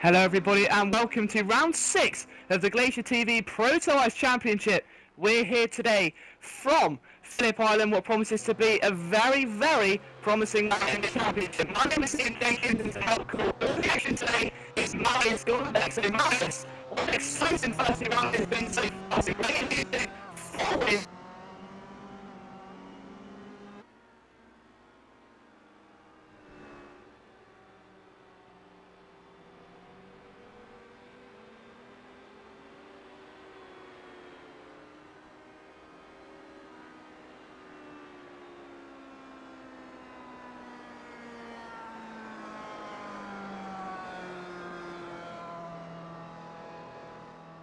Hello everybody and welcome to round 6 of the GlacierTV ProtoICE Championship. We're here today from Phillip Island, what promises to be a very promising round in the championship. My name is Ian Jenkins to help call. The action today is Marius Gorbeck. So Marius, what an exciting first round has been so far. It's a great music, 4 wins.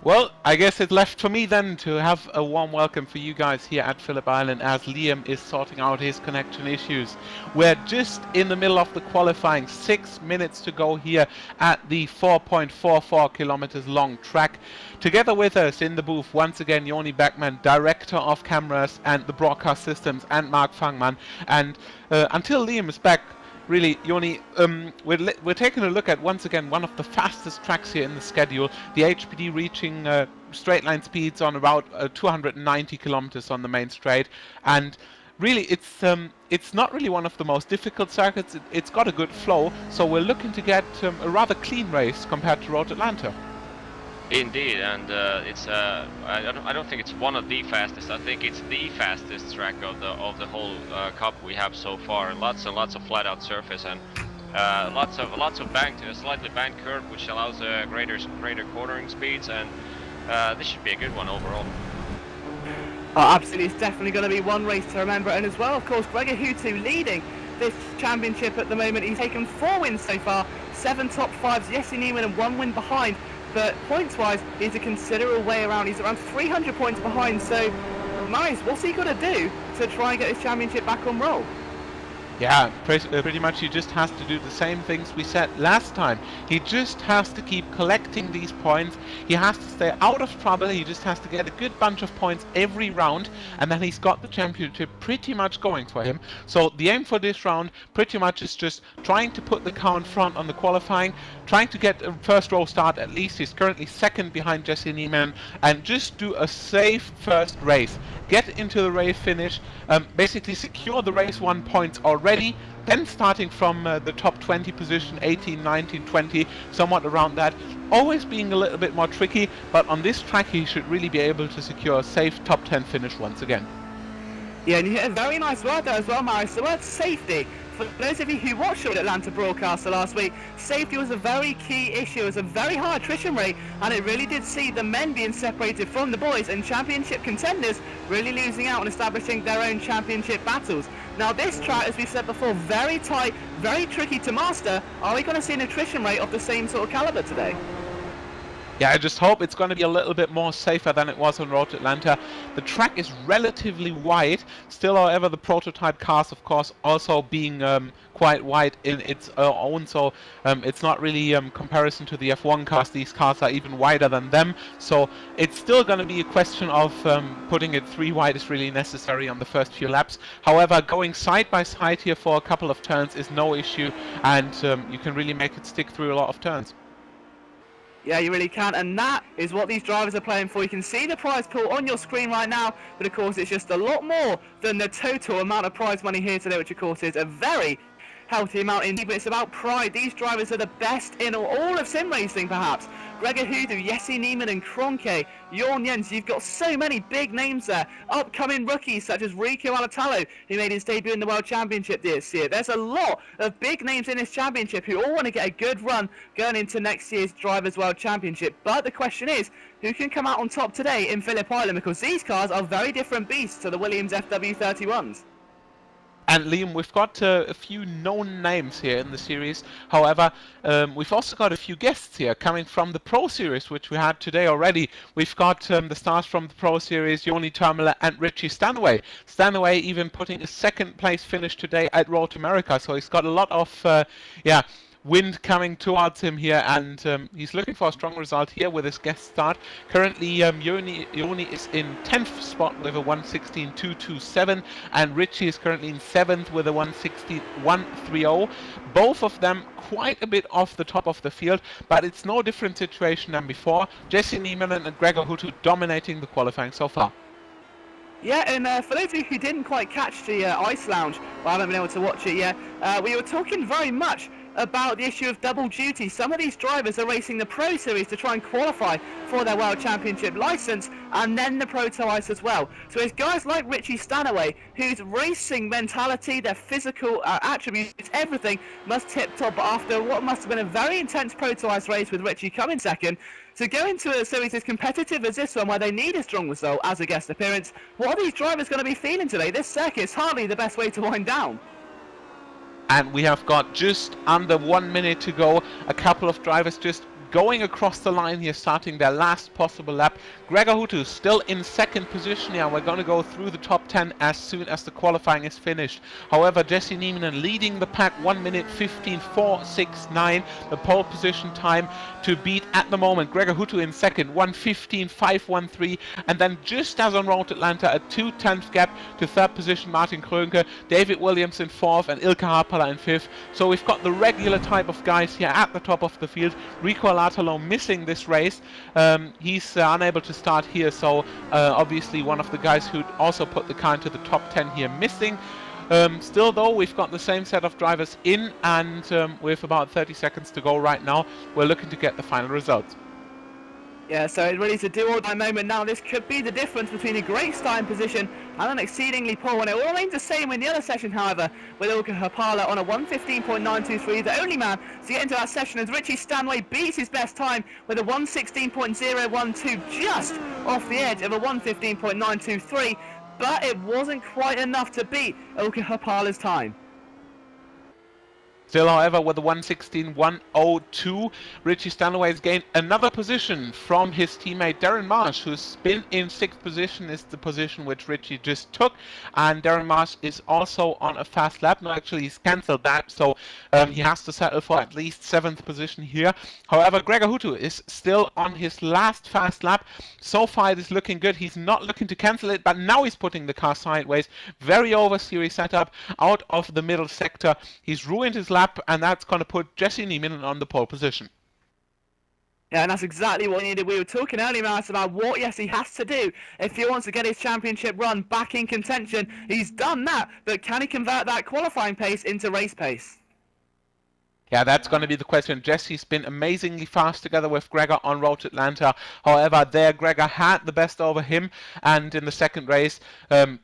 Well, I guess it's left for me then to have a warm welcome for you guys here at Phillip Island as Liam is sorting out his connection issues. We're just in the middle of the qualifying, 6 minutes to go here at the 4.44 kilometers long track. Together with us in the booth, once again, Joni Beckman, Director of Cameras and the Broadcast Systems, and Mark Fangman. And until Liam is back, really, Joni, we're taking a look at, once again, one of the fastest tracks here in the schedule. The HPD reaching straight line speeds on about 290 kilometers on the main straight. And really, it's not really one of the most difficult circuits. It's got a good flow, so we're looking to get a rather clean race compared to Road Atlanta. Indeed, and I don't think it's one of the fastest. I think it's the fastest track of the whole cup we have so far. Lots and lots of flat out surface and lots of banked, slightly banked curve, which allows greater cornering speeds, and this should be a good one overall. Oh, absolutely, it's definitely going to be one race to remember, and as well, of course, Gregor Hutu leading this championship at the moment. He's taken 4 wins so far, 7 top 5s, Jesse Neiman and 1 win behind. But points-wise, he's a considerable way around. He's around 300 points behind. So, Marius, what's he got to do to try and get this championship back on roll? Yeah, pretty much he just has to do the same things we said last time. He just has to keep collecting these points. He has to stay out of trouble. He just has to get a good bunch of points every round, and then he's got the championship pretty much going for him. So the aim for this round pretty much is just trying to put the car in front on the qualifying, trying to get a first row start at least. He's currently second behind Jesse Neiman, and just do a safe first race. Get into the race finish, basically secure the race 1 points already, then starting from the top 20 position, 18, 19, 20, somewhat around that, always being a little bit more tricky, but on this track he should really be able to secure a safe top 10 finish once again. Yeah, and you hit a very nice word there as well, Marius, the word safety. For those of you who watched the Atlanta broadcaster last week, safety was a very key issue. It was a very high attrition rate, and it really did see the men being separated from the boys, and championship contenders really losing out and establishing their own championship battles. Now this track, as we said before, very tight, very tricky to master. Are we going to see an attrition rate of the same sort of caliber today? Yeah, I just hope it's going to be a little bit more safer than it was on Road Atlanta. The track is relatively wide, still, however, the prototype cars, of course, also being quite wide in its own, so it's not really comparison to the F1 cars. These cars are even wider than them, so it's still going to be a question of putting it 3 wide is really necessary on the first few laps. However, going side by side here for a couple of turns is no issue, and you can really make it stick through a lot of turns. Yeah, you really can, and that is what these drivers are playing for. You can see the prize pool on your screen right now, but of course it's just a lot more than the total amount of prize money here today, which of course is a very healthy amount indeed, but it's about pride. These drivers are the best in all of sim racing, perhaps. Gregor Hudu, Jesse Neiman and Kroenke, Jorn Jens, you've got so many big names there. Upcoming rookies such as Rico Alatalo, who made his debut in the World Championship this year. There's a lot of big names in this championship who all want to get a good run going into next year's Drivers' World Championship. But the question is, who can come out on top today in Phillip Island? Because these cars are very different beasts to the Williams FW31s. And Liam, we've got a few known names here in the series. However, we've also got a few guests here coming from the Pro Series, which we had today already. We've got the stars from the Pro Series, Joni Termela and Richie Stanaway. Stanaway even putting a 2nd place finish today at Road America, so he's got a lot of wind coming towards him here, and he's looking for a strong result here with his guest start. Currently, Yoni is in 10th spot with a 1:16.227, and Richie is currently in 7th with a 1:16.130. Both of them quite a bit off the top of the field, but it's no different situation than before. Jesse Nieminen and Gregor Hutu dominating the qualifying so far. Yeah, and for those of you who didn't quite catch the Ice Lounge, or haven't been able to watch it yet, we were talking very much about the issue of double duty. Some of these drivers are racing the Pro Series to try and qualify for their World Championship license, and then the ProtoICE as well. So it's guys like Richie Stanaway, whose racing mentality, their physical attributes, everything must tip top after what must have been a very intense ProtoICE race with Richie coming second. To go into a series as competitive as this one, where they need a strong result as a guest appearance, what are these drivers going to be feeling today? This circuit's hardly the best way to wind down. And we have got just under 1 minute to go. A couple of drivers just going across the line here, starting their last possible lap. Gregor Hutu still in second position here. We're going to go through the top 10 as soon as the qualifying is finished. However, Jesse Nieminen leading the pack 1 minute 15.469, the pole position time to beat at the moment. Gregor Hutu in second, 1:15.513, and then just as on Road Atlanta, a 2/10 gap to third position Martin Krönke, David Williams in fourth, and Ilkka Harpala in fifth. So we've got the regular type of guys here at the top of the field. Rico Latalo missing this race. He's unable to start here, so obviously one of the guys who also put the car into the top 10 here missing. Still though, we've got the same set of drivers in, and with about 30 seconds to go right now, we're looking to get the final results. Yeah, so it's really a do-or-die moment now. This could be the difference between a great starting position and an exceedingly poor one. It all remains the same in the other session, however, with Ilkka Harpala on a 1:15.923. The only man to get into that session as Richie Stanway beats his best time with a 1:16.012, just off the edge of a 1:15.923, but it wasn't quite enough to beat Ilkka Harpala's time. Still, however, with the 1:16.102, Richie Stanaway has gained another position from his teammate Darren Marsh, who's been in 6th position, is the position which Richie just took. And Darren Marsh is also on a fast lap. No, actually, he's cancelled that, so he has to settle for at least 7th position here. However, Gregor Hutu is still on his last fast lap. So far, it is looking good. He's not looking to cancel it, but now he's putting the car sideways. Very over-series setup out of the middle sector. He's ruined his lap, and that's going to put Jesse Nieminen on the pole position. Yeah, and that's exactly what he needed. We were talking earlier, Matt, about what he has to do if he wants to get his championship run back in contention. He's done that, but can he convert that qualifying pace into race pace? Yeah, that's going to be the question. Jesse's been amazingly fast together with Gregor on Road to Atlanta. However, there Gregor had the best over him, and in the second race,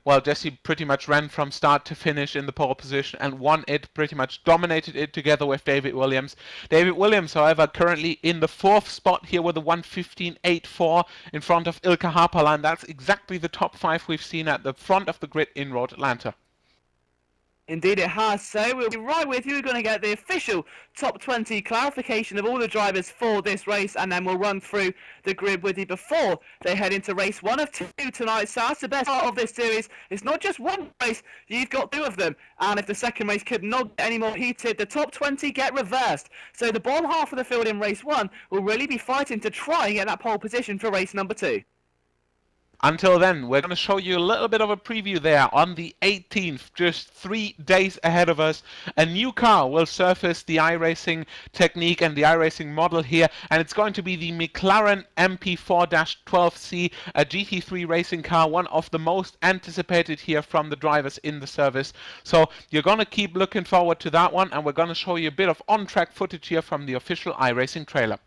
well, Jesse pretty much ran from start to finish in the pole position and won it, pretty much dominated it together with David Williams. David Williams, however, currently in the 4th spot here with a 1:15.84 in front of Ilkka Harpala, and that's exactly the top 5 we've seen at the front of the grid in Road Atlanta. Indeed it has, so we'll be right with you. We're going to get the official top 20 clarification of all the drivers for this race, and then we'll run through the grid with you before they head into race 1 of 2 tonight. So that's the best part of this series. It's not just one race, you've got 2 of them, and if the second race could not get any more heated, the top 20 get reversed. So the bottom half of the field in race 1 will really be fighting to try and get that pole position for race number 2. Until then, we're going to show you a little bit of a preview there. On the 18th, just 3 days ahead of us, a new car will surface the iRacing technique and the iRacing model here, and it's going to be the McLaren MP4-12C, a GT3 racing car, one of the most anticipated here from the drivers in the service. So you're going to keep looking forward to that one, and we're going to show you a bit of on-track footage here from the official iRacing trailer.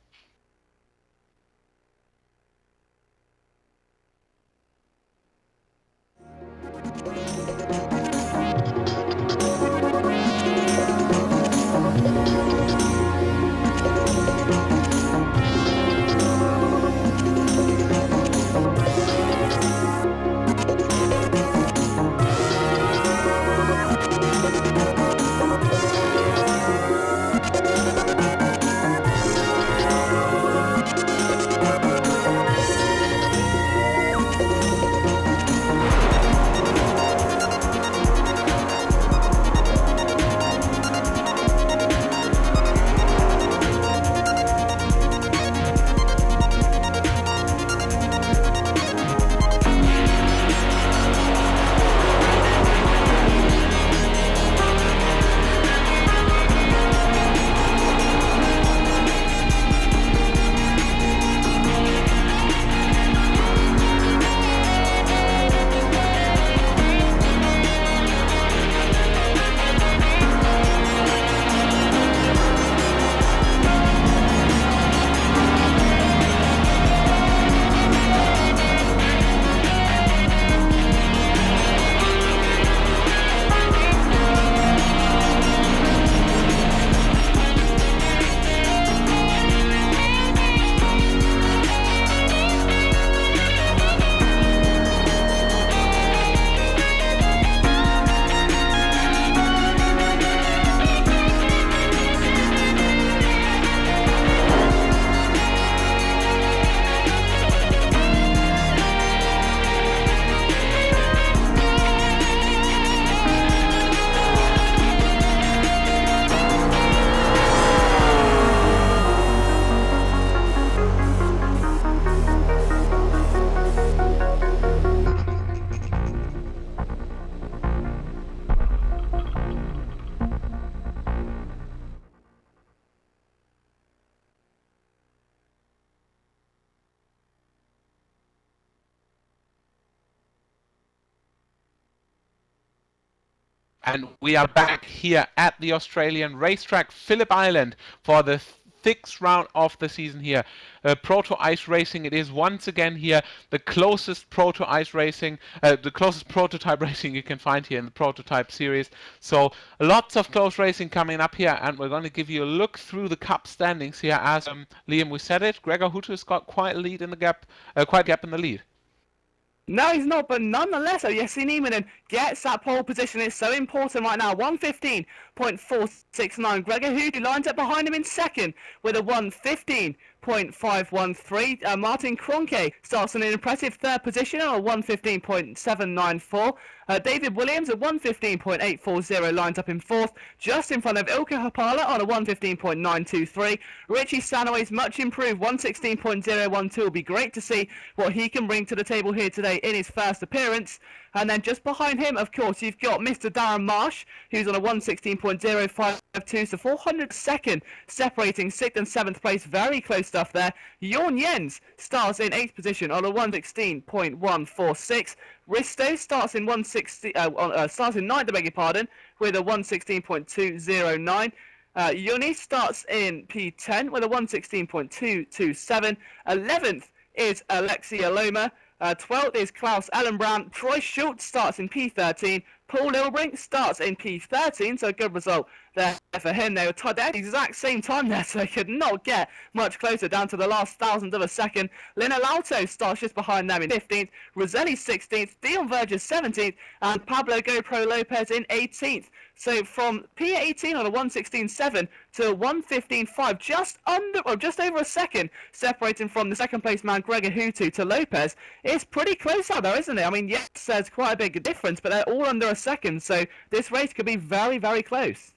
And we are back here at the Australian racetrack, Phillip Island, for the sixth round of the season here. ProtoICE Racing, it is once again here the closest ProtoICE Racing, the closest prototype racing you can find here in the prototype series. So lots of close racing coming up here, and we're going to give you a look through the cup standings here. As Liam, we said it, Gregor Hutu's got quite a lead in the gap, quite a gap in the lead. No, he's not, but nonetheless, Jesse Nieminen gets that pole position. It's so important right now. 1:15.469. Gregor Hutu lines up behind him in second with a 1:15.513. Martin Kroenke starts in an impressive third position on a 1:15.794. David Williams at 1:15.840 lines up in fourth, just in front of Ilkka Hapala on a 1:15.923. Richie Stanaway's much improved 1:16.012. Will be great to see what he can bring to the table here today in his first appearance. And then just behind him, of course, you've got Mr. Darren Marsh, who's on a 1:16.052, so 402nd, separating 6th and 7th place. Very close stuff there. Jorn Jens starts in 8th position on a 1:16.146. Risto starts in 9th, I beg your pardon, with a 1:16.209. Juni starts in P10 with a 1:16.227. 11th is Alexia Loma. 12th is Klaus Ellenbrand. Troy Schultz starts in P13. Paul Lilbrink starts in P13, so a good result there for him. They were tied at the exact same time there, so they could not get much closer, down to the last thousandth of a second. Lina Lauto starts just behind them in 15th. Roselli 16th. Dion Verges 17th. And Pablo GoPro Lopez in 18th. So from P18 on a 1:16.7 to 1:15.5, just over a second, separating from the second place man Gregor Hutu to Lopez. It's pretty close out there, isn't it? I mean, yes, there's quite a big difference, but they're all under a second, so this race could be very, very close.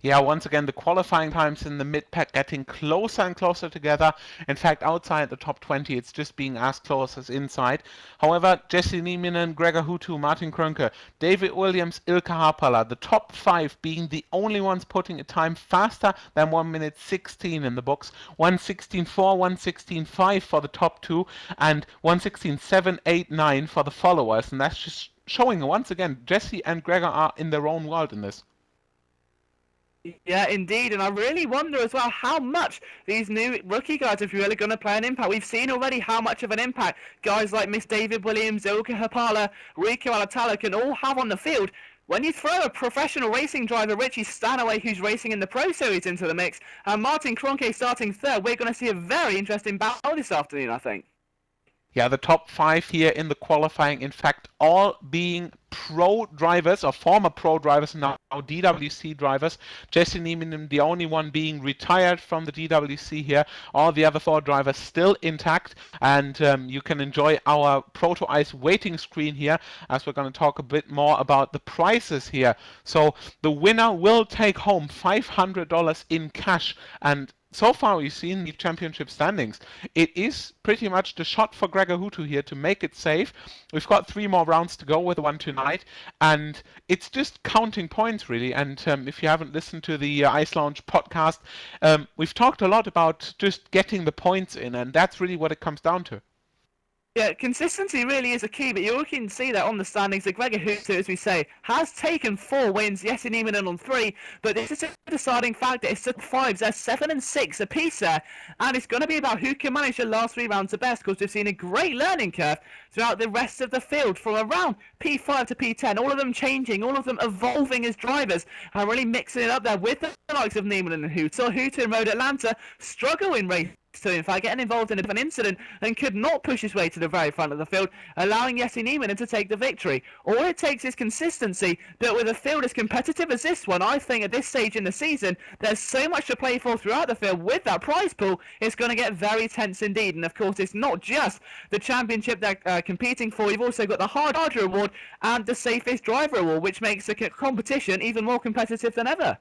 Yeah, once again, the qualifying times in the mid-pack getting closer and closer together. In fact, outside the top 20, it's just being as close as inside. However, Jesse Nieminen, Gregor Hutu, Martin Kroenke, David Williams, Ilkka Hapala, the top 5 being the only ones putting a time faster than 1:16 in the books. 1:16.4, 1:16.5 for the top 2, and 1:16.789 for the followers. And that's just showing, once again, Jesse and Gregor are in their own world in this. Yeah, indeed, and I really wonder as well how much these new rookie guys, if you're really going to play an impact. We've seen already how much of an impact guys like Miss David Williams, Ilkka Hapala, Rico Alatalo can all have on the field. When you throw a professional racing driver, Richie Stanaway, who's racing in the Pro Series, into the mix, and Martin Kroenke starting third, we're going to see a very interesting battle this afternoon, I think. Yeah, the top 5 here in the qualifying, in fact, all being pro drivers or former pro drivers, now DWC drivers. Jesse Nieminen, the only one being retired from the DWC here. All the other 4 drivers still intact, and you can enjoy our ProtoICE waiting screen here, as we're going to talk a bit more about the prizes here. So the winner will take home $500 in cash, and so far we've seen the championship standings. It is pretty much the shot for Gregor Hutu here to make it safe. We've got 3 more rounds to go with the one tonight, and it's just counting points really. And if you haven't listened to the Ice Lounge podcast, we've talked a lot about just getting the points in, and that's really what it comes down to. Yeah, consistency really is a key, but you can see that on the standings that Gregor Hutu, as we say, has taken 4 wins, Jesse Nieminen on 3, but this is a deciding factor. It's the 5s, they're 7 and 6 apiece there, and it's going to be about who can manage the last 3 rounds the best, because we've seen a great learning curve throughout the rest of the field, from around P5 to P10, all of them changing, all of them evolving as drivers, and really mixing it up there with the likes of Nieminen and Hutu. Hutu in Road Atlanta struggle in race 2, in fact, getting involved in an incident and could not push his way to the very front of the field, allowing Jesse Nieminen to take the victory. All it takes is consistency, but with a field as competitive as this one, I think at this stage in the season, there's so much to play for throughout the field. With that prize pool, it's going to get very tense indeed, and of course it's not just the championship they're competing for. You've also got the Hard Charger Award and the Safest Driver Award, which makes the competition even more competitive than ever.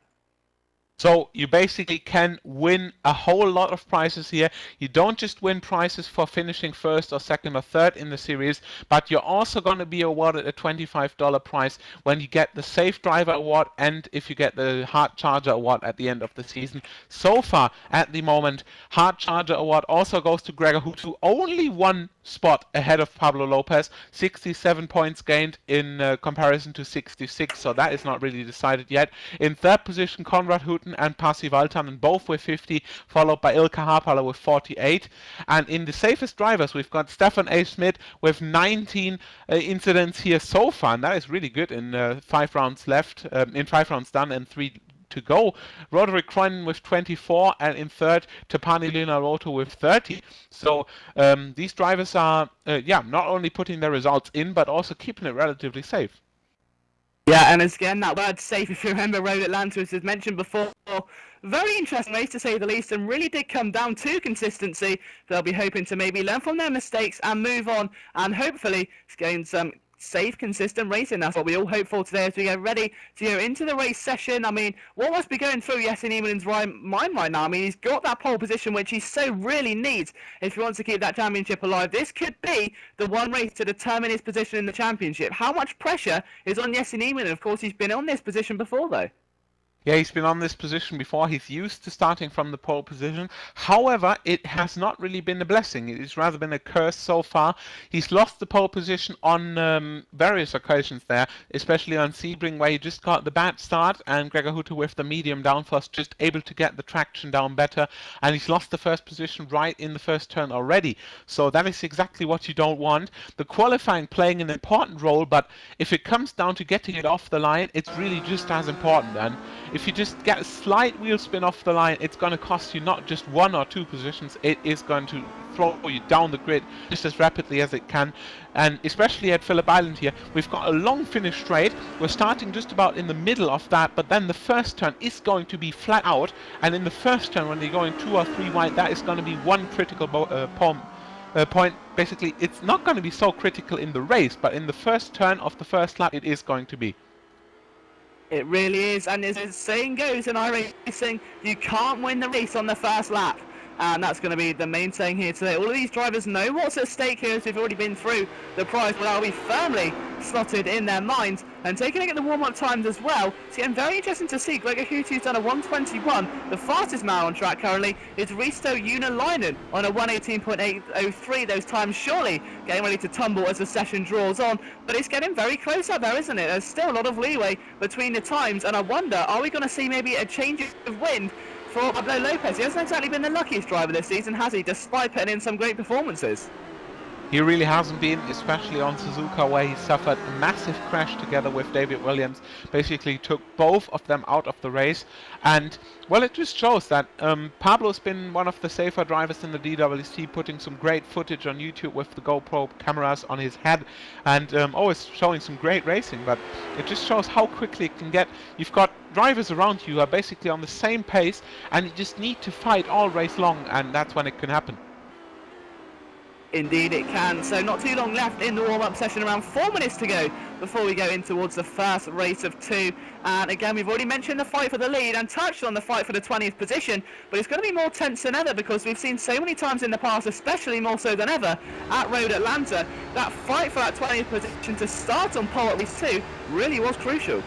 So you basically can win a whole lot of prizes here. You don't just win prizes for finishing first or second or third in the series, but you're also going to be awarded a $25 prize when you get the Safe Driver Award and if you get the Hard Charger Award at the end of the season. So far, at the moment, Hard Charger Award also goes to Gregor Hutu, only one spot ahead of Pablo Lopez, 67 points gained in comparison to 66, so that is not really decided yet. In third position, Konrad Huten and Pasi Valtanen, both with 50, followed by Ilkka Haapala with 48. And in the safest drivers, we've got Stefan A. Schmidt with 19 incidents here so far, and that is really good in 5 rounds left, in 5 rounds done and 3 to go. Roderick Cronin with 24, and in third, Tapani Linarotto with 30. So these drivers are, not only putting their results in, but also keeping it relatively safe. Yeah, and again, that word safe, if you remember Road Atlanta, as mentioned before, very interesting race to say the least, and really did come down to consistency. They'll be hoping to maybe learn from their mistakes and move on, and hopefully gain some safe, consistent racing. That's what we all hope for today as we get ready to go into the race session. I mean, what must be going through Jesse Niemannen's mind right now? I mean, he's got that pole position, which he so really needs if he wants to keep that championship alive. This could be the one race to determine his position in the championship. How much pressure is on Jesse Niemannen? Of course, he's been on this position before, though. Yeah, he's been on this position before. He's used to starting from the pole position. However, it has not really been a blessing. It's rather been a curse so far. He's lost the pole position on various occasions there, especially on Sebring, where he just got the bad start, and Gregor Hutu with the medium downforce just able to get the traction down better, and he's lost the first position right in the first turn already. So that is exactly what you don't want. The qualifying playing an important role, but if it comes down to getting it off the line, it's really just as important. And if you just get a slight wheel spin off the line, it's going to cost you not just 1 or 2 positions, it is going to throw you down the grid just as rapidly as it can. And especially at Phillip Island here, we've got a long finish straight. We're starting just about in the middle of that, but then the first turn is going to be flat out, and in the first turn when you're going 2 or 3 wide, that is going to be one critical point. Basically, it's not going to be so critical in the race, but in the first turn of the first lap, it is going to be. It really is, and as the saying goes in iRacing, you can't win the race on the first lap. And that's going to be the main saying here today. All of these drivers know what's at stake here as we've already been through the prize, but that'll be firmly slotted in their minds. And taking a look at the warm-up times as well, it's getting very interesting to see. Gregor Hutu's done a 1:21. The fastest man on track currently is Risto Unalainen on a 1:18.803. Those times surely getting ready to tumble as the session draws on. But it's getting very close up there, isn't it? There's still a lot of leeway between the times, and I wonder, are we going to see maybe a change of wind for Pablo Lopez? He hasn't exactly been the luckiest driver this season, has he, despite putting in some great performances? He really hasn't been, especially on Suzuka, where he suffered a massive crash together with David Williams. Basically took both of them out of the race. And, well, it just shows that Pablo's been one of the safer drivers in the DWC, putting some great footage on YouTube with the GoPro cameras on his head, and always showing some great racing. But it just shows how quickly it can get. You've got drivers around you who are basically on the same pace, and you just need to fight all race long, and that's when it can happen. Indeed it can. So not too long left in the warm-up session, around 4 minutes to go before we go in towards the first race of 2. And again, we've already mentioned the fight for the lead and touched on the fight for the 20th position, but it's going to be more tense than ever because we've seen so many times in the past, especially more so than ever at Road Atlanta, that fight for that 20th position to start on pole at least 2 really was crucial.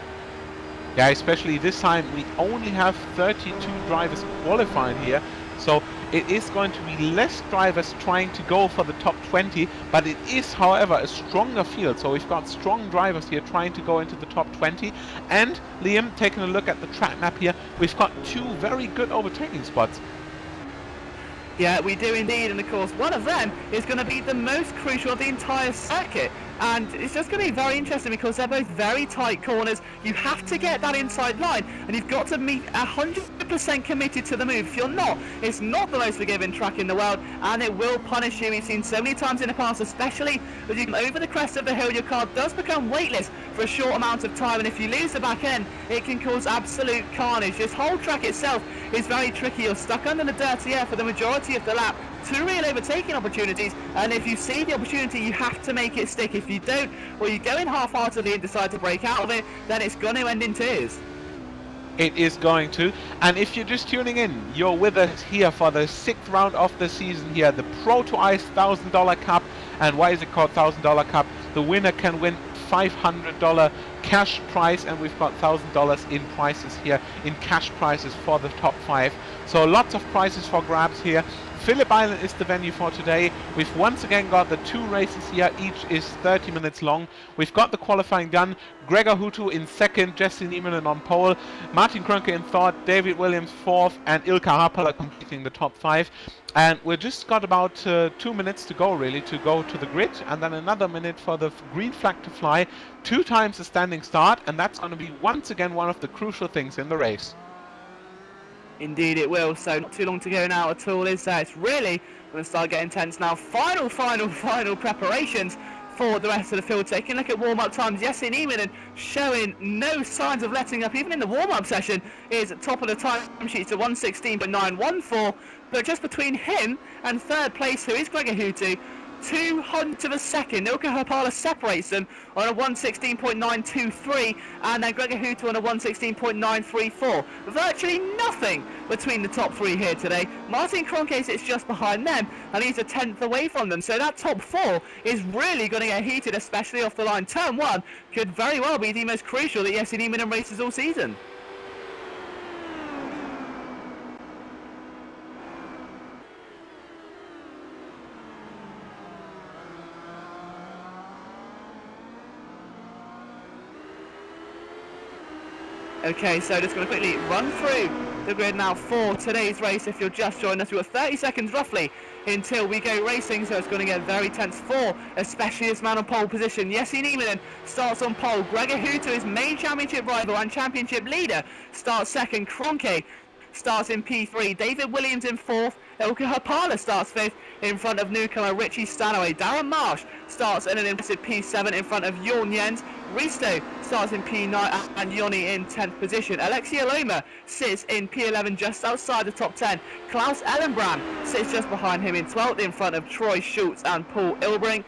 Yeah, especially this time we only have 32 drivers qualifying here, so it is going to be less drivers trying to go for the top 20, but it is, however, a stronger field. So we've got strong drivers here trying to go into the top 20. And Liam, taking a look at the track map here, we've got 2 very good overtaking spots. Yeah, we do indeed, and of course one of them is going to be the most crucial of the entire circuit. And it's just going to be very interesting because they're both very tight corners. You have to get that inside line, and you've got to be 100% committed to the move. If you're not, it's not the most forgiving track in the world, and it will punish you. We've seen so many times in the past, especially as you come over the crest of the hill, your car does become weightless for a short amount of time, and if you lose the back end, it can cause absolute carnage. This whole track itself is very tricky. You're stuck under the dirty air for the majority of the lap. 2 real overtaking opportunities, and if you see the opportunity, you have to make it stick. If you don't, or you go in half-heartedly and decide to break out of it, then it's going to end in tears. It is going to. And if you're just tuning in, you're with us here for the 6th round of the season here, the ProtoICE $1,000 Cup. And why is it called $1,000 Cup? The winner can win $500 cash prize, and we've got $1,000 in prizes here, in cash prizes for the top 5. So lots of prizes for grabs here. Phillip Island is the venue for today. We've once again got the 2 races here, each is 30 minutes long. We've got the qualifying done. Gregor Hutu in 2nd, Jesse Nieminen on pole, Martin Krönke in 3rd, David Williams 4th, and Ilkka Haapala completing the top 5. And we've just got about 2 minutes to go, really, to go to the grid, and then another minute for the green flag to fly, 2 times the standing start, and that's going to be once again one of the crucial things in the race. Indeed it will, so not too long to go now at all, is there? It's really going to start getting tense now. Final preparations for the rest of the field. Taking a look at warm-up times, Jesse Nieminen showing no signs of letting up, even in the warm-up session, is top of the time sheets at 1:16.914, but just between him and 3rd place, who is Gregor Hutu, 200th of a second. Ilkka Haapala separates them on a 1:16.923, and then Gregor Hutu on a 1:16.934. Virtually nothing between the top 3 here today. Martin Krönke sits just behind them, and he's a 10th away from them. So that top 4 is really going to get heated, especially off the line. Turn 1 could very well be the most crucial that Jesse Nieminen races all season. Okay, so just going to quickly run through the grid now for today's race. If you're just joining us, we've got 30 seconds roughly until we go racing, so it's going to get very tense for especially this man on pole position. Jesse Nieminen starts on pole. Gregor Hutu, his main championship rival and championship leader, starts 2nd. Krönke starts in P3. David Williams in 4th. Ilkka Haapala starts 5th in front of newcomer Richie Stanaway. Darren Marsh starts in an impressive P7 in front of Jorn Jens. Risto starts in P9 and Yoni in 10th position. Alexia Loma sits in P11 just outside the top 10. Klaus Ellenbrand sits just behind him in 12th in front of Troy Schultz and Paul Ilbring.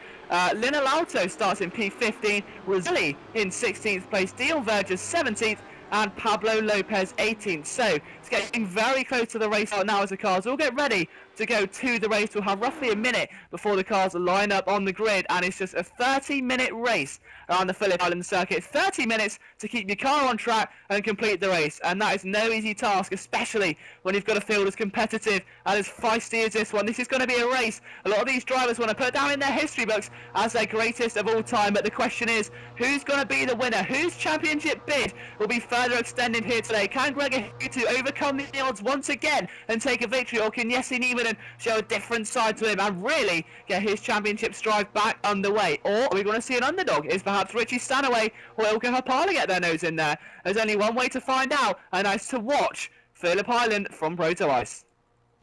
Lina Lauto starts in P15. Roselli in 16th place. Dion Verges 17th. And Pablo Lopez 18th. So it's getting very close to the race out now as the cars all get ready to go to the race. We'll have roughly a minute before the cars line up on the grid, and it's just a 30-minute race around the Phillip Island circuit. 30 minutes to keep your car on track and complete the race, and that is no easy task, especially when you've got a field as competitive and as feisty as this one. This is going to be a race a lot of these drivers want to put down in their history books as their greatest of all time, but the question is, who's going to be the winner? Whose championship bid will be further extended here today? Can Gregor Hutu overcome the odds once again and take a victory, or can Jesse Nieminen show a different side to him and really get his championship strive back underway? Or are we going to see an underdog? Is perhaps Richie Stanaway or Ilkka Haapala get their nose in there? There's only one way to find out, and that's to watch Phillip Island from ProtoICE.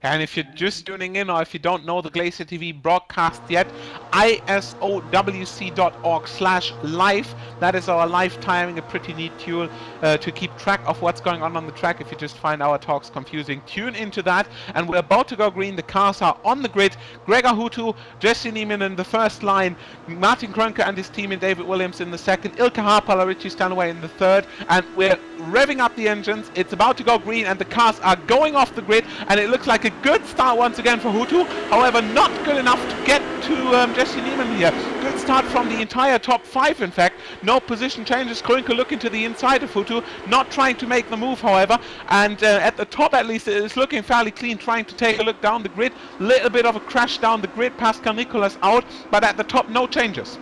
And if you're just tuning in, or if you don't know the GlacierTV broadcast yet, isowc.org/live. That is our live timing, a pretty neat tool to keep track of what's going on the track. If you just find our talks confusing, tune into that. And we're about to go green. The cars are on the grid. Gregor Hutu, Jesse Nieminen in the first line, Martin Krönke and his team in David Williams in the second, Ilkka Haapala, Richie Stanaway in the third. And we're revving up the engines. It's about to go green, and the cars are going off the grid. And it looks like a good start once again for Hutu, however not good enough to get to Jesse Nieminen here. Good start from the entire top 5 in fact, no position changes. Krönke looking to the inside of Hutu, not trying to make the move however, and at the top at least it is looking fairly clean, trying to take a look down the grid. Little bit of a crash down the grid, Pascal Nicolas out, but at the top no changes.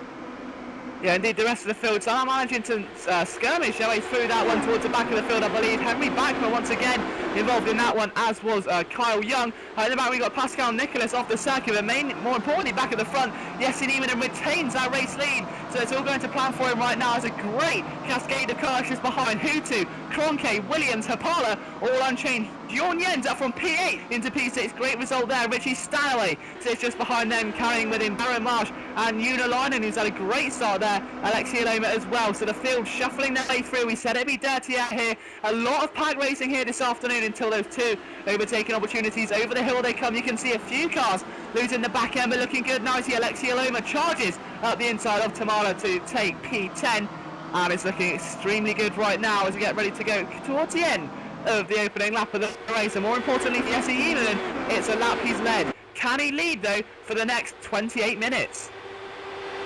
Yeah, indeed, the rest of the field are managing to skirmish their way through that one towards the back of the field, I believe. Henry Backman once again involved in that one, as was Kyle Young. In the back, we got Pascal Nicolas off the circuit, but more importantly, back at the front, Jesse Nieminen retains that race lead. So it's all going to plan for him right now. As a great cascade of cars behind Hutu, Krönke, Williams, Haapala, all unchanged. Jorn Jens up from P8 into P6. Great result there. Richie Stanaway sits just behind them, carrying with him Darren Marsh and Unalainen, who's had a great start there. Alexia Loma as well. So the field shuffling their way through. We said it'd be dirty out here. A lot of pack racing here this afternoon until those two overtaking opportunities. Over the hill they come. You can see a few cars losing the back end, but looking good. Now see Alexia Loma charges up the inside of Tamala to take P10. and it's looking extremely good right now as we get ready to go towards the end of the opening lap of the race. And more importantly for Jesse Nieminen, it's a lap he's led. Can he lead though for the next 28 minutes?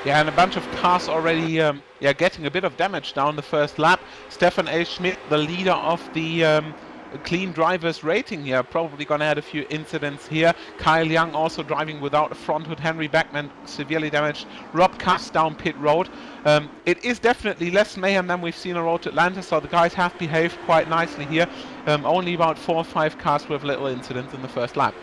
Yeah, and a bunch of cars already getting a bit of damage down the first lap. Stefan A. Schmidt, the leader of the clean drivers rating here, probably gonna add a few incidents here. Kyle Young also driving without a front hood. Henry Beckman severely damaged. Rob Cass down pit road. It is definitely less mayhem than we've seen on Road to Atlanta, so the guys have behaved quite nicely here. Only about 4 or 5 cars with little incidents in the first lap.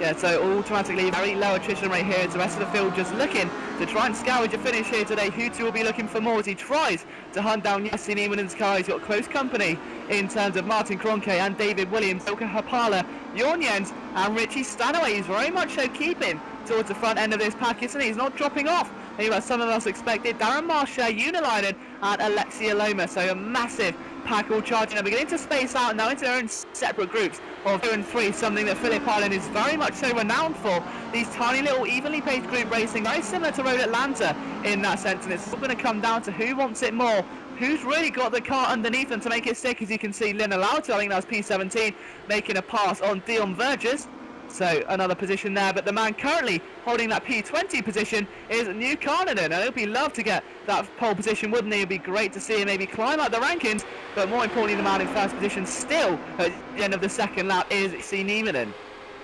Yeah, so automatically very low attrition rate here as the rest of the field just looking to try and scavenge a finish here today. Hutu will be looking for more as he tries to hunt down Jesse Nieminen's car. He's got close company in terms of Martin Kronke and David Williams, Ilka Hapala, Jorn Jens and Richie Stanaway. He's very much so keeping towards the front end of this pack, isn't he? He's not dropping off. Maybe as some of us expected. Darren Marshall, Unileiden and Alexia Loma. So a massive pack all charging up, beginning to space out now into their own separate groups of 2 and 3, something that Phillip Island is very much so renowned for. These tiny little evenly paced group racing, very similar to Road Atlanta in that sense, and it's all going to come down to who wants it more, who's really got the car underneath them to make it stick. As you can see, Lynn Alauto, I think that was P17, making a pass on Dion Vergers. So another position there, but the man currently holding that P20 position is New Carnaden, and it'd be love to get that pole position, wouldn't it? It'd be great to see him maybe climb up the rankings, but more importantly, the man in first position still at the end of the second lap is C. Nieminen.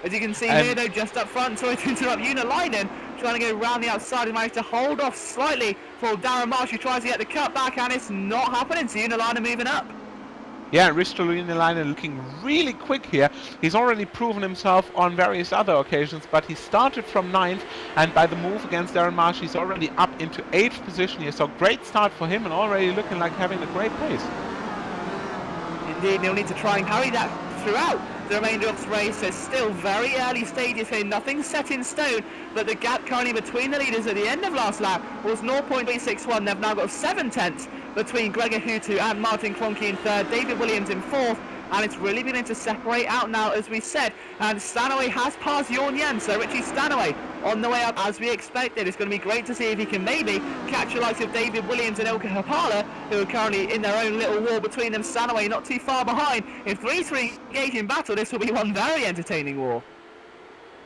As you can see here though, just up front, sorry to interrupt, Unileiden trying to go round the outside and managed to hold off slightly for Darren Marsh, who tries to get the cut back, and it's not happening, so Unileiden moving up. Yeah, Risto Unileiden looking really quick here. He's already proven himself on various other occasions, but he started from 9th, and by the move against Darren Marsh, he's already up into 8th position here. So great start for him, and already looking like having a great pace. Indeed, he'll need to try and carry that throughout the remainder of the race. There's still very early stages here, nothing set in stone, but the gap currently between the leaders at the end of last lap was 0.361. They've now got 7 tenths between Gregor Hutu and Martin Kronke in third, David Williams in fourth, and it's really beginning to separate out now, as we said, and Stanaway has passed Jorn Jens, so Richie Stanaway on the way up as we expected. It's going to be great to see if he can maybe catch the likes of David Williams and Ilka Hapala, who are currently in their own little war between them. Stanaway not too far behind. In 3-3 engaging battle, this will be one very entertaining war.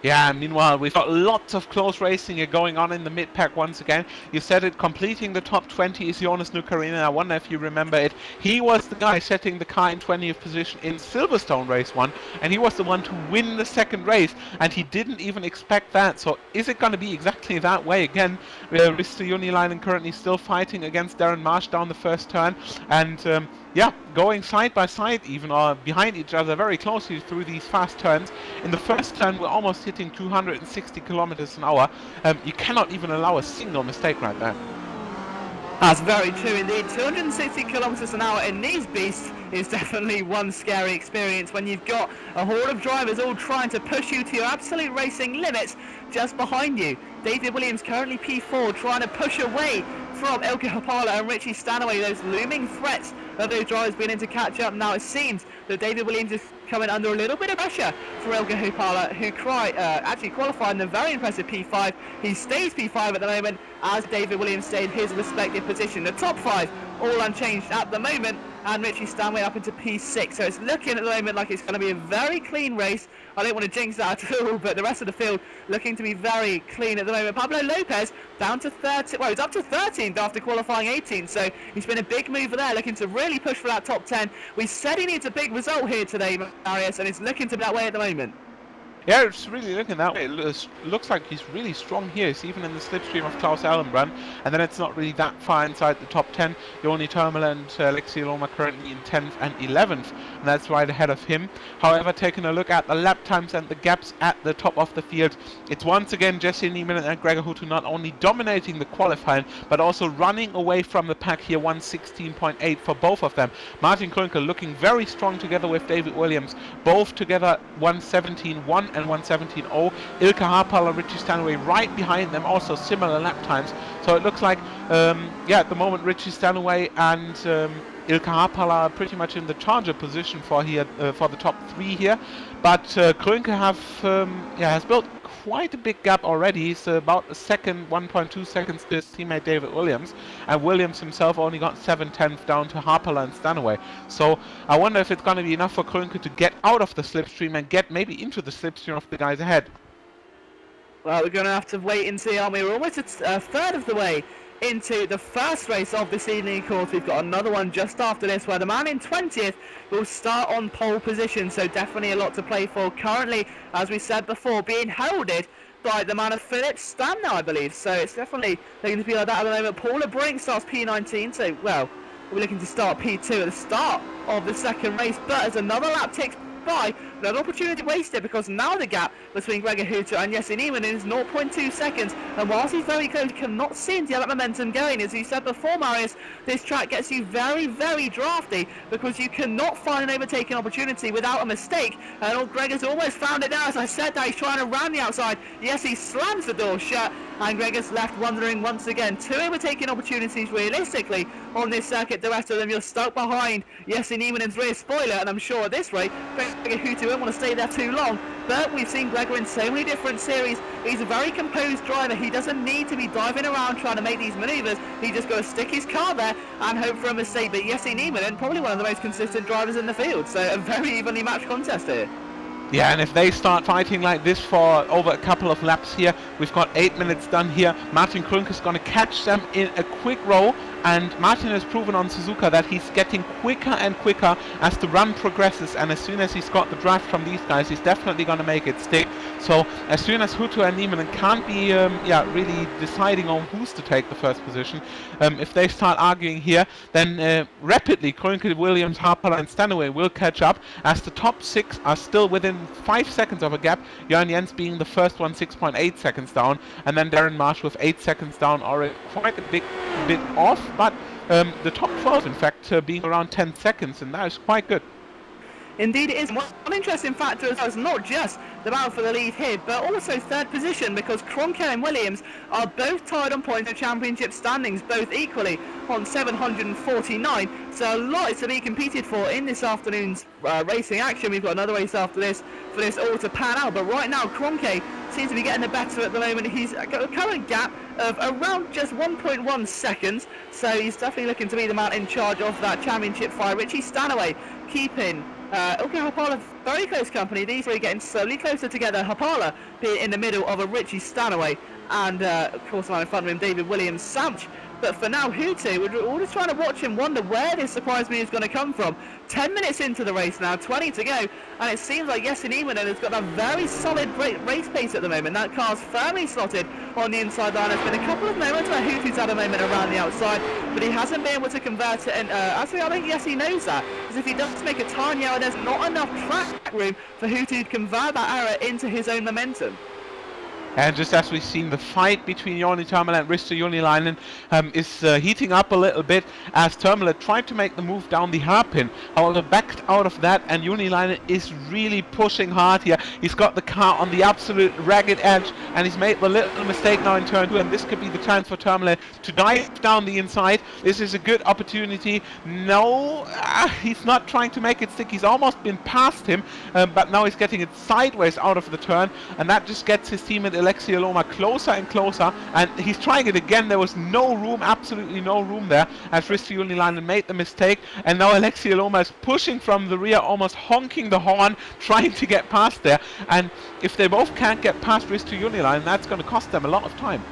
Yeah, meanwhile, we've got lots of close racing here going on in the mid-pack once again. You said it, completing the top 20 is Jonas Nukarinen. I wonder if you remember it. He was the guy setting the car in 20th position in Silverstone race 1, and he was the one to win the second race, and he didn't even expect that. So is it going to be exactly that way again? Risto Unileiden currently still fighting against Darren Marsh down the first turn, and yeah, going side by side even, or behind each other very closely through these fast turns. In the first turn, we're almost hitting 260 kilometers an hour. You cannot even allow a single mistake right there. That's very true indeed. 260 kilometers an hour in these beasts is definitely one scary experience when you've got a horde of drivers all trying to push you to your absolute racing limits just behind you. David Williams currently P4, trying to push away from Ilka Hapala and Richie Stanaway, those looming threats of those drivers beginning to catch up. Now it seems that David Williams is coming under a little bit of pressure for Ilka Hapala, who actually qualified in a very impressive P5. He stays P5 at the moment as David Williams stayed his respective position. The top 5 all unchanged at the moment, and Richie Stanway up into P6. So it's looking at the moment like it's going to be a very clean race. I don't want to jinx that at all, but the rest of the field looking to be very clean at the moment. Pablo Lopez down to 13th, well, he's up to 13th after qualifying 18th, so he's been a big mover there, looking to really push for that top 10. We said he needs a big result here today, Marius, and it's looking to be that way at the moment. Yeah, it's really looking that way. It looks like he's really strong here. He's even in the slipstream of Klaus Allenbrand, and then it's not really that far inside the top 10. Joni Termel and Alexi Loma currently in 10th and 11th, and that's right ahead of him. However, taking a look at the lap times and the gaps at the top of the field, it's once again Jesse Nieminen and Gregor Hutu not only dominating the qualifying, but also running away from the pack here, 116.8 for both of them. Martin Krönke looking very strong together with David Williams, both together 117.1 and 117.0. Ilka Hapala and Richie Stanway right behind them, also similar lap times. So it looks like, yeah, at the moment Richie Stanway and Ilkka Haapala are pretty much in the charger position for here for the top 3 here, but Krönke has built quite a big gap already. He's about a second, 1.2 seconds to his teammate David Williams, and Williams himself only got 7/10 down to Haapala and Stanaway. So I wonder if it's going to be enough for Krönke to get out of the slipstream and get maybe into the slipstream of the guys ahead. Well, we're going to have to wait and see, aren't we? We're almost a third of the way into the first race of this evening. Of course, we've got another one just after this where the man in 20th will start on pole position, so definitely a lot to play for. Currently, as we said before, being heralded by the man of Phillip Stam now, I believe, so it's definitely going to be like that at the moment. Paula Brink starts P19, so, well, we're looking to start P2 at the start of the second race, but as another lap ticks by, another opportunity wasted, because now the gap between Gregor Hütter and Jesse Niemann is 0.2 seconds, and whilst he's very close, cannot seem to get that momentum going. As you said before, Marius, this track gets you very, very drafty, because you cannot find an overtaking opportunity without a mistake, and Gregor's almost found it now. As I said that, he's trying to round the outside. Yes, he slams the door shut, and Gregor's left wondering once again. 2 overtaking opportunities realistically on this circuit. The rest of them, you're stuck behind Jesse Niemann and rear spoiler, and I'm sure at this rate Gregor Hütter won't want to stay there too long, but we've seen Gregor in so many different series. He's a very composed driver. He doesn't need to be diving around trying to make these manoeuvres. He just got to stick his car there and hope for a mistake. But Jesse Niemann, probably one of the most consistent drivers in the field, so a very evenly matched contest here. Yeah, and if they start fighting like this for over a couple of laps here, we've got 8 minutes done here. Martin Krönke is going to catch them in a quick row, and Martin has proven on Suzuka that he's getting quicker and quicker as the run progresses, and as soon as he's got the draft from these guys, he's definitely going to make it stick. So as soon as Hütter and Niemann can't be really deciding on who's to take the first position, if they start arguing here, then rapidly Krönke, Williams, Haapala and Stanaway will catch up, as the top 6 are still within 5 seconds of a gap. Jörn Jens being the first one, 6.8 seconds down, and then Darren Marsh with 8 seconds down, already quite a bit off, but the top 12 in fact being around 10 seconds, and that is quite good. Indeed it is. One interesting factor as well is not just the battle for the lead here, but also third position, because Krönke and Williams are both tied on points of championship standings, both equally on 749. So a lot is to be competed for in this afternoon's racing action. We've got another race after this for this all to pan out, but right now Krönke seems to be getting the better at the moment. He's got a current gap of around just 1.1 seconds, so he's definitely looking to be the man in charge of that championship fight. Richie Stanaway keeping Ilkka Haapala very close company. These three getting slowly closer together. Haapala being in the middle of a Richie Stanaway, and of course right in front of him David Williams sandwich. But for now, Hütter, we're all just trying to watch him, wonder where this surprise move is going to come from. 10 minutes into the race now, 20 to go, and it seems like Jesse Niemann has got a very solid race pace at the moment. That car's firmly slotted on the inside line. There's been a couple of moments where Hütter's had a moment around the outside, but he hasn't been able to convert it, and actually I think Jesse knows that, because if he does make a tiny error, there's not enough track room for Hütter to convert that error into his own momentum. And just as we've seen, the fight between Joni Tärmälä and Risto Junilainen is heating up a little bit, as Tärmälä tried to make the move down the hairpin. However, backed out of that, and Junilainen is really pushing hard here. He's got the car on the absolute ragged edge, and he's made the little mistake now in turn 2, and this could be the chance for Tärmälä to dive down the inside. This is a good opportunity. No, he's not trying to make it stick. He's almost been past him, but now he's getting it sideways out of the turn, and that just gets his teammate Alexi Aloma closer and closer, and he's trying it again. There was no room, absolutely no room there, as Risto Junilainen made the mistake, and now Alexi Aloma is pushing from the rear, almost honking the horn, trying to get past there, and if they both can't get past Risto Junilainen, that's going to cost them a lot of time.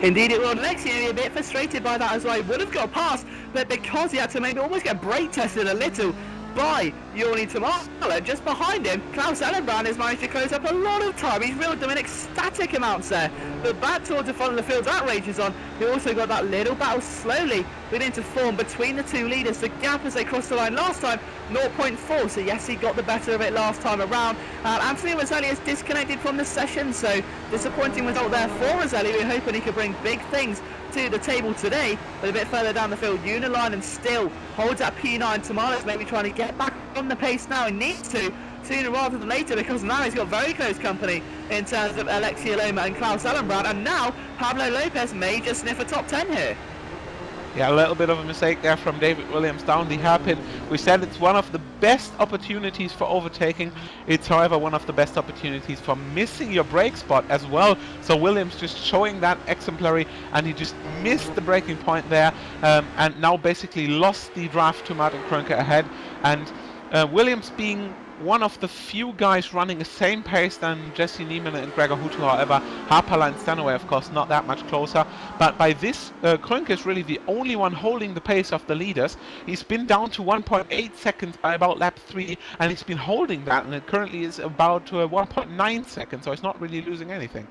Indeed it will. Alexi may be a bit frustrated by that as well. He would have got past, but because he had to maybe almost get brake tested a little by Joni Tärmälä, just behind him, Klaus Ellenbrand has managed to close up a lot of time. He's reeled them in ecstatic amounts there. But back towards the front of the field, that rages on. You also got that little battle slowly beginning to form between the two leaders. The gap as they crossed the line last time, 0.4. So yes, he got the better of it last time around. Anthony Roselli is disconnected from the session, so disappointing result there for Roselli. We're hoping he could bring big things to the table today, but a bit further down the field, Unilainen still holds that P9. Tärmälä maybe trying to get back on the pace now. He needs to, sooner rather than later, because now he's got very close company in terms of Alexi Aloma and Klaus Ellenbrand, and now Pablo Lopez may just sniff a top 10 here. Yeah, a little bit of a mistake there from David Williams down the hairpin. We said it's one of the best opportunities for overtaking. It's, however, one of the best opportunities for missing your brake spot as well. So Williams just showing that exemplary, and he just missed the braking point there, and now basically lost the draft to Martin Kroenke ahead. And Williams being one of the few guys running the same pace than Jesse Niemann and Gregor Hutu, however, Harpala and Stanaway, of course, not that much closer. But by this, Kroenke is really the only one holding the pace of the leaders. He's been down to 1.8 seconds by about lap 3, and he's been holding that, and it currently is about 1.9 seconds, so he's not really losing anything.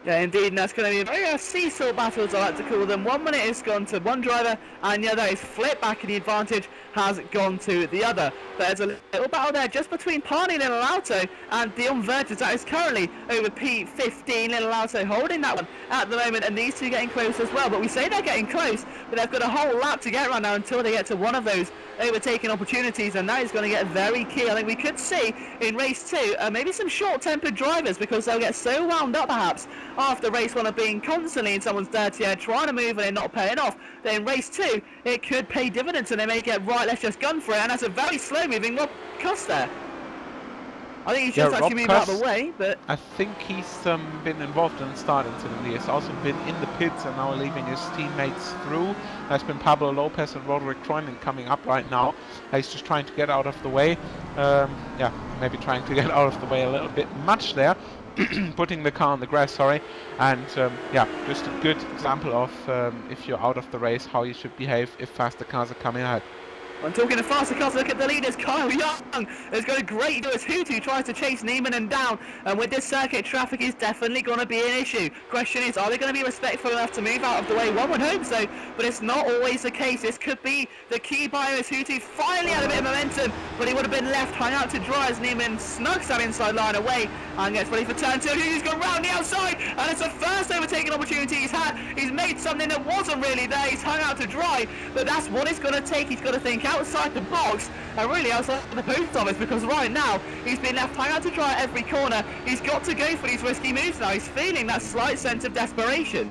Yeah, indeed, and that's going to be a very seesaw battle, as I like to call them. 1 minute has gone to one driver, and the other is flipped back, and the advantage has gone to the other. There's a little battle there just between Parney Little Auto and Dion Verges. That is currently over P15. Little Auto holding that one at the moment, and these two getting close as well. But we say they're getting close, but they've got a whole lap to get right now until they get to one of those overtaking opportunities, and that is going to get very key. I think we could see in race 2 maybe some short-tempered drivers, because they'll get so wound up perhaps after race 1 of being constantly in someone's dirty air trying to move and they're not paying off. Then in race 2 it could pay dividends, and they may get, right, let's just gun for it, and that's a very slow moving Rob Cuss there. I think he's just actually moved out of the way, but I think he's been involved in the start incident. He has also been in the pits and now leaving his teammates through. There's been Pablo Lopez and Roderick Cronin coming up right now. He's just trying to get out of the way. Yeah, maybe trying to get out of the way a little bit much there. Putting the car on the grass, sorry. And yeah, just a good example of if you're out of the race, how you should behave if faster cars are coming ahead. I'm talking to faster cars, look at the leaders. Kyle Young has got a great do as Hutu tries to chase Neiman and down, and with this circuit, traffic is definitely going to be an issue. Question is, are they going to be respectful enough to move out of the way? One would hope so, but it's not always the case. This could be the key buyer as Hutu finally had a bit of momentum, but he would have been left hung out to dry as Neiman snugs that inside line away and gets ready for turn 2. Hutu's gone round the outside, and it's the first overtaking opportunity he's had. He's made something that wasn't really there. He's hung out to dry, but that's what it's going to take. He's got to think outside the box and really outside the post office, because right now he's been left hung out to dry at every corner. He's got to go for these risky moves now. He's feeling that slight sense of desperation.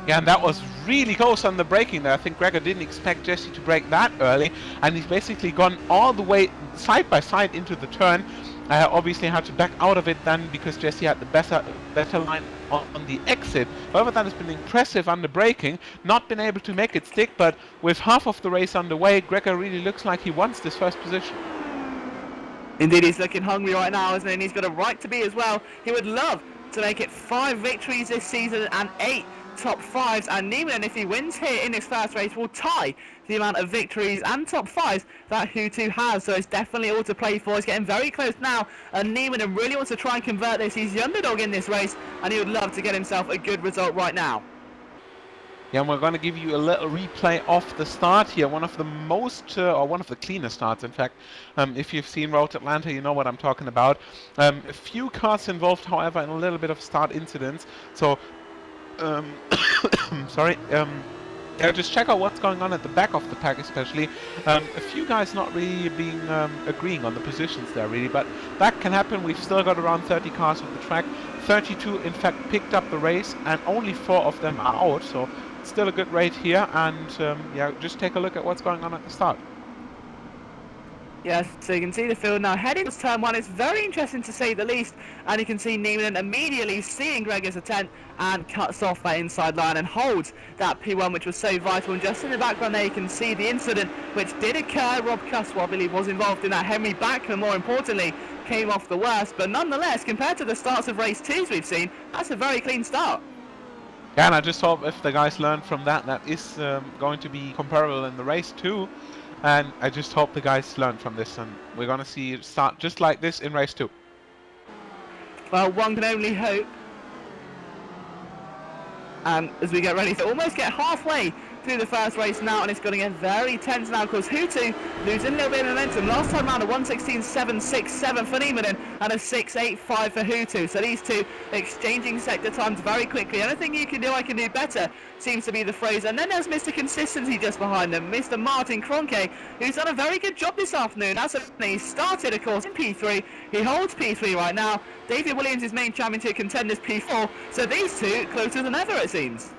Yeah, and that was really close on the braking there. I think Gregor didn't expect Jesse to brake that early, and he's basically gone all the way side by side into the turn. Obviously had to back out of it then because Jesse had the better line on the exit. However, that has been impressive under braking, not been able to make it stick, but with half of the race underway, Gregor really looks like he wants this first position. Indeed, he's looking hungry right now, isn't he? And he's got a right to be as well. He would love to make it 5 victories this season and 8 top 5s, and Neiman, if he wins here in this first race, will tie the amount of victories and top 5s that Hutu has. So it's definitely all to play for. He's getting very close now, and Neiman really wants to try and convert this. He's the underdog in this race, and he would love to get himself a good result right now. Yeah, and we're going to give you a little replay of the start here. One of the most, or one of the cleanest starts, in fact. If you've seen Road Atlanta, you know what I'm talking about. A few cars involved, however, in a little bit of start incidents. So sorry. Just check out what's going on at the back of the pack, especially. A few guys not really being agreeing on the positions there, really, but that can happen. We've still got around 30 cars on the track. 32, in fact, picked up the race, and only 4 of them are out. So it's still a good rate here, and yeah, just take a look at what's going on at the start. Yes, so you can see the field now heading to turn 1. It's very interesting to say the least, and you can see Neiman immediately seeing Gregor's attempt and cuts off that inside line and holds that P1, which was so vital. And just in the background there you can see the incident which did occur. Rob Cusswell, I believe, was involved in that. Henry Backman, more importantly, came off the worst, but nonetheless, compared to the starts of race 2s we've seen, that's a very clean start. Yeah, and I just hope if the guys learn from that, that is going to be comparable in the race too. And I just hope the guys learn from this, and we're going to see it start just like this in race 2. Well, one can only hope. And as we get ready to almost get halfway through the first race now, and it's going to get very tense now because Hutu losing a little bit of momentum. Last time round a 1:16.767 for Neiman and a 6:85 for Hutu. So these two exchanging sector times very quickly. Anything you can do, I can do better, seems to be the phrase. And then there's Mr. Consistency just behind them, Mr. Martin Kroenke, who's done a very good job this afternoon. He started, of course, in P3. He holds P3 right now. David Williams' main championship contenders P4. So these two closer than ever, it seems.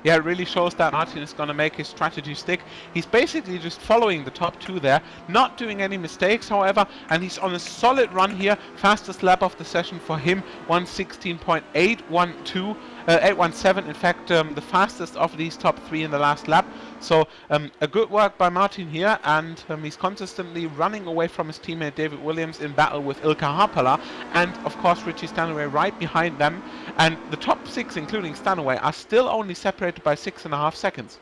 Yeah, it really shows that Martin is going to make his strategy stick. He's basically just following the top two there, not doing any mistakes, however, and he's on a solid run here. Fastest lap of the session for him, 1:16.812. 817, in fact, the fastest of these top three in the last lap. So a good work by Martin here, and he's consistently running away from his teammate David Williams in battle with Ilkka Haapala, and of course Richie Stanaway right behind them. And the top six, including Stanaway, are still only separated by 6.5 seconds.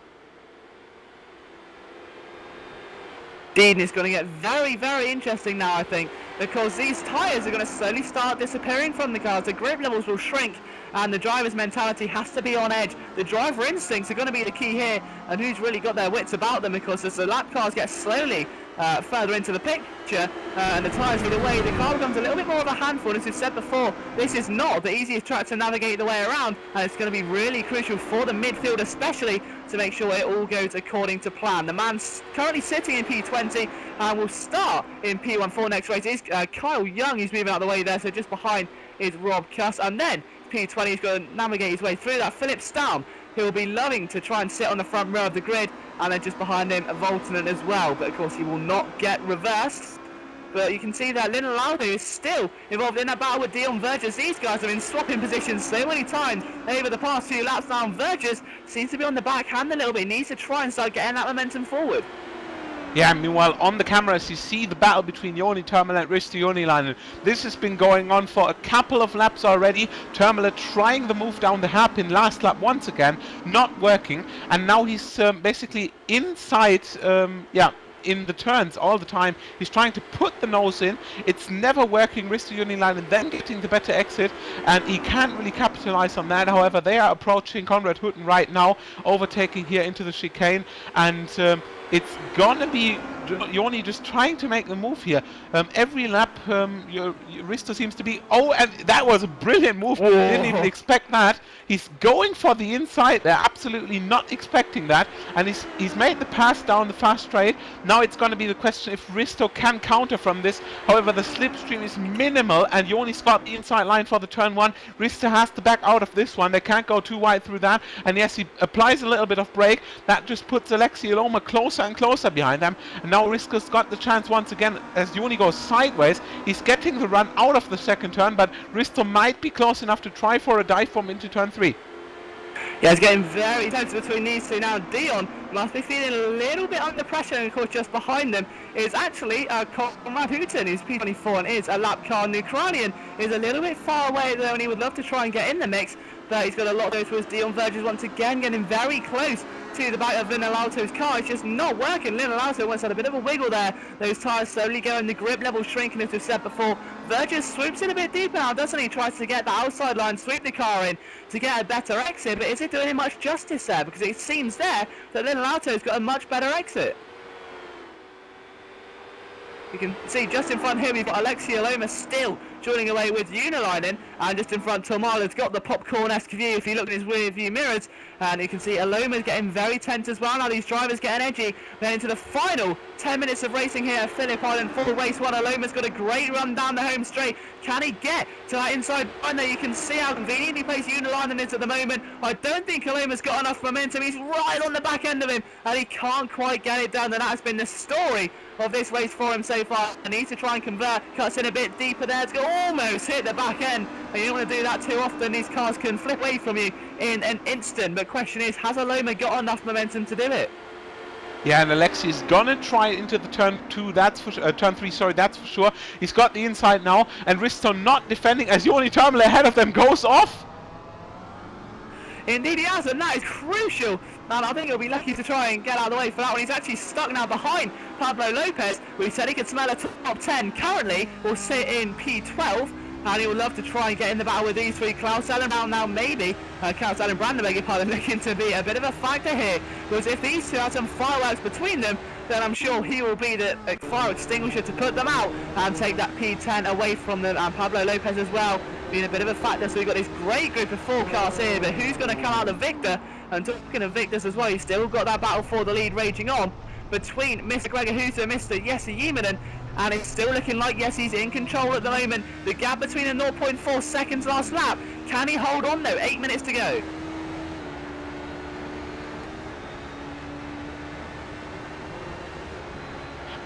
Dean is going to get very, very interesting now, I think, because these tyres are going to slowly start disappearing from the cars. The grip levels will shrink, and the driver's mentality has to be on edge. The driver instincts are going to be the key here, and who's really got their wits about them, because as the lap cars get slowly further into the picture and the tyres lead away, the car becomes a little bit more of a handful. As we've said before, this is not the easiest track to navigate the way around, and it's going to be really crucial for the midfield especially to make sure it all goes according to plan. The man's currently sitting in P20 and will start in P14 next race. It's Kyle Young who's moving out of the way there, so just behind is Rob Cuss, and then P20 is going to navigate his way through that. Phillip Staum, who will be loving to try and sit on the front row of the grid, and then just behind him Voltonen as well, but of course he will not get reversed. But you can see that Linaldo is still involved in that battle with Dion Vergers. These guys have been swapping positions so many times over the past few laps now. Vergers seems to be on the backhand a little bit. He needs to try and start getting that momentum forward. Yeah, meanwhile, on the cameras, you see the battle between Joni Tyrmäläinen and Risto Jonilainen. This has been going on for a couple of laps already. Tyrmäläinen trying the move down the hairpin last lap once again, not working. And now he's basically inside, in the turns all the time. He's trying to put the nose in. It's never working. Risto Jonilainen then getting the better exit, and he can't really capitalize on that. However, they are approaching Conrad Hutten right now, overtaking here into the chicane, and it's gonna be Joni just trying to make the move here. Every lap, Risto seems to be... Oh, and that was a brilliant move. Whoa. Didn't even expect that. He's going for the inside. They're absolutely not expecting that. And he's made the pass down the fast straight. Now it's going to be the question if Risto can counter from this. However, the slipstream is minimal, and Joni's got the inside line for the turn one. Risto has to back out of this one. They can't go too wide through that. And yes, he applies a little bit of brake. That just puts Alexi Aloma closer and closer behind them. And now Risto's got the chance once again as Joni goes sideways. He's getting the run out of the second turn, but Risto might be close enough to try for a dive bomb into turn 3. Yeah, it's getting very tense between these two now. Dion must be feeling a little bit under pressure, and of course just behind them is actually Conrad Hutten, who's P24 and is a lap car. And the Ukrainian is a little bit far away though, and he would love to try and get in the mix, but he's got a lot of those towards Dion Vergers once again, getting very close to the back of Linalauto's car. It's just not working. Linalauto once had a bit of a wiggle there. Those tyres slowly going, the grip level shrinking, as we've said before. Vergers swoops in a bit deeper now, doesn't he? Tries to get the outside line, sweep the car in to get a better exit, but is it doing him much justice there? Because it seems there that Linalauto's got a much better exit. You can see just in front here we've got Alexi Aloma still joining away with Unilainen, and just in front Tomala's got the popcorn-esque view if you look at his rear view mirrors, and you can see Aloma's getting very tense as well. Now these drivers getting edgy. Then into the final 10 minutes of racing here at Phillip Island for race 1. Aloma's got a great run down the home straight. Can he get to that inside line there? You can see how conveniently placed Unilainen is at the moment. I don't think Aloma's got enough momentum. He's right on the back end of him, and he can't quite get it done, and that's been the story of this race for him so far. I need to try and convert, cuts in a bit deeper there to almost hit the back end, and you don't want to do that too often. These cars can flip away from you in an instant, but question is, has Aloma got enough momentum to do it? Yeah, and Alexi's gonna try into the turn 2, that's for turn 3, sorry, that's for sure. He's got the inside now, and Risto not defending as Joni Tyrmäläinen ahead of them goes off. Indeed he has, and that is crucial. And I think he'll be lucky to try and get out of the way for that one. He's actually stuck now behind Pablo Lopez, who said he could smell a top 10. Currently will sit in P12, and he would love to try and get in the battle with these three. Klaus Allen now maybe, Klaus Allen Brandon, beg your pardon, looking to be a bit of a factor here, because if these two have some fireworks between them, then I'm sure he will be the fire extinguisher to put them out and take that P10 away from them. And Pablo Lopez as well being a bit of a factor. So we've got this great group of 4 cars here, but who's going to come out the victor? And talking of victors as well, he's still got that battle for the lead raging on between Mr. Gregor Huso and Mr. Jesse Yiminen, and it's still looking like Jesse's in control at the moment. The gap between a 0.4 seconds last lap, can he hold on though? 8 minutes to go.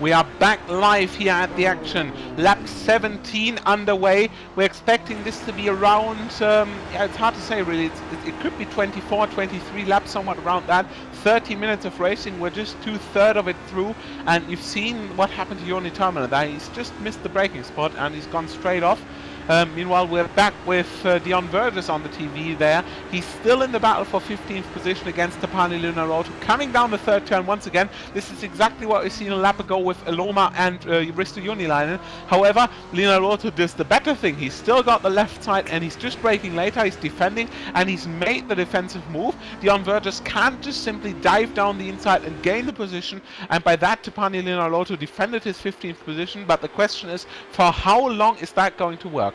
We are back live here at the action. Lap 17 underway. We're expecting this to be around, yeah, it's hard to say really. It could be 24, 23 laps, somewhat around that. 30 minutes of racing. We're just 2/3 of it through. And you've seen what happened to Joni Terminer there. He's just missed the braking spot and he's gone straight off. Meanwhile, we're back with Dion Verges on the TV there. He's still in the battle for 15th position against Tapani Lunarotto. Coming down the third turn once again. This is exactly what we've seen a lap ago with Eloma and Risto Junilainen. However, Lunarotto does the better thing. He's still got the left side and he's just braking later. He's defending and he's made the defensive move. Dion Verges can't just simply dive down the inside and gain the position. And by that, Tapani Lunarotto defended his 15th position. But the question is, for how long is that going to work?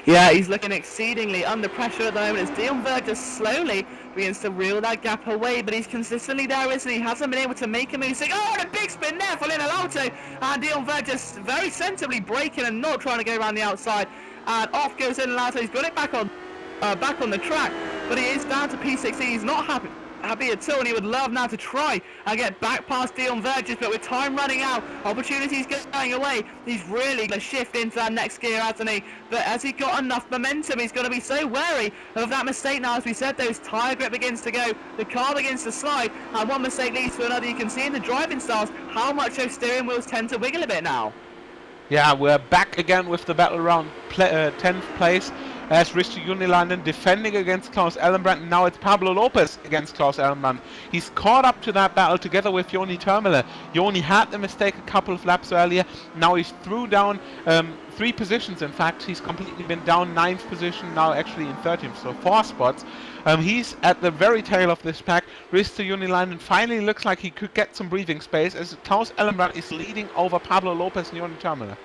Yeah, he's looking exceedingly under pressure at the moment as Dion Verges slowly begins to reel that gap away, but he's consistently there, isn't he? He hasn't been able to make a move. Oh, and a big spin there for Lunarotto, and Dion Verges very sensibly braking and not trying to go around the outside, and off goes Lunarotto. He's got it back on the track, but he is down to P16. He's not happy at all, and he would love now to try and get back past Dion Verges, but with time running out, opportunities going away, he's really going to shift into that next gear, hasn't he? But has he got enough momentum? He's going to be so wary of that mistake now. As we said, those tyre grip begins to go, the car begins to slide, and one mistake leads to another. You can see in the driving styles how much those steering wheels tend to wiggle a bit now. Yeah, we're back again with the battle around 10th place. As Risto Junilainen defending against Klaus Ellenbrand. Now it's Pablo Lopez against Klaus Ellenbrand. He's caught up to that battle together with Joni Terminer. Joni had the mistake a couple of laps earlier. Now he's through down 3 positions. In fact, he's completely been down 9th position, now actually in 13th, so 4 spots. He's at the very tail of this pack. Risto Junilainen finally looks like he could get some breathing space as Klaus Ellenbrand is leading over Pablo Lopez and Joni Terminer.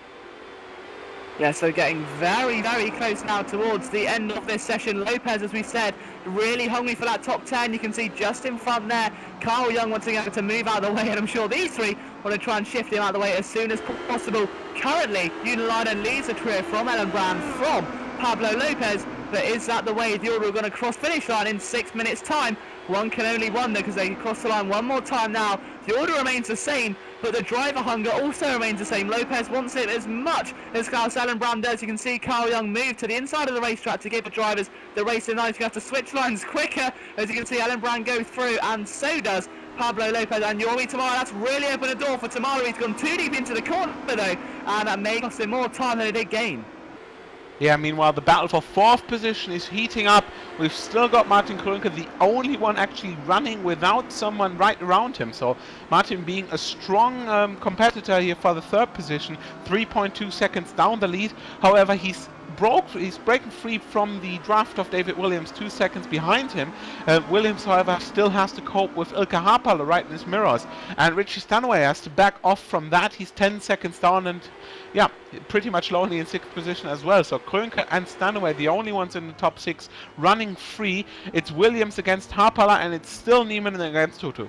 Yeah, so getting very, very close now towards the end of this session. Lopez, as we said, really hungry for that top 10. You can see just in front there, Carl Young wanting to move out of the way, and I'm sure these three want to try and shift him out of the way as soon as possible. Currently, Junilainen leads the trio from Ellenbrand, from Pablo Lopez, but is that the way the order are going to cross finish line in 6 minutes time? One can only wonder, because they cross the line one more time now. The order remains the same, but the driver hunger also remains the same. Lopez wants it as much as Klaus Ellenbrand does. You can see Carl Young move to the inside of the racetrack to give the drivers the race in line. You have to switch lines quicker. As you can see, Ellenbrand go through, and so does Pablo Lopez. And Joni Terminer, that's really opened a door for Terminer. He's gone too deep into the corner though, and that may cost him more time than it did gain. Yeah, meanwhile, the battle for 4th position is heating up. We've still got Martin Krönke, the only one actually running without someone right around him. So Martin being a strong competitor here for the 3rd position, 3.2 seconds down the lead. However, he's breaking free from the draft of David Williams, 2 seconds behind him. Williams, however, still has to cope with Ilkka Haapala right in his mirrors. And Richie Stanaway has to back off from that. He's 10 seconds down and, yeah, pretty much lonely in 6th position as well. So Krönke and Stanaway, the only ones in the top 6, running free. It's Williams against Haapala, and it's still Niemann against Tutu.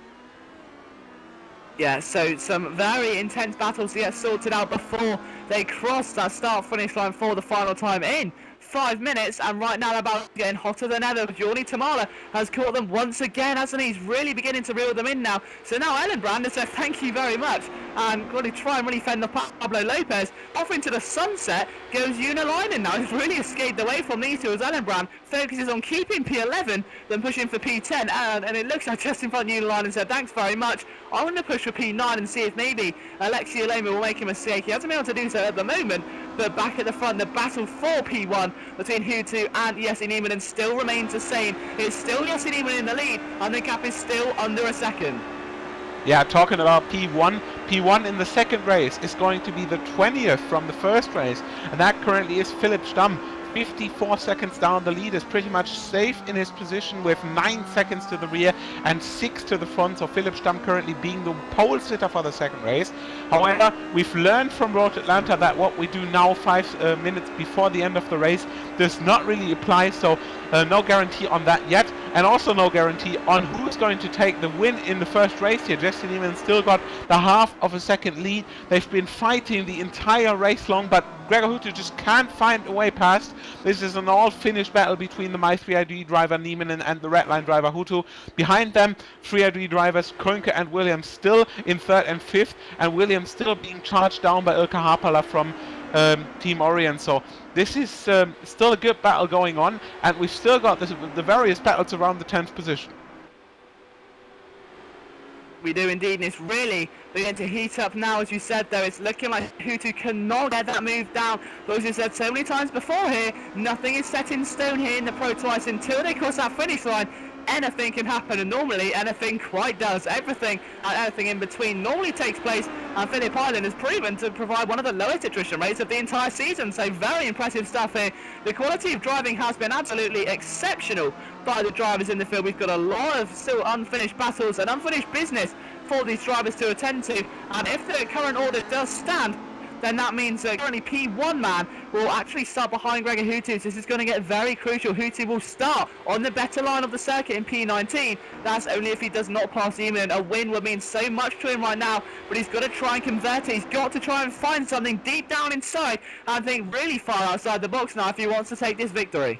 Yeah, so some very intense battles to get sorted out before they cross that start-finish line for the final time in 5 minutes, and right now they're about getting hotter than ever. Joni Terminer has caught them once again, hasn't he? He's really beginning to reel them in now. So now Ellenbrand has said thank you very much, and going to try and really fend off Pablo Lopez. Off into the sunset goes Junilainen now. He's really escaped away from these two as Ellenbrand focuses on keeping P11 than pushing for P10, and it looks like just in front of Junilainen said thanks very much. I want to push for P9 and see if maybe Alexei Eloma will make a mistake. He hasn't been able to do so at the moment, but back at the front, the battle for P1 between Hutu and Jesse Niemann still remains the same. It's still Jesse Niemann in the lead, and the gap is still under a second. Yeah, talking about P1 in the second race is going to be the 20th from the first race, and that currently is Phillip Stamm. 54 seconds down. The lead is pretty much safe in his position with 9 seconds to the rear and 6 to the front. So Phillip Stamm currently being the pole sitter for the second race. However, we've learned from Road Atlanta that what we do now 5 minutes before the end of the race does not really apply. So no guarantee on that yet. and also no guarantee on who's going to take the win in the first race here. Jesse Neiman still got the half of a second lead. They've been fighting the entire race long, but Gregor Huttu just can't find a way past. This is an all-finished battle between the My3ID driver Nieminen and the Redline driver Huttu. Behind them, 3ID drivers Krönke and Williams still in 3rd and 5th, and Williams still being charged down by Ilkka Haapala from Team Orion. So this is still a good battle going on, and we've still got the various battles around the 10th position. We do indeed, and it's really beginning to heat up now. As you said, though, it's looking like Huttu cannot get that move down. But as you said so many times before here, nothing is set in stone here in the ProtoICE until they cross that finish line. Anything can happen, and normally anything quite does. Everything and anything in between normally takes place, and Phillip Island has proven to provide one of the lowest attrition rates of the entire season, so very impressive stuff here. The quality of driving has been absolutely exceptional by the drivers in the field. We've got a lot of still unfinished battles and unfinished business for these drivers to attend to, and if the current order does stand, then that means that currently P1 man will actually start behind Gregor Huttu. So this is going to get very crucial. Huttu will start on the better line of the circuit in P19. That's only if he does not pass Eamon. A win would mean so much to him right now, but he's got to try and convert it. He's got to try and find something deep down inside, and think really far outside the box now if he wants to take this victory.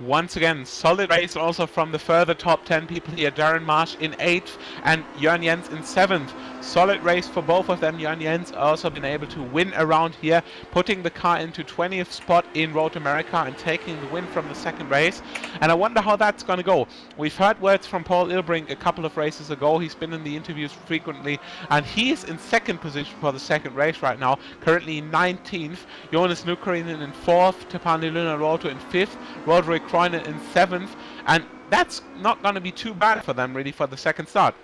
Once again, solid race also from the further top 10 people here. Darren Marsh in 8th and Jörn Jens in 7th. Solid race for both of them. Jörn Jens also been able to win around here, putting the car into 20th spot in Road America and taking the win from the second race. And I wonder how that's going to go. We've heard words from Paul Ilbrink a couple of races ago. He's been in the interviews frequently, and he's in 2nd position for the second race right now, currently 19th. Jonas Nukarinen in 4th, Tapani Lunaroto in 5th, Roderick Kroinen in 7th, and that's not going to be too bad for them really for the second start.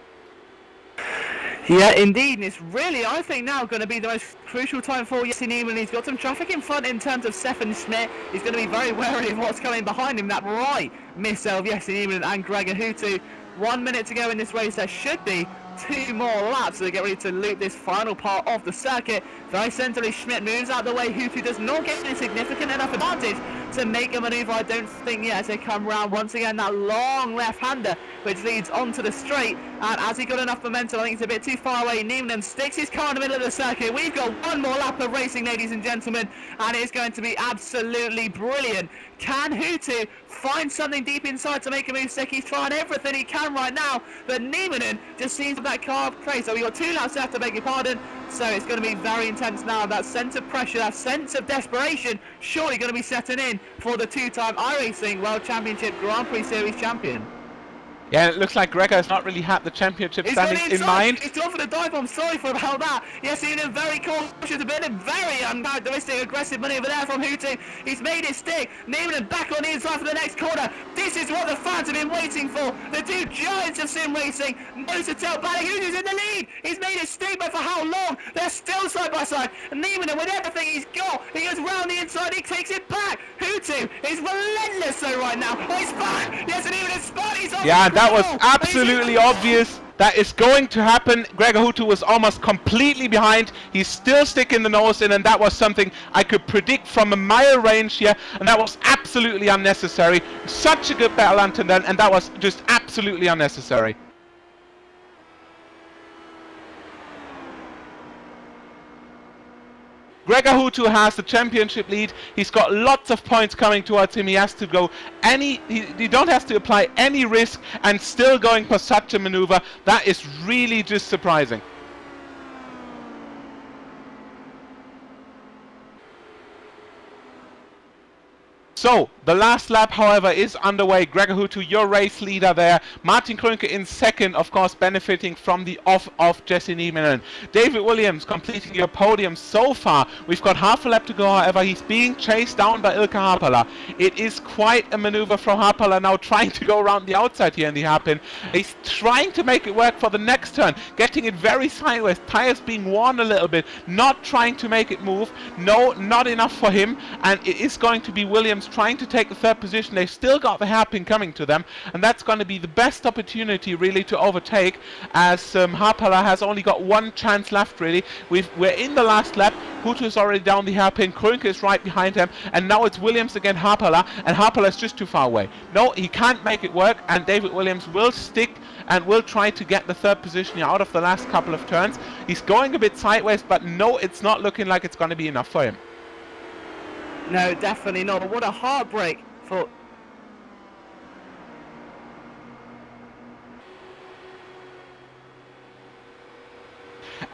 Yeah, indeed, and it's really, I think, now going to be the most crucial time for Jesse Neiman. He's got some traffic in front in terms of Stefan Schmidt. He's going to be very wary of what's coming behind him. That right missile of Jesse Neiman and Gregor Huttu. 1 minute to go in this race. There should be 2 more laps, so they get ready to loop this final part of the circuit. Very centrally, Schmidt moves out the way. Huttu does not get any significant enough advantage to make a manoeuvre, I don't think, yet, as they come round once again. That long left-hander which leads onto the straight, and as he got enough momentum, I think it's a bit too far away. Neiman sticks his car in the middle of the circuit. We've got 1 more lap of racing, ladies and gentlemen, and it's going to be absolutely brilliant. Can Huttu find something deep inside to make a move stick? He's trying everything he can right now, but Neiman just seems that car crazy. So we've got 2 laps left, I beg your pardon. So it's going to be very intense now. That sense of pressure, that sense of desperation, surely going to be setting in for the 2-time iRacing World Championship Grand Prix Series champion. Yeah, it looks like Gregor has not really had the championship standings in mind. He's gone for the dive bomb. Sorry for about that. Yes, he's been very cautious, a bit of very uncharacteristic aggressive manoeuvre there from Huttu. He's made it stick. Neiman back on the inside for the next corner. This is what the fans have been waiting for. The 2 giants of sim racing. Nose to tail battle. Huttu's in the lead. He's made it stick, but for how long? They're still side by side. Neiman, with everything he's got, he goes round the inside. He takes it back. Huttu is relentless though right now. Oh, he's back. Yes, and even in spot, he's on. Yeah, that was absolutely obvious. That is going to happen. Gregor Huttu was almost completely behind. He's still sticking the nose in, and that was something I could predict from a mile range here, and that was absolutely unnecessary. Such a good battle until then, and that was just absolutely unnecessary. Gregor Huttu has the championship lead. He's got lots of points coming towards him. He has to go he don't have to apply any risk, and still going for such a maneuver. That is really just surprising. So, the last lap, however, is underway. Gregor Huttu, your race leader there. Martin Krönke in 2nd, of course, benefiting from the off of Jesse Nieminen. David Williams completing your podium so far. We've got half a lap to go, however. He's being chased down by Ilkka Haapala. It is quite a maneuver from Haapala now, trying to go around the outside here in the hairpin. He's trying to make it work for the next turn, getting it very sideways. Tires being worn a little bit, not trying to make it move. No, not enough for him, and it is going to be Williams just trying to take the third position. They've still got the hairpin coming to them, and that's going to be the best opportunity really to overtake, as Harpala has only got one chance left really. We're in the last lap. Hutu is already down the hairpin, Krönke is right behind him, and now it's Williams against Harpala, and Harpala is just too far away. No, he can't make it work, and David Williams will stick and will try to get the third position out of the last couple of turns. He's going a bit sideways, but no, it's not looking like it's going to be enough for him. No, definitely not. What a heartbreak for...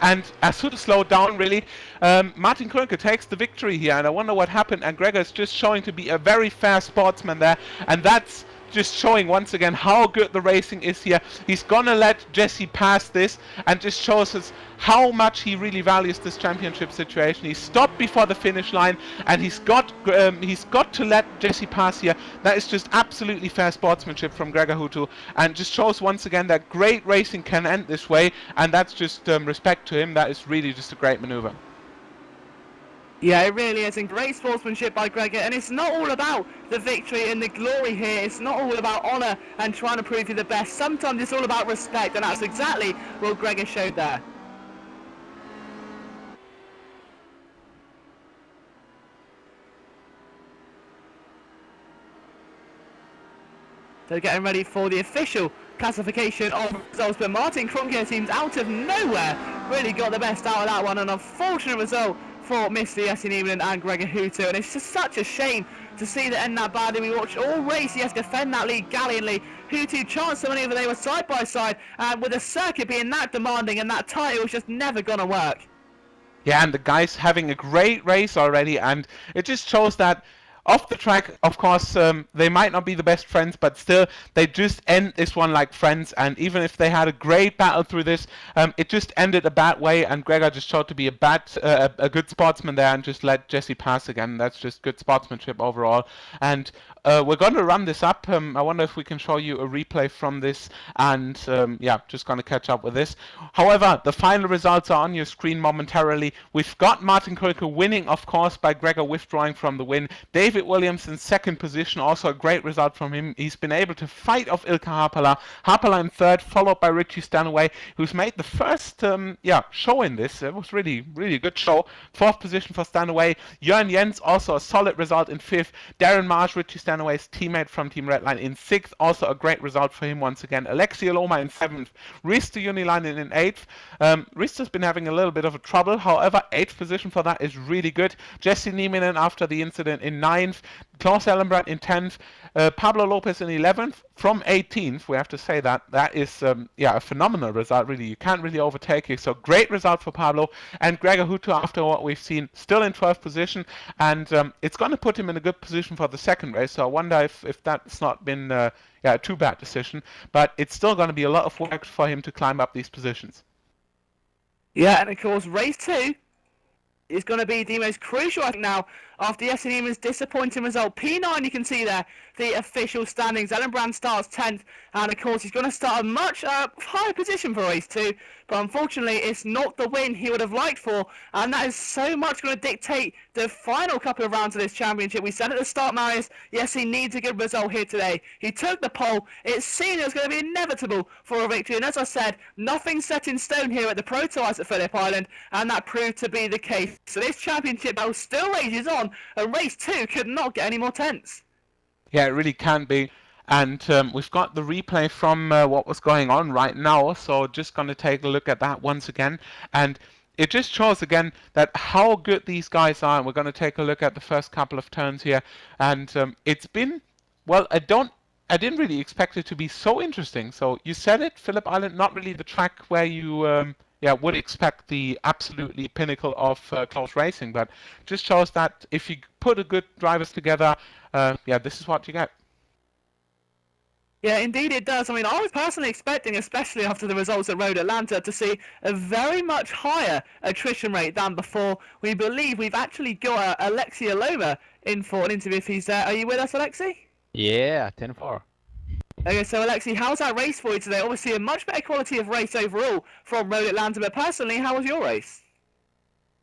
And as Hutu slowed down, really, Martin Krönke takes the victory here, and I wonder what happened. And Gregor is just showing to be a very fair sportsman there, and that's just showing once again how good the racing is here. He's gonna let Jesse pass this, and just shows us how much he really values this championship situation. He stopped before the finish line, and he's got to let Jesse pass here. That is just absolutely fair sportsmanship from Gregor Hutu, and just shows once again that great racing can end this way, and that's just respect to him. That is really just a great maneuver. Yeah, it really is, and great sportsmanship by Gregor, and it's not all about the victory and the glory here. It's not all about honour and trying to prove you're the best. Sometimes it's all about respect, and that's exactly what Gregor showed there. So getting ready for the official classification of results, but Martin Krönke seems out of nowhere really got the best out of that one. An unfortunate result for Mr. Jesse Niemann and Gregor Hutu, and it's just such a shame to see that end that badly. We watched all race, yes, defend that lead gallantly. Hutu chanced the maneuver, they were side by side, and with the circuit being that demanding and that tight, it was just never gonna work. Yeah, and the guy's having a great race already, and it just shows that off the track, of course, they might not be the best friends, but still, they just end this one like friends. And even if they had a great battle through this, it just ended a bad way. And Gregor just showed to be a good sportsman there, and just let Jesse pass again. That's just good sportsmanship overall. And we're going to run this up. I wonder if we can show you a replay from this, and yeah, just going to catch up with this. However, the final results are on your screen momentarily. We've got Martin Krönke winning, of course, by Gregor withdrawing from the win. David Williams in second position, also a great result from him. He's been able to fight off Ilkka Harpala. Harpala in third, followed by Richie Stanaway, who's made the first show in this. It was really a good show. Fourth position for Stanaway. Jörn Jens, also a solid result in fifth. Darren Marsh, Richie Stanaway's teammate from Team Redline, in sixth. Also a great result for him once again. Alexi Aloma in seventh. Risto Unilainen in eighth. Risto's been having a little bit of a trouble. However, eighth position for that is really good. Jesse Nieminen after the incident in ninth. Klaus Ellenbrand in 10th, Pablo Lopez in 11th, from 18th, we have to say that. That is a phenomenal result, really. You can't really overtake it. So great result for Pablo. And Gregor Hutu, after what we've seen, still in 12th position, and it's going to put him in a good position for the second race. So I wonder if that's not been a too bad decision, but it's still going to be a lot of work for him to climb up these positions. Yeah, and of course, race 2 is going to be the most crucial, I think, now, after Jesse Niemann's disappointing result. P9, you can see there, the official standings. Ellenbrand starts 10th, and of course, he's going to start a much higher position for race 2, but unfortunately, it's not the win he would have liked for, and that is so much going to dictate the final couple of rounds of this championship. We said at the start, Marius, yes, he needs a good result here today. He took the pole. It seemed it was going to be inevitable for a victory, and as I said, nothing set in stone here at the ProtoICE at Phillip Island, and that proved to be the case. So this championship battle still rages on, and race 2 could not get any more tense. Yeah, it really can be. And we've got the replay from what was going on right now, so just going to take a look at that once again. And it just shows again that how good these guys are. And we're going to take a look at the first couple of turns here. And it's been, well, I didn't really expect it to be so interesting. So you said it, Phillip Island, not really the track where you would expect the absolutely pinnacle of close racing, but just shows that if you put a good drivers together, this is what you get. Yeah, indeed it does. I mean, I was personally expecting, especially after the results at Road Atlanta, to see a very much higher attrition rate than before. We believe we've actually got Alexi Aloma in for an interview if he's there. Are you with us, Alexi? Yeah, 10-4. Okay, so Alexi, how's that race for you today? Obviously a much better quality of race overall from Road Atlanta, but personally, how was your race?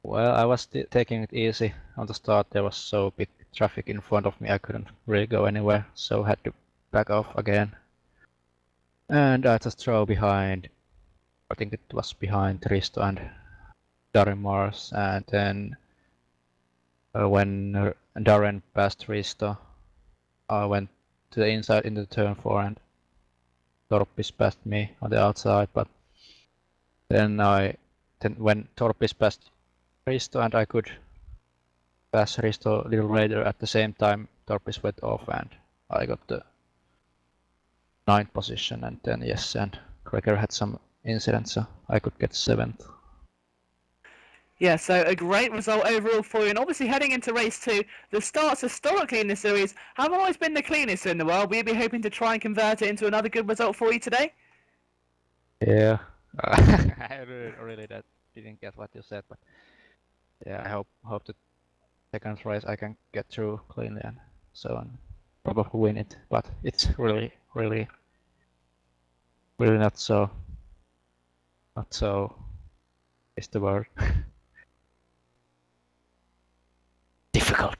Well, I was taking it easy on the start. There was so big traffic in front of me. I couldn't really go anywhere, so had to back off again. And I just drove behind, I think it was behind Risto and Darren Mars, and then when Darren passed Risto, I went to the inside into turn 4 and Torpis passed me on the outside, but then when Torpis passed Risto and I could pass Risto a little later, at the same time Torpis went off and I got the 9th position, and then yes, and Gregor had some incidents, so I could get 7th. Yeah, so a great result overall for you, and obviously heading into race 2, the starts historically in this series haven't always been the cleanest in the world. We'll be hoping to try and convert it into another good result for you today. Yeah, I really didn't get what you said, but yeah, I hope that second race I can get through cleanly and so on, probably win it. But it's really not so is the word. Difficult.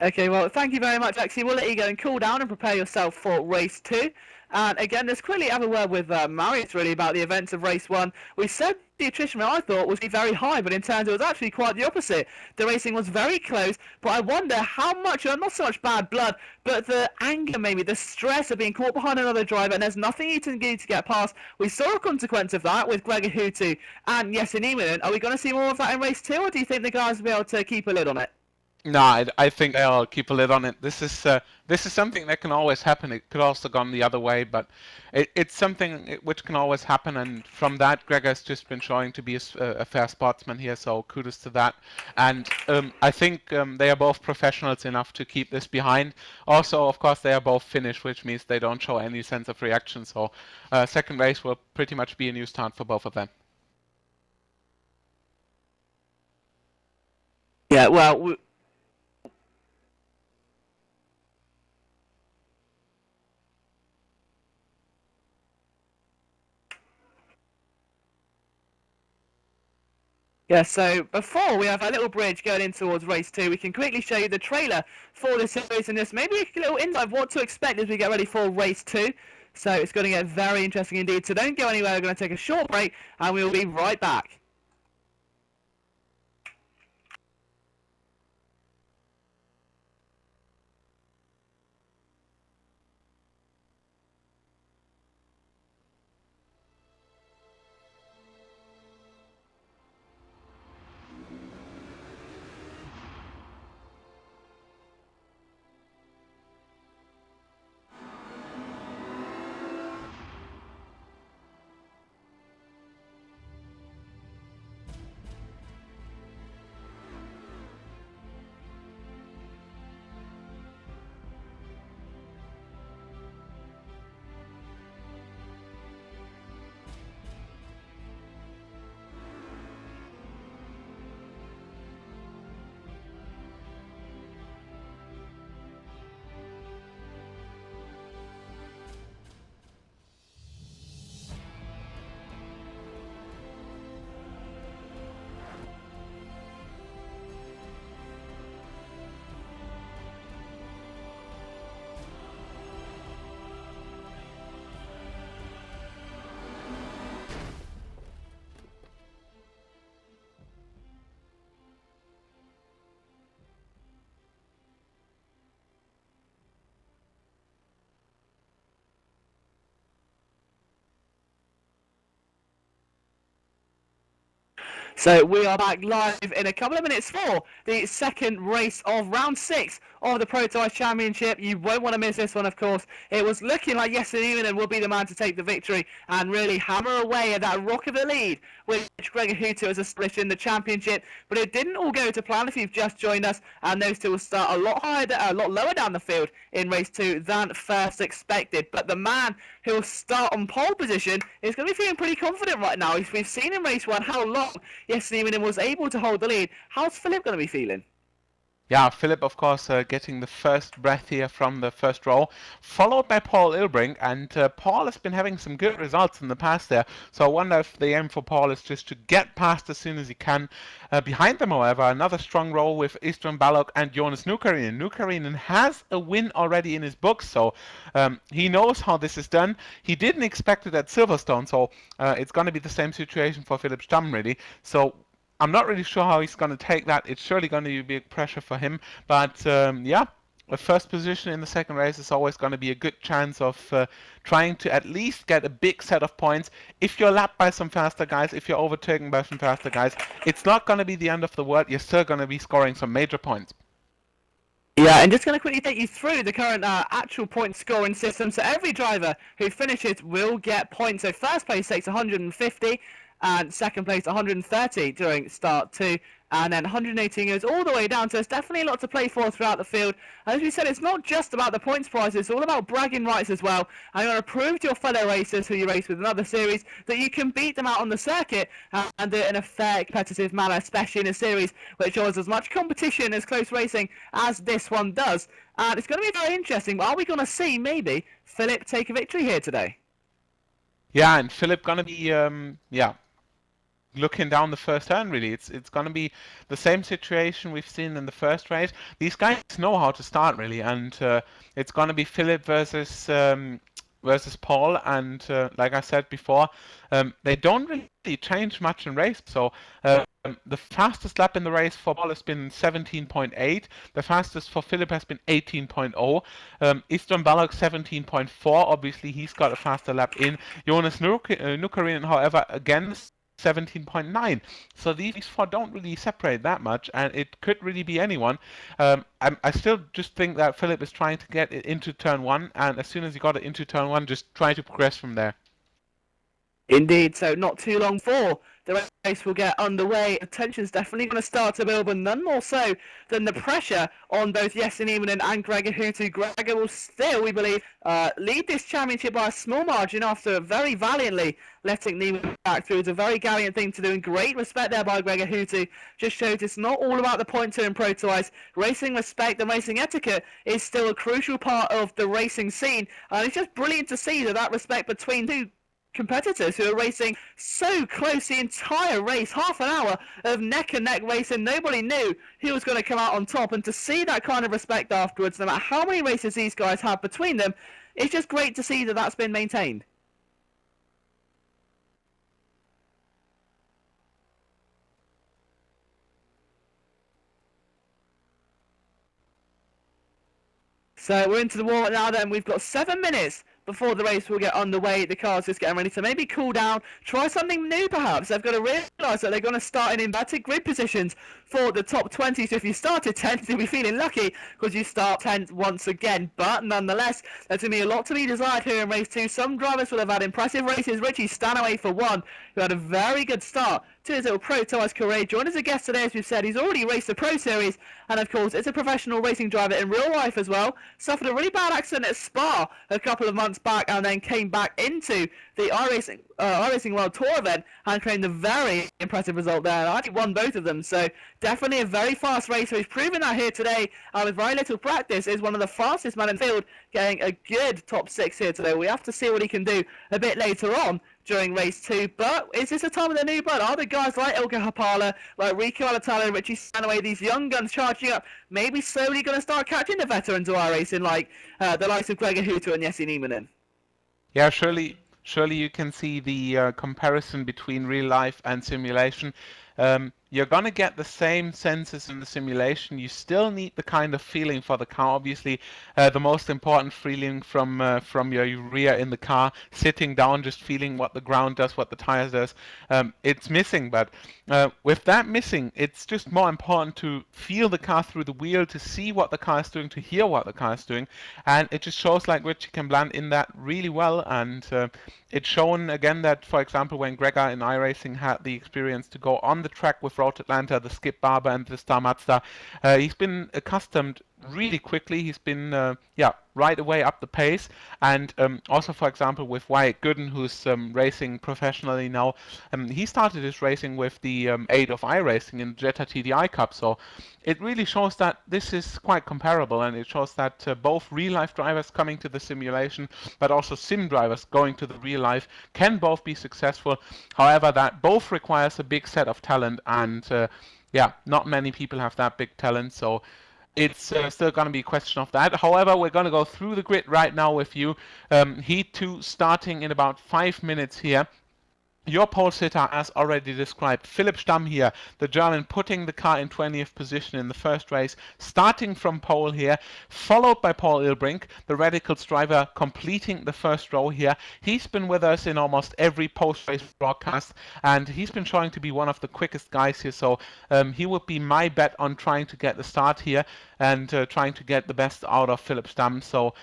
Okay, well, thank you very much, Lexi. We'll let you go and cool down and prepare yourself for race 2. And again, let's quickly have a word with Marius, really, about the events of race 1. We said the attrition rate, I thought, was very high, but in turns it was actually quite the opposite. The racing was very close, but I wonder how much, not so much bad blood, but the anger, maybe, the stress of being caught behind another driver, and there's nothing you can do to get past. We saw a consequence of that with Gregor Hutu and Jesse Nieminen. Are we going to see more of that in race 2, or do you think the guys will be able to keep a lid on it? No, I think they'll keep a lid on it. This is something that can always happen. It could also gone the other way, but it's something which can always happen. And from that, Gregor's just been showing to be a fair sportsman here, so kudos to that. And I think they are both professionals enough to keep this behind. Also, of course, they are both Finnish, which means they don't show any sense of reaction. So second race will pretty much be a new start for both of them. Yeah, well... Yeah, so before we have a little bridge going in towards race 2, we can quickly show you the trailer for this series and this. Maybe a little insight of what to expect as we get ready for race 2. So it's going to get very interesting indeed. So don't go anywhere, we're going to take a short break and we'll be right back. So we are back live in a couple of minutes for the second race of round 6 of the ProtoICE Championship. You won't want to miss this one, of course. It was looking like Jesse Nieminen will be the man to take the victory and really hammer away at that rock of the lead, which Gregor Hutu has established in the championship. But it didn't all go to plan if you've just joined us, and those two will start a lot lower down the field in race 2 than first expected. But the man who will start on pole position is going to be feeling pretty confident right now. We've seen in race 1 how long Jesse Nieminen was able to hold the lead. How's Phillip going to be feeling? Yeah, Phillip, of course, getting the first breath here from the first row, followed by Paul Ilbrink, and Paul has been having some good results in the past there, so I wonder if the aim for Paul is just to get past as soon as he can. Behind them, however, another strong row with Istvan Balog and Jonas Nukarinen. Nukarinen has a win already in his books, so he knows how this is done. He didn't expect it at Silverstone, so it's going to be the same situation for Philipp Stamm, really. So I'm not really sure how he's going to take that. It's surely going to be a big pressure for him. But yeah, a first position in the second race is always going to be a good chance of trying to at least get a big set of points. If you're lapped by some faster guys, if you're overtaken by some faster guys, it's not going to be the end of the world. You're still going to be scoring some major points. Yeah, and just going to quickly take you through the current actual point scoring system. So every driver who finishes will get points. So first place takes 150, and second place 130 during start 2, and then 118 goes all the way down. So it's definitely a lot to play for throughout the field. As we said, it's not just about the points prizes, it's all about bragging rights as well. And you want to prove to your fellow racers who you race with in other series that you can beat them out on the circuit and do it in a fair, competitive manner, especially in a series which offers as much competition as close racing as this one does. And it's going to be very interesting. Are we going to see maybe Phillip take a victory here today? Yeah, and Phillip gonna be looking down the first turn, really. It's going to be the same situation we've seen in the first race. These guys know how to start, really, and it's going to be Phillip versus Paul. And like I said before, they don't really change much in race. So the fastest lap in the race for Paul has been 17.8. The fastest for Phillip has been 18.0. Istvan Balog 17.4. Obviously, he's got a faster lap in. Jonas Nukarinen, however, again 17.9. So these four don't really separate that much, and it could really be anyone. I still just think that Phillip is trying to get it into turn 1, and as soon as he got it into turn 1, just try to progress from there. Indeed, so not too long for the race will get underway. The tension's definitely going to start to build, but none more so than the pressure on both Jesse Nieminen and Gregor Hutu. Gregor will still, we believe, lead this championship by a small margin after very valiantly letting Nieminen back through. It's a very gallant thing to do, and great respect there by Gregor Hutu. Just shows it's not all about the pointer in ProtoICE. Racing respect and racing etiquette is still a crucial part of the racing scene, and it's just brilliant to see that respect between two competitors who are racing so close the entire race, half an hour of neck and neck racing. Nobody knew who was going to come out on top, and to see that kind of respect afterwards, no matter how many races these guys have between them, it's just great to see that that's been maintained. So we're into the warm-up now then. We've got 7 minutes before the race will get underway. The car's just getting ready to maybe cool down, try something new perhaps. They've got to realise that they're going to start in inverted grid positions for the top 20. So if you started 10th, you'll be feeling lucky because you start 10th once again. But nonetheless, there's going to be a lot to be desired here in race 2. Some drivers will have had impressive races. Richie Stanaway, for one, who had a very good start to his little ProtoICE career. Joined as a guest today, as we've said. He's already raced the Pro Series, and of course, is a professional racing driver in real life as well. Suffered a really bad accident at Spa a couple of months back, and then came back into the iRacing World Tour event and claimed a very impressive result there. And I actually won both of them, so definitely a very fast racer. He's proven that here today, with very little practice, is one of the fastest men in the field, getting a good top 6 here today. We have to see what he can do a bit later on during race 2, but is this a time of the new blood? Are the guys like Ilka Hapala, like Rico Alatalo, Richie Stanaway, these young guns charging up, maybe slowly going to start catching the veterans of iRacing, like the likes of Gregor Hutu and Jesse Nieminen? Yeah, surely you can see the comparison between real life and simulation. You're gonna get the same senses in the simulation. You still need the kind of feeling for the car. Obviously, the most important feeling from your rear in the car, sitting down, just feeling what the ground does, what the tires does. It's missing, but with that missing, it's just more important to feel the car through the wheel, to see what the car is doing, to hear what the car is doing, and it just shows like Richie can blend in that really well. And it's shown again that, for example, when Gregor in iRacing had the experience to go on the track with Road Atlanta, the Skip Barber and the Star Mazda, he's been accustomed really quickly. He's been, yeah, right away up the pace. And also, for example, with Wyatt Gooden, who's racing professionally now, he started his racing with the aid of iRacing in the Jetta TDI Cup. So it really shows that this is quite comparable, and it shows that both real-life drivers coming to the simulation, but also sim drivers going to the real life, can both be successful. However, that both requires a big set of talent, and yeah, not many people have that big talent. So it's still going to be a question of that. However, we're going to go through the grid right now with you. Heat 2 starting in about 5 minutes here. Your pole sitter, as already described, Phillip Stamm here, the German, putting the car in 20th position in the first race, starting from pole here, followed by Paul Ilbrink, the Radicals driver, completing the first row here. He's been with us in almost every post-race broadcast, and he's been showing to be one of the quickest guys here, so he would be my bet on trying to get the start here and trying to get the best out of Phillip Stamm. So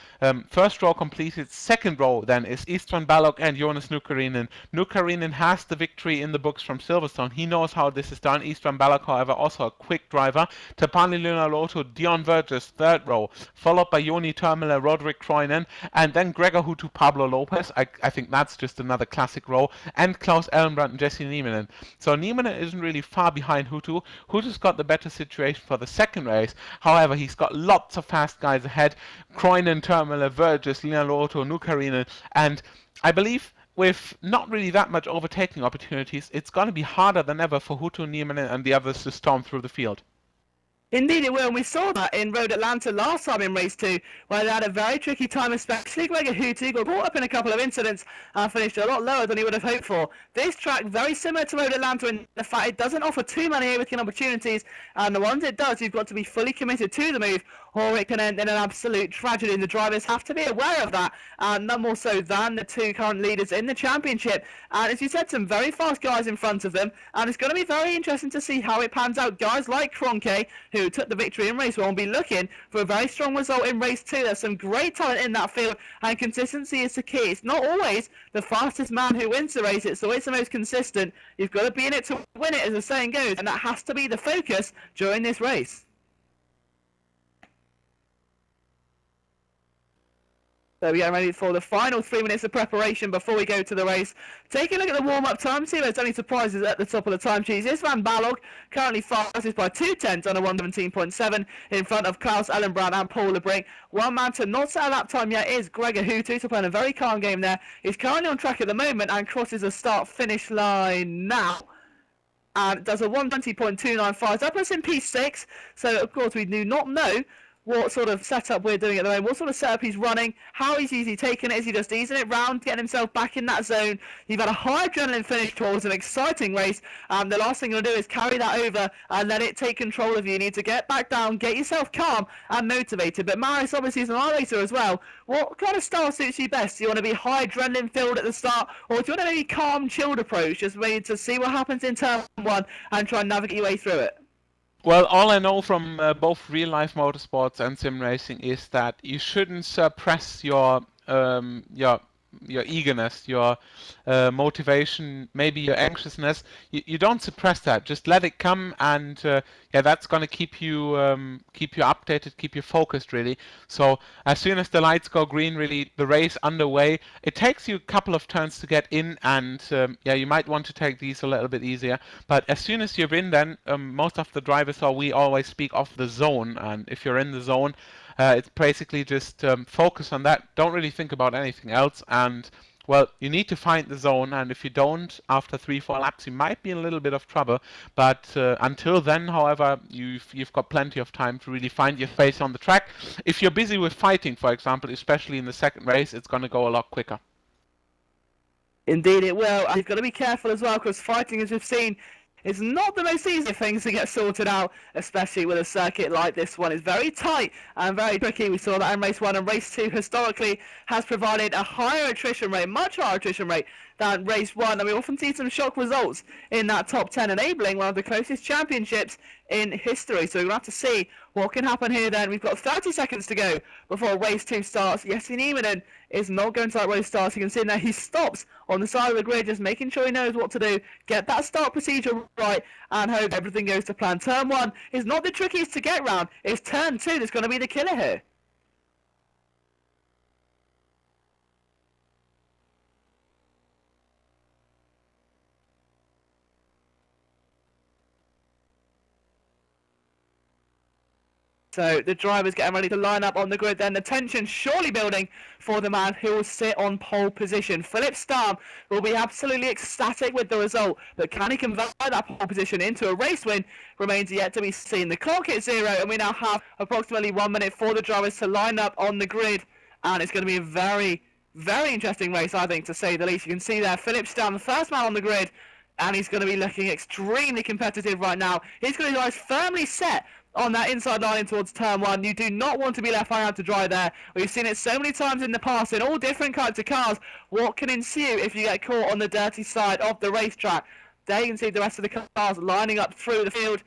first row completed. Second row then is Istvan Balog and Jonas Nukarinen. Nukarinen has the victory in the books from Silverstone. He knows how this is done. Istvan Balog, however, also a quick driver. Tapani Lunaloto, Dion Verges, third row, followed by Joni Termele, Roderick Kroinen, and then Gregor Hutu, Pablo Lopez. I think that's just another classic row, and Klaus Ellenbrandt and Jesse Nieminen. So Nieminen isn't really far behind Hutu. Hutu's got the better situation for the second race. However, he's got lots of fast guys ahead. Kroinen, Termele, Verges, Lunaloto, Nukarinen, and I believe with not really that much overtaking opportunities, it's going to be harder than ever for Hutu, Nieminen and the others to storm through the field. Indeed it will, and we saw that in Road Atlanta last time in race 2, where they had a very tricky time, especially Gregor Hutu got caught up in a couple of incidents and finished a lot lower than he would have hoped for. This track, very similar to Road Atlanta in the fact it doesn't offer too many overtaking opportunities, and the ones it does, you've got to be fully committed to the move, or it can end in an absolute tragedy, and the drivers have to be aware of that, and none more so than the two current leaders in the championship. And as you said, some very fast guys in front of them, and it's going to be very interesting to see how it pans out. Guys like Kroenke, who took the victory in race 1, will be looking for a very strong result in race 2. There's some great talent in that field, and consistency is the key. It's not always the fastest man who wins the race, it's always the most consistent. You've got to be in it to win it, as the saying goes, and that has to be the focus during this race. So we are ready for the final 3 minutes of preparation before we go to the race. Take a look at the warm-up time, see if there's any surprises at the top of the time sheets. Istvan Balog currently fastest by 2/10 on a 1:17.7 in front of Klaus Ellenbrand and Paul Lebrink. One man to not set a lap time yet is Gregor Hutu, so playing a very calm game there. He's currently on track at the moment and crosses the start-finish line now. And does a 1:20.295. That puts in P6, so of course we do not know what sort of setup we're doing at the moment, what sort of setup he's running, how he's easy taking it. Is he just easing it round, getting himself back in that zone? You've had a high adrenaline finish towards an exciting race, and the last thing you'll do is carry that over and let it take control of you. You need to get back down, get yourself calm and motivated. But Marius obviously is an iRacer as well. What kind of style suits you best? Do you want to be high adrenaline filled at the start, or do you want to maybe calm, chilled approach, just waiting to see what happens in turn 1 and try and navigate your way through it? Well, all I know from both real-life motorsports and sim racing is that you shouldn't suppress your eagerness, your motivation, maybe your anxiousness. You don't suppress that. Just let it come, and yeah, that's gonna keep you updated, keep you focused, really. So as soon as the lights go green, really, the race underway. It takes you a couple of turns to get in, and yeah, you might want to take these a little bit easier. But as soon as you're in, then most of the drivers, or we always speak of the zone, and if you're in the zone, it's basically just focus on that. Don't really think about anything else. And well, you need to find the zone. And if you don't, after 3-4 laps, you might be in a little bit of trouble. But until then, however, you've got plenty of time to really find your space on the track. If you're busy with fighting, for example, especially in the second race, it's going to go a lot quicker. Indeed, it will. And you've got to be careful as well, because fighting, as we've seen, it's not the most easy of things to get sorted out, especially with a circuit like this one. It's very tight and very tricky. We saw that in race 1, and race 2 historically has provided a higher attrition rate, much higher attrition rate than race 1, and we often see some shock results in that top 10, enabling one of the closest championships in history. So we're going to have to see what can happen here then. We've got 30 seconds to go before race 2 starts. Jesse Nieminen is not going to that race start. You can see now he stops on the side of the grid, just making sure he knows what to do, get that start procedure right, and hope everything goes to plan. Turn 1 is not the trickiest to get round. It's turn 2 that's going to be the killer here. So the drivers getting ready to line up on the grid then. The tension surely building for the man who will sit on pole position. Phillip Stam will be absolutely ecstatic with the result, but can he convert that pole position into a race win remains yet to be seen. The clock hits 0 and we now have approximately 1 minute for the drivers to line up on the grid, and it's going to be a very, very interesting race, I think, to say the least. You can see there Phillip Stam, the first man on the grid, and he's going to be looking extremely competitive right now. He's got his eyes firmly set on that inside line in towards turn 1. You do not want to be left high out to dry there. We've seen it so many times in the past in all different kinds of cars. What can ensue if you get caught on the dirty side of the racetrack? There you can see the rest of the cars lining up through the field,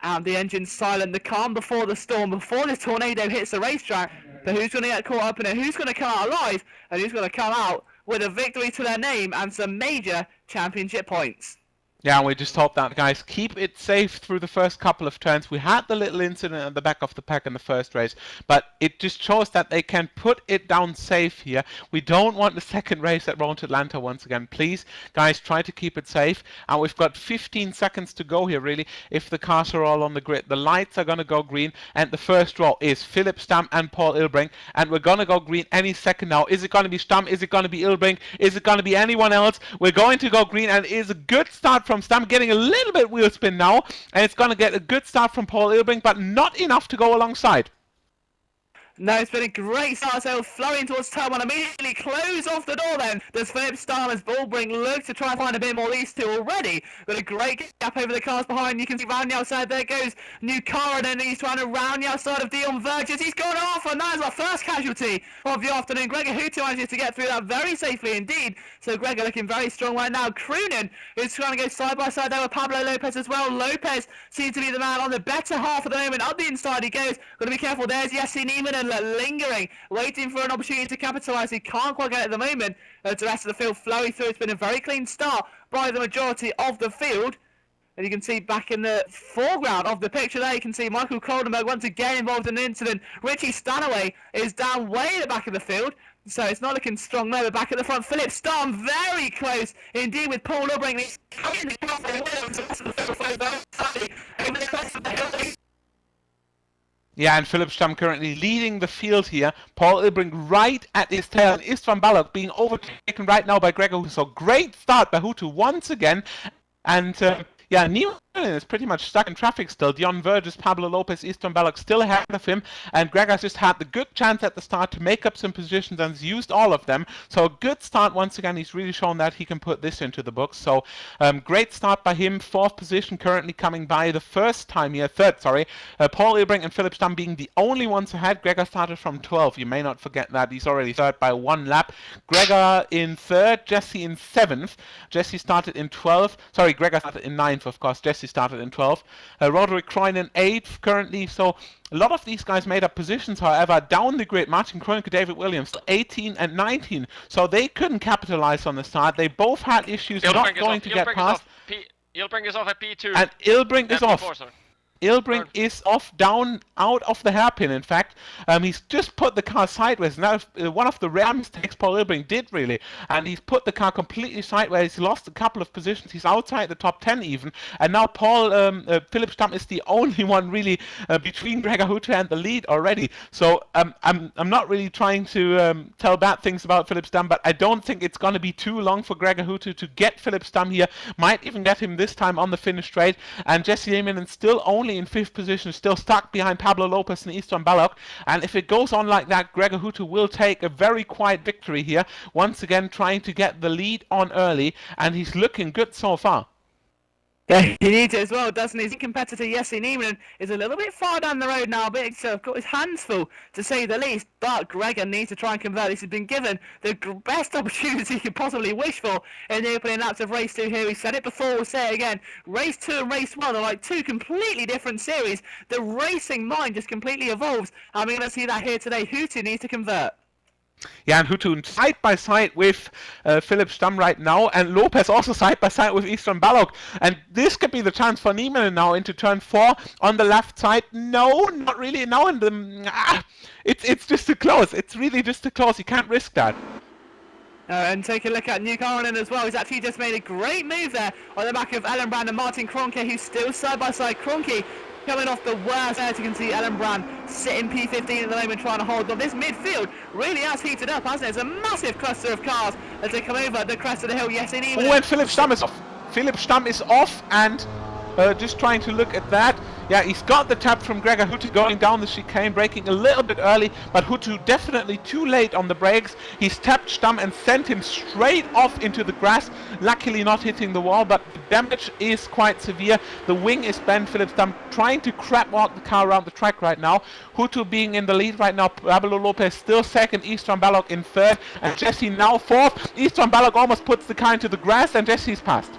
and the engine's silent. The calm before the storm, before this tornado hits the racetrack. But who's going to get caught up in it? Who's going to come out alive? And who's going to come out with a victory to their name and some major championship points? Yeah, we just hope that guys keep it safe through the first couple of turns. We had the little incident at the back of the pack in the first race, but it just shows that they can put it down safe here. We don't want the second race at Road to Atlanta once again. Please, guys, try to keep it safe. And we've got 15 seconds to go here, really, if the cars are all on the grid. The lights are going to go green, and the first row is Phillip Stam and Paul Ilbrink, and we're going to go green any second now. Is it going to be Stam? Is it going to be Ilbrink? Is it going to be anyone else? We're going to go green, and it is a good start from Stam, getting a little bit wheel spin now, and it's going to get a good start from Paul Ilbrink, but not enough to go alongside. No, it's been a great start, so flowing towards turn 1, immediately close off the door then. Does Phillip Stam as Bullbrink look to try and find a bit more these two already? Got a great gap over the cars behind. You can see round the outside, there goes Newcara, and he's trying to round the outside of Dion Verges. He's gone off, and that is our first casualty of the afternoon. Gregor Houtu manages to get through that very safely indeed. So Gregor looking very strong right now. Croonin is trying to go side by side there with Pablo Lopez as well. Lopez seems to be the man on the better half at the moment. Up the inside he goes. Got to be careful. There's Jesse Nieminen lingering, waiting for an opportunity to capitalise. He can't quite get it at the moment. The rest of the field flowing through. It's been a very clean start by the majority of the field. And you can see back in the foreground of the picture there, you can see Michael Coldenberg once again involved in an incident. Richie Stanaway is down way at the back of the field, so it's not looking strong there. But back at the front, Phillip Stam very close indeed with Paul Ilbrink. He's carrying the car for the rest of the field flows very tightly over the crest of the hill. Yeah, and Phillip Stam currently leading the field here. Paul Ilbrink right at his tail, and Istvan Balog being overtaken right now by Gregor Houtu. So great start by Houtu once again. And yeah, Neiman is pretty much stuck in traffic still. Dion Verges, Pablo Lopez, Istvan Balog still ahead of him, and Gregor's just had the good chance at the start to make up some positions and has used all of them. So a good start once again. He's really shown that he can put this into the books. So great start by him. 4th position currently coming by the first time here. 3rd, sorry. Paul Ilbrink and Phillip Stam being the only ones ahead. Gregor started from 12. You may not forget that. He's already 3rd by 1 lap. Gregor in 3rd, Jesse in 7th. Jesse started in 12th. Sorry, Gregor started in 9th, of course. Jesse started in 12th. Roderick Kroinen 8th currently. So a lot of these guys made up positions, however, down the grid. Martin Kroenke, David Williams, 18 and 19. So they couldn't capitalize on the start. They both had issues not going to get past. Ilbrink is off at P2. And Ilbrink is off. P4, Ilbrink is off, down, out of the hairpin, in fact. He's just put the car sideways. Now, one of the rare mistakes Paul Ilbrink did, really. And he's put the car completely sideways. He lost a couple of positions. He's outside the top 10 even. And now Phillip Stam is the only one, really, between Gregor Houtu and the lead already. So I'm not really trying to tell bad things about Phillip Stam, but I don't think it's going to be too long for Gregor Houtu to get Phillip Stam here. Might even get him this time on the finish straight. And Jesse Nieminen still only in 5th position, still stuck behind Pablo Lopez and Istvan Balog. And if it goes on like that, Gregor Houtu will take a very quiet victory here. Once again, trying to get the lead on early, and he's looking good so far. Yeah, he needs it as well, doesn't he? His competitor, Jesse Niemann, is a little bit far down the road now, but he's got his hands full, to say the least. But Gregor needs to try and convert. This has been given the best opportunity he could possibly wish for in the opening laps of race 2 here. We said it before, we'll say it again. Race 2 and race 1 are like two completely different series. The racing mind just completely evolves, and we're going to see that here today. Hutu needs to convert. Yeah, and Hutu side by side with Phillip Stamm right now, and Lopez also side by side with Eastern Balog. And this could be the chance for Niemann now into turn 4 on the left side. No, not really. No, and it's just too close. It's really just too close. You can't risk that. And take a look at New Caroline as well. He's actually just made a great move there on the back of Ellenbrand and Martin Kroenke, who's still side by side. Kroenke coming off the worst. As you can see, Ellenbrand sitting P15 at the moment, trying to hold on. This midfield really has heated up, hasn't it? It's a massive cluster of cars as they come over the crest of the hill. Yes, indeed. Oh, and Phillip Stamm is off. Phillip Stamm is off, and just trying to look at that. Yeah, he's got the tap from Gregor Hutu going down the chicane, braking a little bit early, but Hutu definitely too late on the brakes. He's tapped Stamm and sent him straight off into the grass, luckily not hitting the wall, but the damage is quite severe. The wing is bent. Phillip Stamm trying to crab walk the car around the track right now. Hutu being in the lead right now, Pablo Lopez still second, Eastern Balog in third, and Jesse now fourth. Eastern Balog almost puts the car into the grass, and Jesse's passed.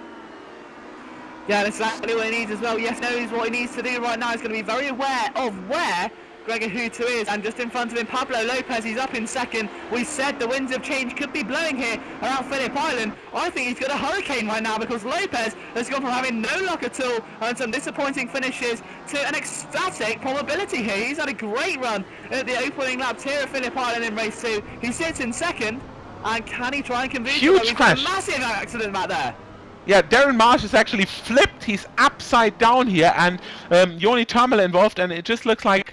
Yeah, that's exactly what he needs as well. Yes, knows what he needs to do right now. He's going to be very aware of where Gregor Hutu is, and just in front of him, Pablo Lopez. He's up in second. We said the winds of change could be blowing here around Phillip Island. I think he's got a hurricane right now, because Lopez has gone from having no luck at all and some disappointing finishes to an ecstatic probability here. He's had a great run at the opening laps here at Phillip Island in race 2. He sits in second, and can he try and convince him? Huge crash. A massive accident back there. Yeah, Darren Marsh is actually flipped. He's upside down here, and Joni Termele involved, and it just looks like,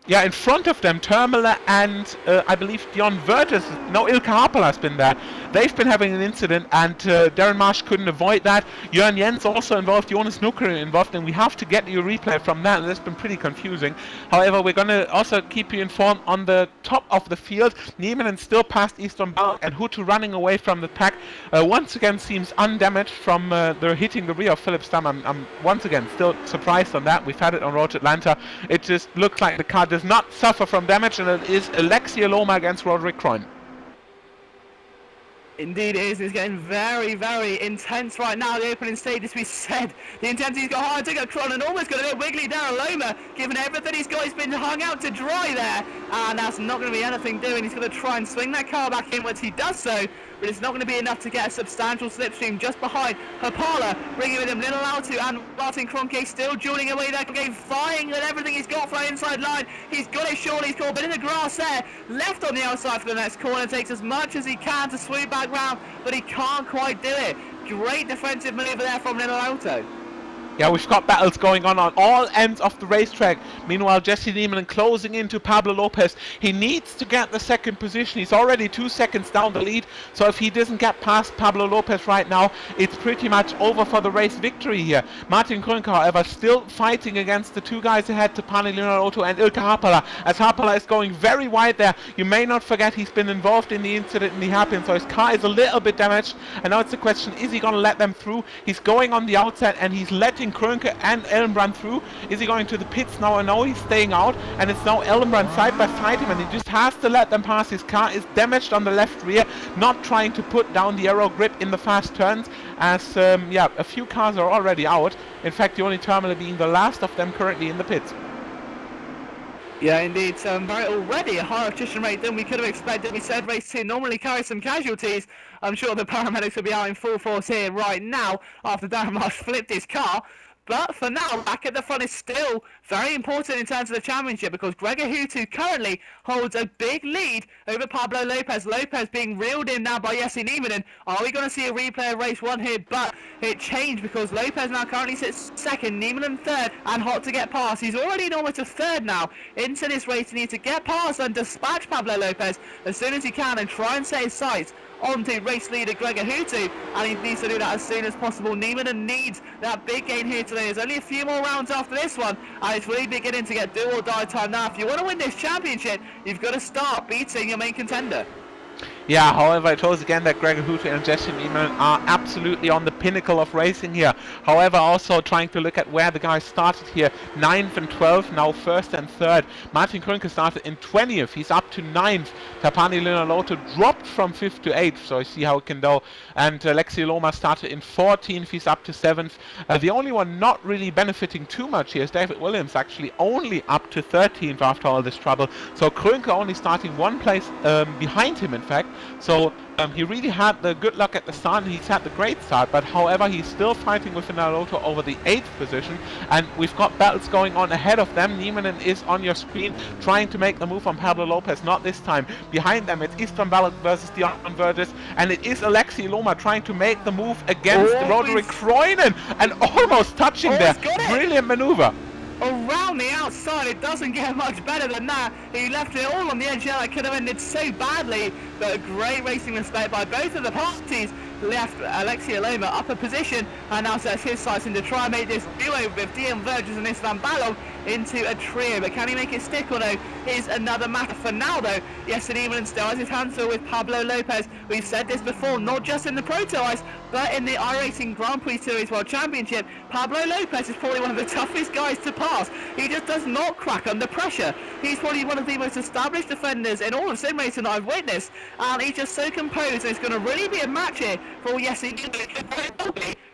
yeah, in front of them, Termele and I believe Dion Vertus, no, Ilka Harpel has been there. They've been having an incident, and Darren Marsh couldn't avoid that. Jörn Jens also involved, Jonas Nucker involved, and we have to get you a replay from that, and that's been pretty confusing. However, we're going to also keep you informed on the top of the field. Niemann still past Eastern Balog, and Hutu running away from the pack. Once again seems undamaged from the hitting the rear of Phillip Stamm. I'm once again still surprised on that. We've had it on Road to Atlanta. It just looks like the car does not suffer from damage, and it is Alexia Loma against Roderick Kroen. Indeed it is. It's getting very, very intense right now. The opening stage, as we said, the intensity's got high. Took a Kroen and almost got a bit wiggly down Loma, given everything he's got. He's been hung out to dry there, and that's not going to be anything doing. He's going to try and swing that car back in once he does so, but it's not going to be enough to get a substantial slipstream just behind Hapala, bringing with him Little Autu and Martin Kroenke still dueling away there. Kroenke vying with everything he's got for the inside line. He's got it surely, he's caught, but in the grass there, left on the outside for the next corner, takes as much as he can to sweep back round, but he can't quite do it. Great defensive manoeuvre there from Little Autu. Yeah, we've got battles going on all ends of the racetrack. Meanwhile, Jesse Niemann closing into Pablo Lopez. He needs to get the second position. He's already 2 seconds down the lead. So if he doesn't get past Pablo Lopez right now, it's pretty much over for the race victory here. Martin Kroenke, however, still fighting against the two guys ahead, Tapani Linarotto and Ilka Harpala. As Harpala is going very wide there. You may not forget he's been involved in the incident in the hairpin, so his car is a little bit damaged. And now it's the question, is he going to let them through? He's going on the outside, and he's letting Kroenke and Ellenbrand through. Is he going to the pits now? No, he's staying out, and it's now Ellenbrand side by side him, and he just has to let them pass. His car is damaged on the left rear, not trying to put down the aero grip in the fast turns, as yeah, a few cars are already out. In fact, Joni Termele being the last of them currently in the pits. Yeah, indeed. Already a higher attrition rate than we could have expected. We said race 2 normally carries some casualties. I'm sure the paramedics will be out in full force here right now after Darren Marsh flipped his car. But for now, back at the front is still very important in terms of the championship, because Gregor Hutu currently holds a big lead over Pablo Lopez. Lopez being reeled in now by Jesse Niemann. Are we going to see a replay of race 1 here? But it changed, because Lopez now currently sits second, Niemann third, and hot to get past. He's already in almost a third now into this race. He needs to get past and dispatch Pablo Lopez as soon as he can and try and set his sights onto race leader Gregor Hutu, and he needs to do that as soon as possible. Niemann needs that big gain here today. There's only a few more rounds after this one, and it's really beginning to get do or die time now. If you want to win this championship, you've got to start beating your main contender. Yeah, however, it shows again that Gregor Hooter and Jesse Niemann are absolutely on the pinnacle of racing here. However, also trying to look at where the guys started here. 9th and 12th, now 1st and 3rd. Martin Krönke started in 20th, he's up to 9th. Tapani Linalotto dropped from 5th to 8th, so you see how it can go. And Alexi Loma started in 14th, he's up to 7th. The only one not really benefiting too much here is David Williams, actually only up to 13th after all this trouble. So Krönke only starting one place behind him, in fact. So he really had the good luck at the start, and he's had the great start, but however he's still fighting with Linalotto over the 8th position, and we've got battles going on ahead of them. Niemanen is on your screen trying to make the move on Pablo Lopez, not this time. Behind them it's Istvan Balog versus Dion Verges, and it is Alexi Loma trying to make the move against Roderick Kroinen, and almost touching there. Brilliant maneuver. Around the outside, it doesn't get much better than that. He left it all on the edge there. That could have ended so badly, but a great racing respect by both of the parties. Left Alexi Loma up a position, and now sets his sights in to try and make this duo with Dion Verges and Istvan Balog into a trio. But can he make it stick or no is another matter. For now though, yes, Niemann still has his hands full with Pablo Lopez. We've said this before, not just in the ProtoICE, but in the iRacing Grand Prix Series World Championship. Pablo Lopez is probably one of the toughest guys to pass. He just does not crack under pressure. He's probably one of the most established defenders in all of sim racing that I've witnessed, and he's just so composed, and it's going to really be a match here for Jesse Niemann.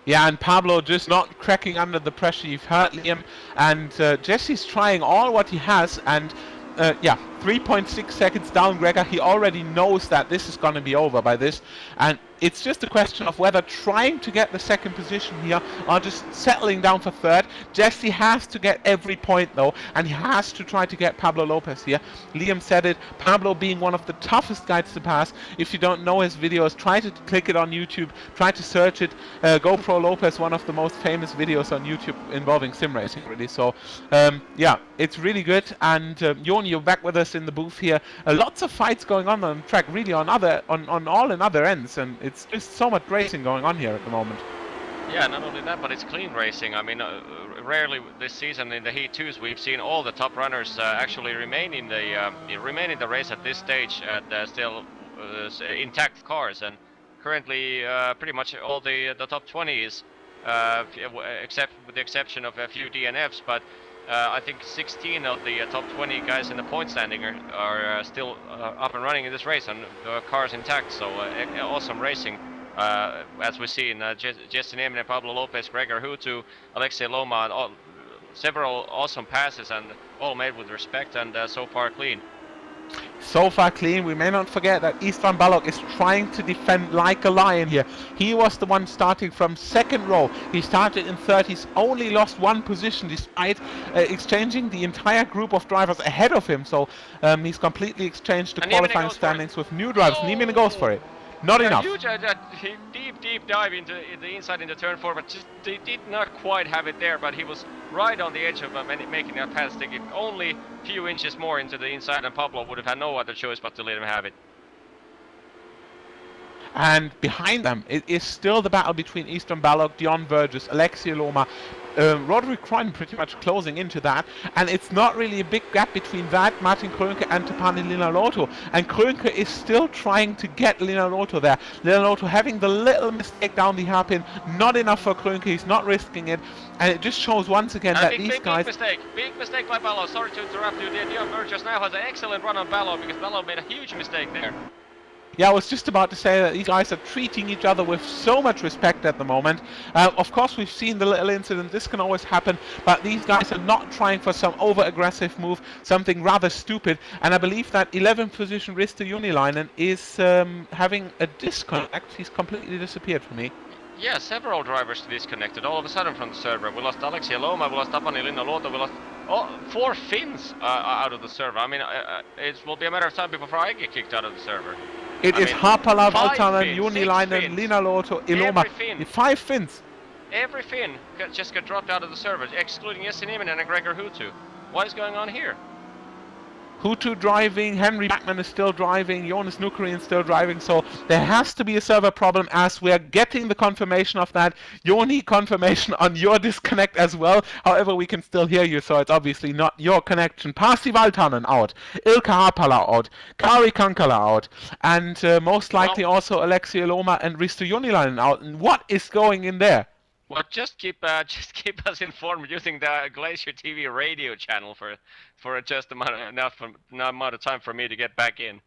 Yeah, and Pablo just not cracking under the pressure. You've heard Liam, and Jesse's trying all what he has, and yeah, 3.6 seconds down Gregor. He already knows that this is going to be over by this, and it's just a question of whether trying to get the second position here or just settling down for third. Jesse has to get every point though, and he has to try to get Pablo Lopez here. Liam said it, Pablo being one of the toughest guys to pass. If you don't know his videos, try to click it on YouTube, try to search it. GoPro Lopez, one of the most famous videos on YouTube involving sim racing, really. So yeah, it's really good. And Jon, you're back with us in the booth here. Lots of fights going on the track, really on all in other ends, and it's just so much racing going on here at the moment. Yeah, not only that, but it's clean racing. I mean, rarely this season in the Heat 2s we've seen all the top runners actually remain in the race at this stage at still intact cars, and currently pretty much all the top 20s, except with the exception of a few DNFs, but I think 16 of the top 20 guys in the point standing are still up and running in this race, and cars intact. So awesome racing, as we see in Jesse Niemann, Pablo Lopez, Gregor Hootu, Alexei Loma, several awesome passes, and all made with respect, and so far clean. So far clean. We may not forget that Istvan Balog is trying to defend like a lion here. He was the one starting from second row. He started in 30s, only lost one position despite exchanging the entire group of drivers ahead of him. So he's completely exchanged the qualifying standings with new drivers. Niemann goes for it. Not enough. Huge, deep dive into the inside into turn 4, but just they did not quite have it there. But he was right on the edge of making that pass stick. If only a few inches more into the inside, and Pablo would have had no other choice but to let him have it. And behind them, it is still the battle between Istvan Balog, Dion Verges, Alexi Loma, Roderick Kroinen pretty much closing into that, and it's not really a big gap between that, Martin Krönke and Tapani Linalotto, and Krönke is still trying to get Linalotto there. Linalotto having the little mistake down the hairpin, not enough for Krönke, he's not risking it, and it just shows once again that these guys... Big mistake by Balog, sorry to interrupt you, Dion Verges now has an excellent run on Balog, because Balog made a huge mistake there. Yeah, I was just about to say that these guys are treating each other with so much respect at the moment. Of course, we've seen the little incident. This can always happen, but these guys are not trying for some over-aggressive move, something rather stupid. And I believe that 11th position Risto Unilainen is having a disconnect. He's completely disappeared from me. Yeah, several drivers disconnected all of a sudden from the server. We lost Alexei Loma, we lost Tapani Linalotto, we lost 4 Finns out of the server. I mean, it will be a matter of time before I get kicked out of the server. It is Harpala, Valtanen, Unilainen, Linalotto, Iloma. 5 Finns. Every Finn just got dropped out of the server, excluding Jesse Niemann and Gregor Hootu. What is going on here? Hutu driving, Henry Backman is still driving, Jonas Nukarian is still driving, so there has to be a server problem as we're getting the confirmation of that. Joni, confirmation on your disconnect as well. However, we can still hear you, so it's obviously not your connection. Pasi Valtanen out, Ilka Harpala out, Kari Kankala out, and most likely also Alexia Loma and Risto Jonilainen out. And what is going in there? Well, just keep us informed using the GlacierTV radio channel for just enough amount of time for me to get back in.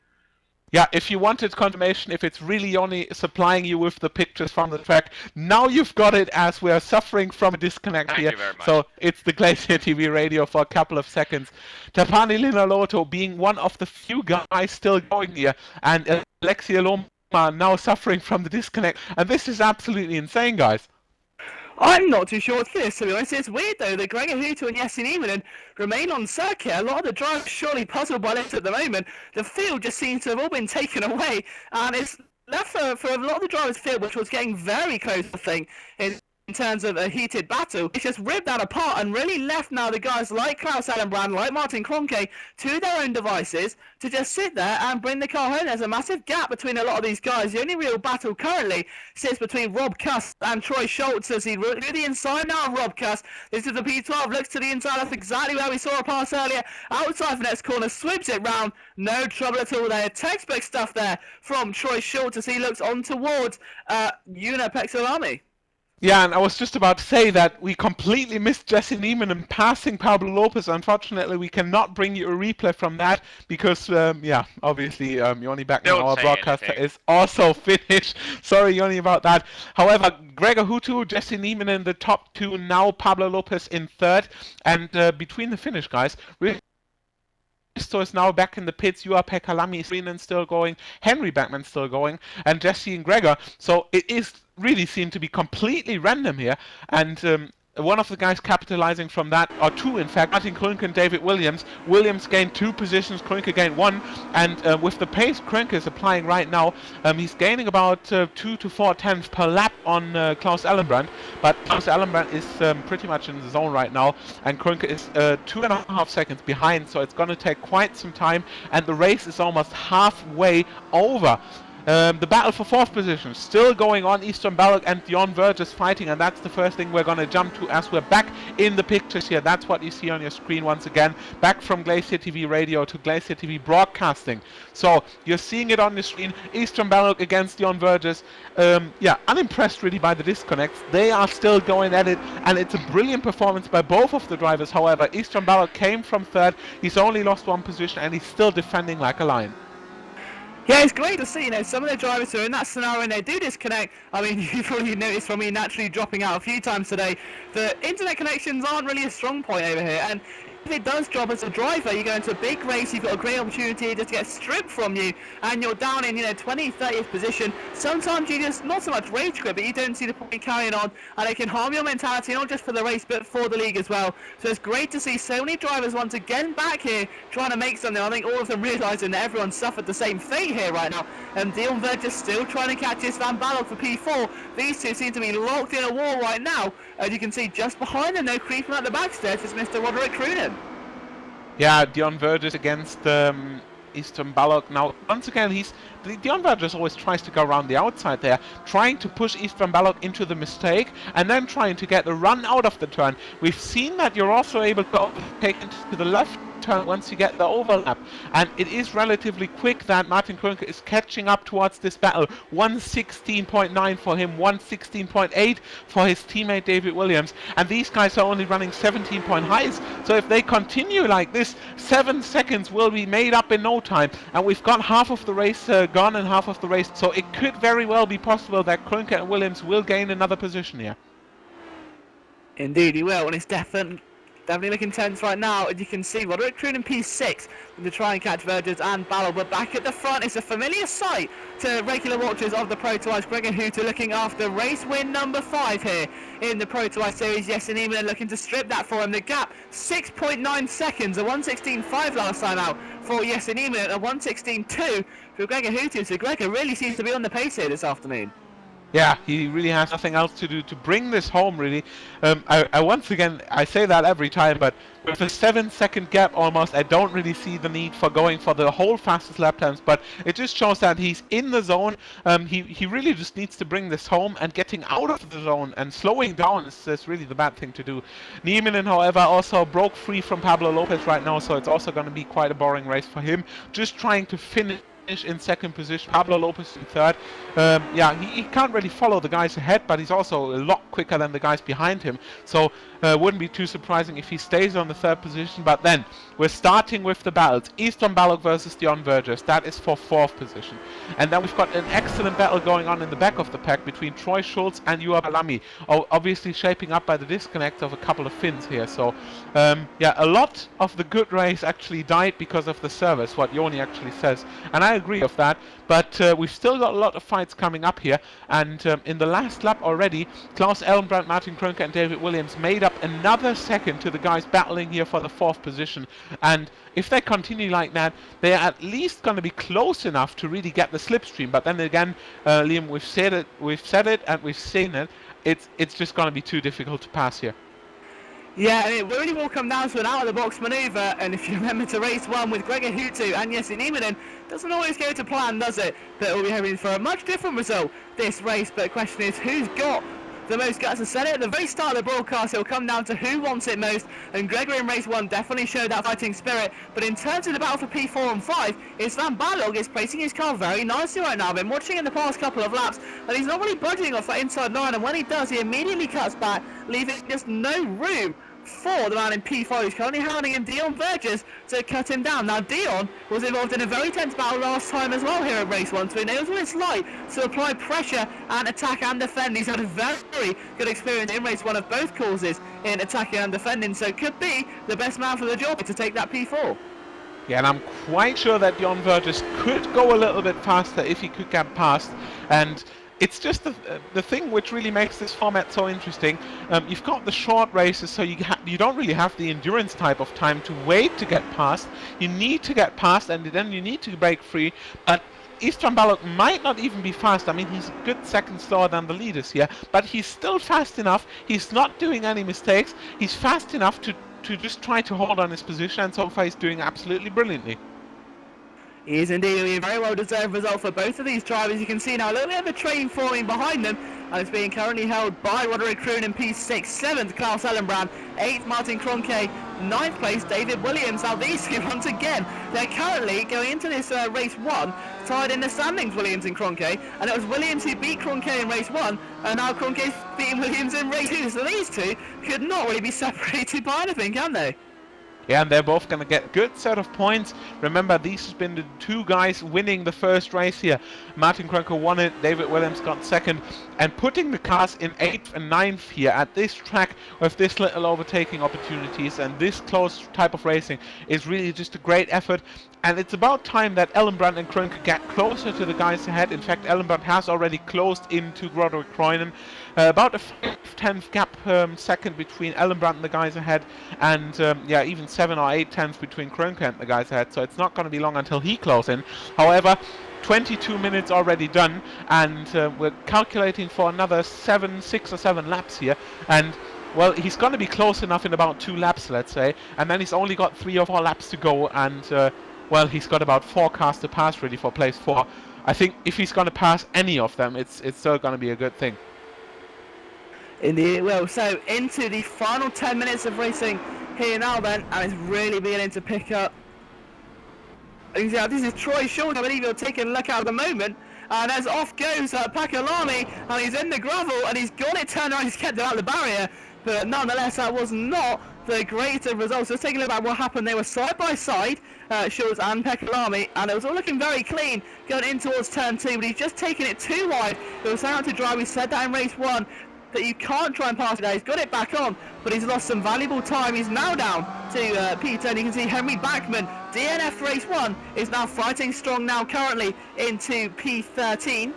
Yeah, if you wanted confirmation, if it's really Yoni supplying you with the pictures from the track, now you've got it, as we are suffering from a disconnect here. Thank you very much. So it's the GlacierTV radio for a couple of seconds. Tapani Linaloto being one of the few guys still going here, and Alexia Loma now suffering from the disconnect. And this is absolutely insane, guys. I'm not too sure what's this, to be honest. It's weird, though, that Gregor Hutu and Yasin Imanen remain on circuit. A lot of the drivers surely puzzled by this at the moment. The field just seems to have all been taken away, and it's left for a lot of the drivers' field, which was getting very close, I think, in terms of a heated battle. It's just ripped that apart and really left now the guys like Klaus Allenbrand, like Martin Kroenke, to their own devices to just sit there and bring the car home. There's a massive gap between a lot of these guys. The only real battle currently sits between Rob Kuss and Troy Schultz as he do the inside now of Rob Kuss. This is the P12, looks to the inside. That's exactly where we saw a pass earlier. Outside the next corner, sweeps it round. No trouble at all there. Textbook stuff there from Troy Schultz as he looks on towards Una Pexolami. Yeah, and I was just about to say that we completely missed Jesse Neiman and passing Pablo Lopez. Unfortunately, we cannot bring you a replay from that because, yeah, obviously, Yoni Backman, our broadcaster, is also finished. Sorry, Yoni, about that. However, Gregor Hutu, Jesse Neiman in the top two, now Pablo Lopez in third. And between the finish, guys, Risto is now back in the pits. Pekka Kalami is still going. Henry Backman still going. And Jesse and Gregor. So it is really seem to be completely random here, and one of the guys capitalizing from that, or two in fact, Martin Kroenke and David Williams. Williams gained 2 positions, Kroenke gained 1, and with the pace Kroenke is applying right now, he's gaining about 2 to 4 tenths per lap on Klaus Allenbrand, but Klaus Allenbrand is pretty much in the zone right now, and Kroenke is 2.5 seconds behind, so it's going to take quite some time, and the race is almost halfway over. The battle for 4th position still going on. Eastern Ballock and Dion Verges fighting, and that's the first thing we're going to jump to as we're back in the pictures here. That's what you see on your screen once again. Back from GlacierTV Radio to GlacierTV Broadcasting. So you're seeing it on the screen. Eastern Ballock against Dion Verges. Yeah, unimpressed really by the disconnects. They are still going at it, and it's a brilliant performance by both of the drivers. However, Eastern Ballock came from 3rd. He's only lost 1 position, and he's still defending like a lion. Yeah, it's great to see, some of the drivers who are in that scenario and they do disconnect. I mean, you've probably noticed from me naturally dropping out a few times today, the internet connections aren't really a strong point over here. And if it does drop as a driver, you go into a big race, you've got a great opportunity just to get stripped from you, and you're down in, 20th, 30th position. Sometimes you just, not so much rage quit, but you don't see the point carrying on, and it can harm your mentality, not just for the race, but for the league as well. So it's great to see so many drivers once again back here, trying to make something. I think all of them realising that everyone suffered the same fate here right now. And Dion Verges still trying to catch his Van Ballock for P4. These two seem to be locked in a wall right now. As you can see, just behind them, no creeping at the backstairs, is Mr. Roderick Croonen. Yeah, Dion Verges against Eastern Ballock. Now, once again, Dion Verges always tries to go around the outside there, trying to push Eastern Ballock into the mistake, and then trying to get the run out of the turn. We've seen that you're also able to overtake into the left turn once you get the overlap, and it is relatively quick that Martin Kroenke is catching up towards this battle. 1:16.9 for him, 1:16.8 for his teammate David Williams, and these guys are only running 17-point highs, so if they continue like this, 7 seconds will be made up in no time, and we've got half of the race gone and half of the race, so it could very well be possible that Kroenke and Williams will gain another position here. Indeed he will, and it's definitely looking tense right now. As you can see, Roderick Croonen P6 to try and catch Verges and Ballock. We're back at the front. It's a familiar sight to regular watchers of the ProtoICE. Gregor Hutu looking after race win number 5 here in the ProtoICE series. Yes, and even looking to strip that for him. The gap, 6.9 seconds, a 1:16.5 last time out for Yes and a 1:16.2 for Gregor Hutu. So Gregor really seems to be on the pace here this afternoon. Yeah, he really has nothing else to do to bring this home, really. I once again, I say that every time, but with a 7-second gap almost, I don't really see the need for going for the whole fastest lap times, but it just shows that he's in the zone. He really just needs to bring this home, and getting out of the zone and slowing down is really the bad thing to do. Nieminen, however, also broke free from Pablo Lopez right now, so it's also going to be quite a boring race for him. Just trying to finish in second position, Pablo Lopez in third. Yeah, he can't really follow the guys ahead, but he's also a lot quicker than the guys behind him. So wouldn't be too surprising if he stays on the third position. But then we're starting with the battles. Eastern Balog versus the Unvergers. That is for fourth position. And then we've got an excellent battle going on in the back of the pack between Troy Schultz and Juha Balami. Obviously shaping up by the disconnect of a couple of Finns here. So yeah, a lot of the good race actually died because of the service, what Joni actually says. And I agree with that, but we've still got a lot of fights coming up here, and in the last lap already, Klaus Ellenbrandt, Martin Krönke and David Williams made up another second to the guys battling here for the fourth position, and if they continue like that, they're at least going to be close enough to really get the slipstream. But then again, Liam, we've said it and we've seen it, it's just going to be too difficult to pass here. Yeah, and it really will come down to an out-of-the-box manoeuvre, and if you remember to race one with Gregor Hutu and Jesse Nieminen, doesn't always go to plan, does it? But we'll be hoping for a much different result this race, but the question is, who's got the most guts? I said it at the very start of the broadcast, it'll come down to who wants it most, and Gregor in race 1 definitely showed that fighting spirit, but in terms of the battle for P4 and 5, Islam Balog is placing his car very nicely right now. I've been watching in the past couple of laps, and he's not really budging off that inside line, and when he does, he immediately cuts back, leaving just no room for the man in P5 who's currently hounding him, Dion Vergers, to cut him down. Now Dion was involved in a very tense battle last time as well here at race 1, so he knows what it's like to apply pressure and attack and defend. He's had a very good experience in race 1 of both causes in attacking and defending, so could be the best man for the job to take that P4. Yeah, and I'm quite sure that Dion Vergers could go a little bit faster if he could get past, and it's just the thing which really makes this format so interesting. You've got the short races, so you don't really have the endurance type of time to wait to get past. You need to get past, and then you need to break free. But Istvan Balog might not even be fast. I mean, he's a good second slower than the leaders here, but he's still fast enough. He's not doing any mistakes. He's fast enough to just try to hold on his position, and so far he's doing absolutely brilliantly. He is indeed a very well-deserved result for both of these drivers. You can see now a little bit of a train forming behind them, and it's being currently held by Roderick Kroon in P6, 7th Klaus Ellenbrand, 8th Martin Kroenke, 9th place David Williams. Now these two, once again, they're currently going into this race 1 tied in the standings, Williams and Kroenke, and it was Williams who beat Kroenke in race 1, and now Kroenke's beating Williams in race 2, so these two could not really be separated by anything, can they? Yeah, and they're both going to get a good set of points. Remember, these have been the two guys winning the first race here. Martin Kroenke won it, David Williams got second. And putting the cars in 8th and 9th here at this track with this little overtaking opportunities and this close type of racing is really just a great effort. And it's about time that Ellenbrand and Kroenke get closer to the guys ahead. In fact, Ellenbrand has already closed into Roderick Kroenen. About a 5/10 gap second between Ellenbrand and the guys ahead, and yeah, even 7 or 8 tenths between Kroenke and the guys ahead. So it's not going to be long until he closes in. However, 22 minutes already done, and we're calculating for another 6 or 7 laps here. And well, he's going to be close enough in about 2 laps, let's say, and then he's only got 3 or 4 laps to go, and well, he's got about 4 cars to pass really for place 4. I think if he's going to pass any of them, it's still going to be a good thing. Indeed, well, so into the final 10 minutes of racing here now then, and it's really beginning to pick up. Yeah, this is Troy Schultz. I believe he'll take a look out at the moment, and as off goes Pakalami, and he's in the gravel, and he's got it turned around, he's kept it out of the barrier, but nonetheless that was not the greatest of results. Let's take a look at what happened. They were side by side, Schultz and Pekalami, and it was all looking very clean going in towards turn 2, but he's just taken it too wide. It was out to dry. We said that in race 1, that you can't try and pass it out. He's got it back on, but he's lost some valuable time. He's now down to P10. You can see Henry Bachmann, DNF race 1, is now fighting strong now currently into P13.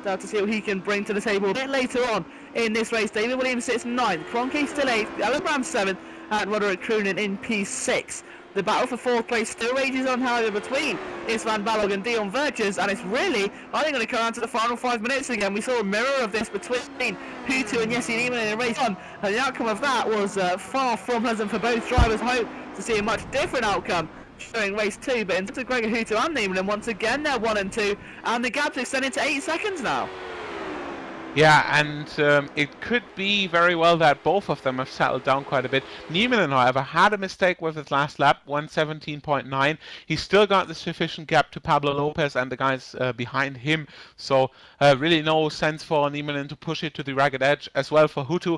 Down to see what he can bring to the table a bit later on in this race. David Williams sits 9th, Kroenke still 8th, Ellenbrand 7th, and Roderick Kroenen in P6. The battle for 4th place still rages on, however, between Istvan Balog and Dion Verges, and it's really, I think, going to come down to the final 5 minutes again. We saw a mirror of this between Hutu and Jesse Niemann in race 1, and the outcome of that was far from pleasant for both drivers. Hope to see a much different outcome during race 2, but in terms of Gregor Hutu and Niemann, once again they're 1 and 2, and the gap's extended to 8 seconds now. Yeah, and it could be very well that both of them have settled down quite a bit. Niemann, however, had a mistake with his last lap, 1:17.9. He's still got the sufficient gap to Pablo Lopez and the guys behind him, so really no sense for Niemann to push it to the ragged edge. As well for Hutu,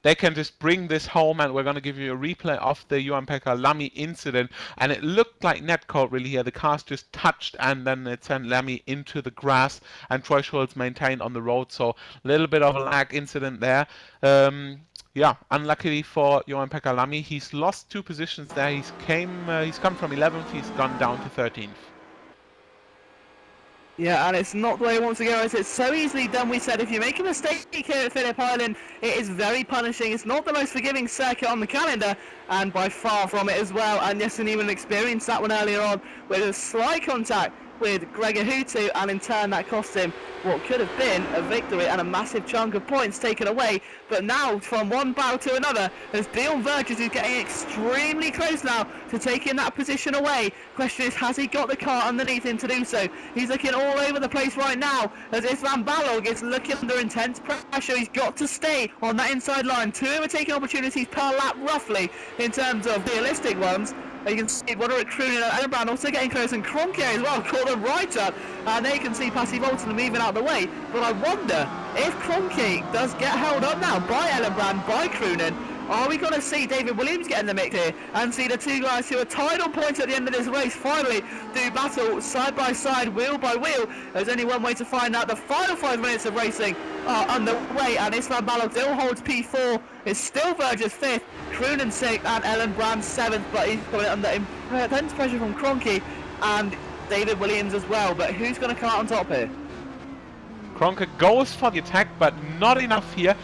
they can just bring this home, and we're going to give you a replay of the Johan-Pekka Lamy incident, and it looked like netcode really here. The cars just touched, and then it sent Lamy into the grass, and Troy Schultz maintained on the road, so a little bit of a lag incident there. Yeah, unluckily for Johan-Pekka Lamy, he's lost 2 positions there. He's come from 11th, he's gone down to 13th. Yeah, and it's not the way he wants to go. It's so easily done. We said if you make a mistake here at Phillip Island, it is very punishing. It's not the most forgiving circuit on the calendar, and by far from it as well. And yes, and even experienced that one earlier on with a slight contact with Gregor Hutu, and in turn that cost him what could have been a victory and a massive chunk of points taken away. But now from one battle to another, as Dion Verges is getting extremely close now to taking that position away. Question is, has he got the car underneath him to do so? He's looking all over the place right now as Istvan Balog is looking under intense pressure. He's got to stay on that inside line. 2 are taking opportunities per lap roughly in terms of realistic ones. You can see Roderick Croonin and Ellenbrand also getting close, and Cronke as well caught them right up, and they can see Pasi Bolton moving out of the way. But I wonder if Cronke does get held up now by Ellenbrand, by Croonin. Are we going to see David Williams get in the mix here and see the 2 guys who are tied on points at the end of this race finally do battle side by side, wheel by wheel? There's only one way to find out. The final 5 minutes of racing are underway, and Istvan Balog still holds P4. It's still Verges 5th, Croonin 6th, and Ellenbrand 7th, but he's coming under intense pressure from Cronke and David Williams as well. But who's going to come out on top here? Cronke goes for the attack, but not enough here.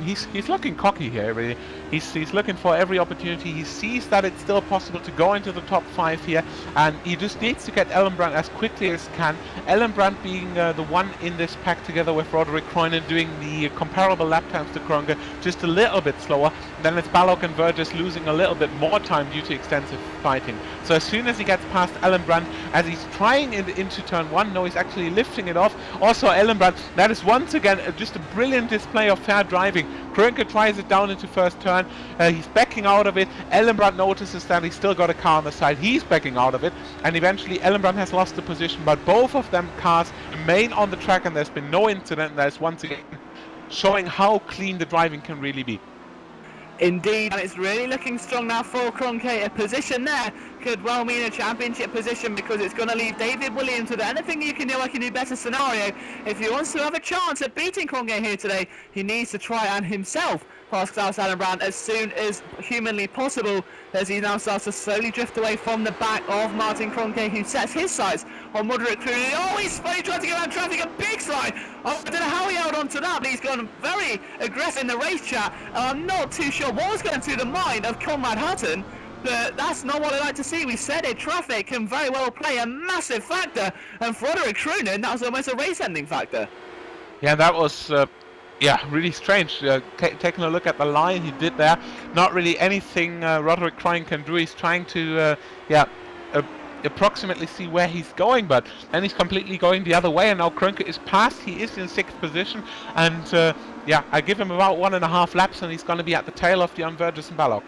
He's looking cocky here, really. He's looking for every opportunity. He sees that it's still possible to go into the top 5 here, and he just needs to get Ellenbrand as quickly as can. Ellenbrand being the one in this pack together with Roderick Croynin doing the comparable lap times to Cronke, just a little bit slower. Then it's Balog and Verges losing a little bit more time due to extensive fighting. So as soon as he gets past Ellenbrand, as he's trying into turn 1, no, he's actually lifting it off. Also Ellenbrand, that is once again just a brilliant display of fair driving. Cronke tries it down into first turn, he's backing out of it. Ellenbrand notices that he's still got a car on the side, he's backing out of it, and eventually Ellenbrand has lost the position, but both of them cars remain on the track, and there's been no incident. That is once again showing how clean the driving can really be. Indeed, and it's really looking strong now for Cronke. A position there could well mean a championship position, because it's going to leave David Williams with anything you can do like a new better scenario. If he wants to have a chance at beating Cronke here today, he needs to try and himself pass Klaus Ellenbrand as soon as humanly possible, as he now starts to slowly drift away from the back of Martin Cronke, who sets his sights on Roderick Croonin. Oh, he's funny, trying to get around traffic, a big slide. I don't know how he held on to that, but he's gone very aggressive in the race chat. I'm not too sure what was going through the mind of Conrad Hutton, but that's not what I like to see. We said it, traffic can very well play a massive factor, and for Roderick Croonin, that was almost a race-ending factor. Yeah, that was yeah, really strange. Taking a look at the line he did there, not really anything Roderick Croynin can do. He's trying to approximately see where he's going, but then he's completely going the other way, and now Cronke is past. He is in 6th position, and yeah, I give him about 1.5 laps, and he's going to be at the tail of the Verges and Balog.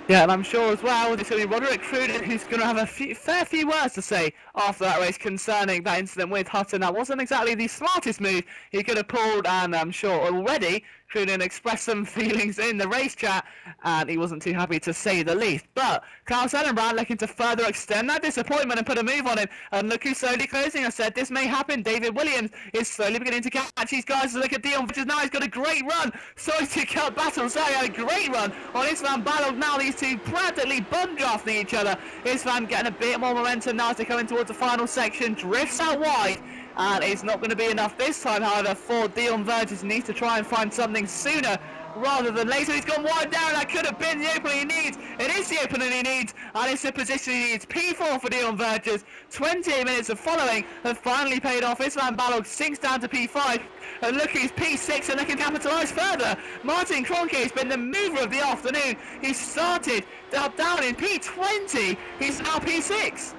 Yeah, and I'm sure as well it's going to be Roderick Croonin who's going to have a fair few words to say after that race concerning that incident with Hutton. That wasn't exactly the smartest move he could have pulled, and I'm sure already Croonin expressed some feelings in the race chat, and he wasn't too happy to say the least. But Klaus Ellenbrand looking to further extend that disappointment and put a move on him, and look who's slowly closing. I said this may happen. David Williams is slowly beginning to catch these guys. Look at Dion, which is now he's got a great run. Sorry to cut battle, sorry, a great run on Istvan Balog. Now these two practically bum drafting each other. Istvan getting a bit more momentum now as they come in towards the final section, drifts out wide, and it's not going to be enough this time, however, for Dion Verges. Needs to try and find something sooner rather than later. He's gone wide down. That could have been the opening he needs. It is the opening he needs, and it's the position he needs. P4 for Dion Vergers. 28 minutes of following have finally paid off. Isvan Balog sinks down to P5, and look, he's P6 and they can capitalise further. Martin Kroenke has been the mover of the afternoon. He started down in P20. He's now P6.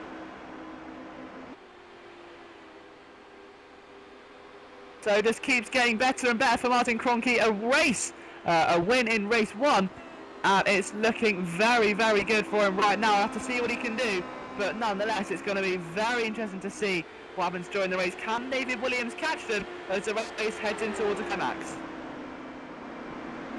So just keeps getting better and better for Martin Kroenke. A win in race 1, and it's looking very, very good for him right now. I have to see what he can do, but nonetheless, it's going to be very interesting to see what happens during the race. Can David Williams catch them as the race heads in towards the climax?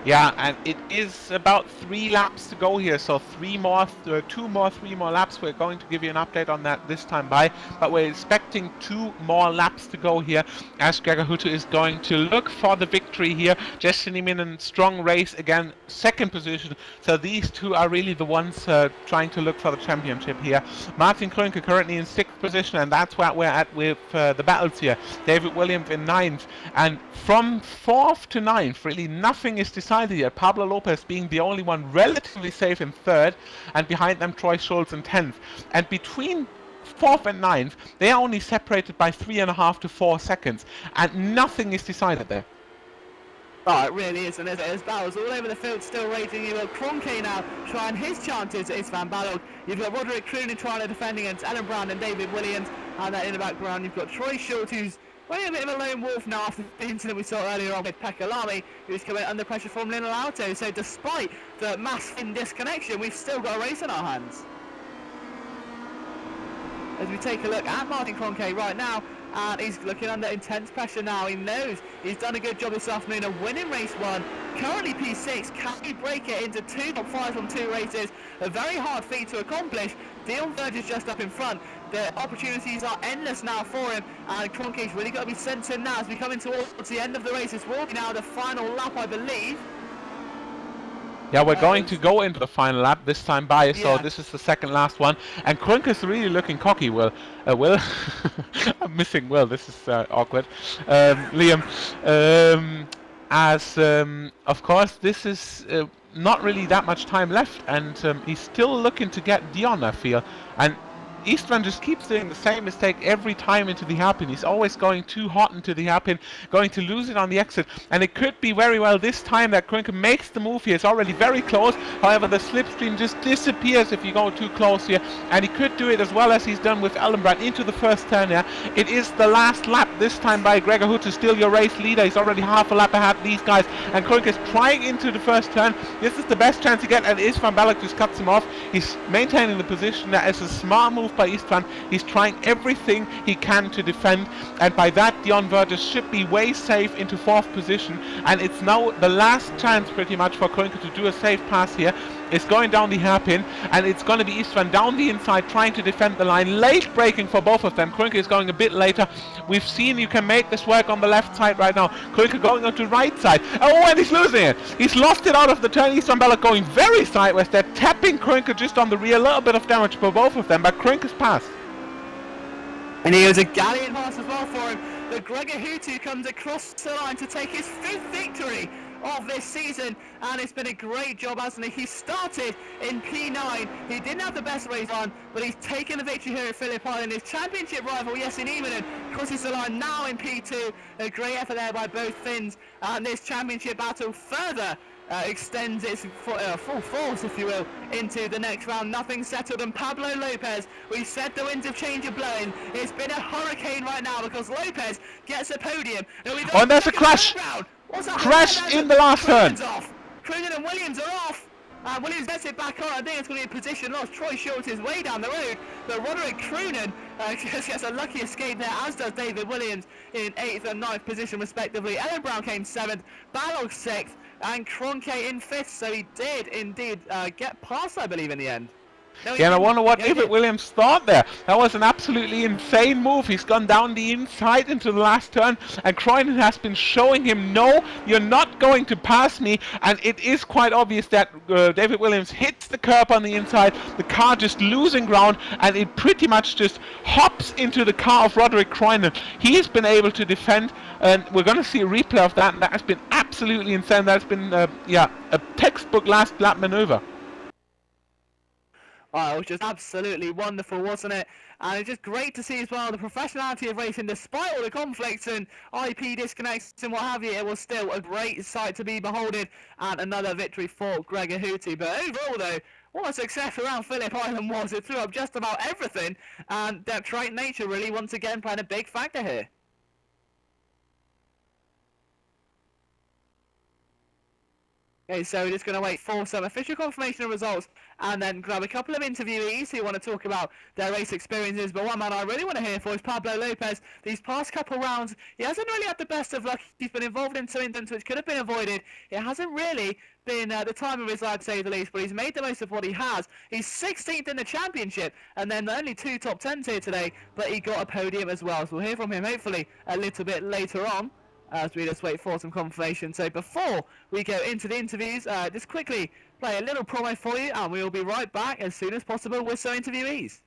Yeah, and it is about 3 laps to go here, so 3 more laps. We're going to give you an update on that this time by, but we're expecting 2 more laps to go here as Gregor Huttu is going to look for the victory here. Justin Nieminen, strong race again, 2nd position, so these 2 are really the ones trying to look for the championship here. Martin Kroenke currently in 6th position, and that's where we're at with the battles here. David Williams in 9th, and from 4th to 9th, really nothing is decided here. Pablo Lopez being the only one relatively safe in 3rd, and behind them Troy Schultz in 10th. And between 4th and 9th, they are only separated by 3.5 to 4 seconds, and nothing is decided there. Oh, it really is, and there's battles all over the field still raging. You've got Kroenke now trying his chances at Isvan Balog. You've got Roderick Croonen trying to defend against Ellen Brown and David Williams, and in the background you've got Troy Schultz, who's a bit of a lone wolf now after the incident we saw earlier on with Pekka Lamy, who's coming under pressure from Lionel Alto. So despite the massive disconnection, we've still got a race in our hands. As we take a look at Martin Kroenke right now, and he's looking under intense pressure now. He knows he's done a good job this afternoon of winning race 1. Currently P6, can he break it into 2 top 5 from 2 races? A very hard feat to accomplish. Dion Vergers just up in front. The opportunities are endless now for him, and Kroenke's really got to be sent in now as we come in towards the end of the race. This will be now the final lap, I believe. Yeah, we're going to go into the final lap this time by, so this is the 2nd last one. And Kroenke's really looking cocky, Will. I'm missing Will, this is awkward. Liam, of course, this is not really that much time left, and he's still looking to get Dion, I feel. And Eastman just keeps doing the same mistake every time into the hairpin. He's always going too hot into the hairpin, going to lose it on the exit. And it could be very well this time that Kroenke makes the move here. It's already very close. However, the slipstream just disappears if you go too close here. And he could do it as well as he's done with Ellenbrand into the first turn here. It is the last lap this time by Gregor Huttu, still your race leader. He's already half a lap ahead of these guys. And Kroenke is trying into the first turn. This is the best chance to get, and Isvan Balog just cuts him off. He's maintaining the position. That is a smart move by Istvan. He's trying everything he can to defend, and by that Dion Vergers should be way safe into 4th position, and it's now the last chance pretty much for Kroenke to do a safe pass here. It's going down the hairpin, and it's going to be Istvan down the inside trying to defend the line. Late braking for both of them. Kroenke is going a bit later. We've seen you can make this work on the left side right now. Kroenke going on to right side. Oh, and he's losing it. He's lost it out of the turn. Istvan Balog going very sideways. They're tapping Kroenke just on the rear. A little bit of damage for both of them, but Kroenke's passed. And he was a gallant pass as well for him. But Gregor Huttu comes across the line to take his 5th victory of this season, and it's been a great job, hasn't he? He started in P9. He didn't have the best race on, but he's taken the victory here at Phillip Island. His championship rival, Jesse Nieminen, crosses the line now in P2. A great effort there by both Finns, and this championship battle further extends its full force, if you will, into the next round. Nothing settled, and Pablo Lopez, we said the winds of change are blowing. It's been a hurricane right now because Lopez gets a podium. And there's a crash! Crash in the last turn! Croonen and Williams are off. Williams gets it back on. I think it's going to be a position loss. Troy Schultz is way down the road, but Roderick Croonen just gets a lucky escape there, as does David Williams in 8th and 9th position respectively. Ellen Brown came 7th, Balog 6th, and Kroenke in 5th, so he did indeed get past, I believe, in the end. No, he Yeah, and I didn't. wonder what Yeah, he David did. Williams thought there. That was an absolutely insane move. He's gone down the inside into the last turn, and Croydon has been showing him, no, you're not going to pass me. And it is quite obvious that David Williams hits the curb on the inside, the car just losing ground, and it pretty much just hops into the car of Roderick Croydon. He's been able to defend, and we're going to see a replay of that, and that has been absolutely insane. That's been, yeah, a textbook last lap maneuver. Oh, it was just absolutely wonderful, wasn't it? And it's just great to see as well the professionality of racing, despite all the conflicts and IP disconnects and what have you. It was still a great sight to be beholden, and another victory for Gregor Houti. But overall, though, what a success around Phillip Island was. It threw up just about everything, and that trait nature really once again playing a big factor here. Okay, so we're just going to wait for some official confirmation of results and then grab a couple of interviewees who want to talk about their race experiences. But one man I really want to hear for is Pablo Lopez. These past couple rounds, he hasn't really had the best of luck. He's been involved in some incidents which could have been avoided. It hasn't really been the time of his life, to say the least, but he's made the most of what he has. He's 16th in the championship, and then only 2 top 10s here today, but he got a podium as well. So we'll hear from him hopefully a little bit later on, as we just wait for some confirmation. So before we go into the interviews, just quickly play a little promo for you, and we will be right back as soon as possible with some interviewees.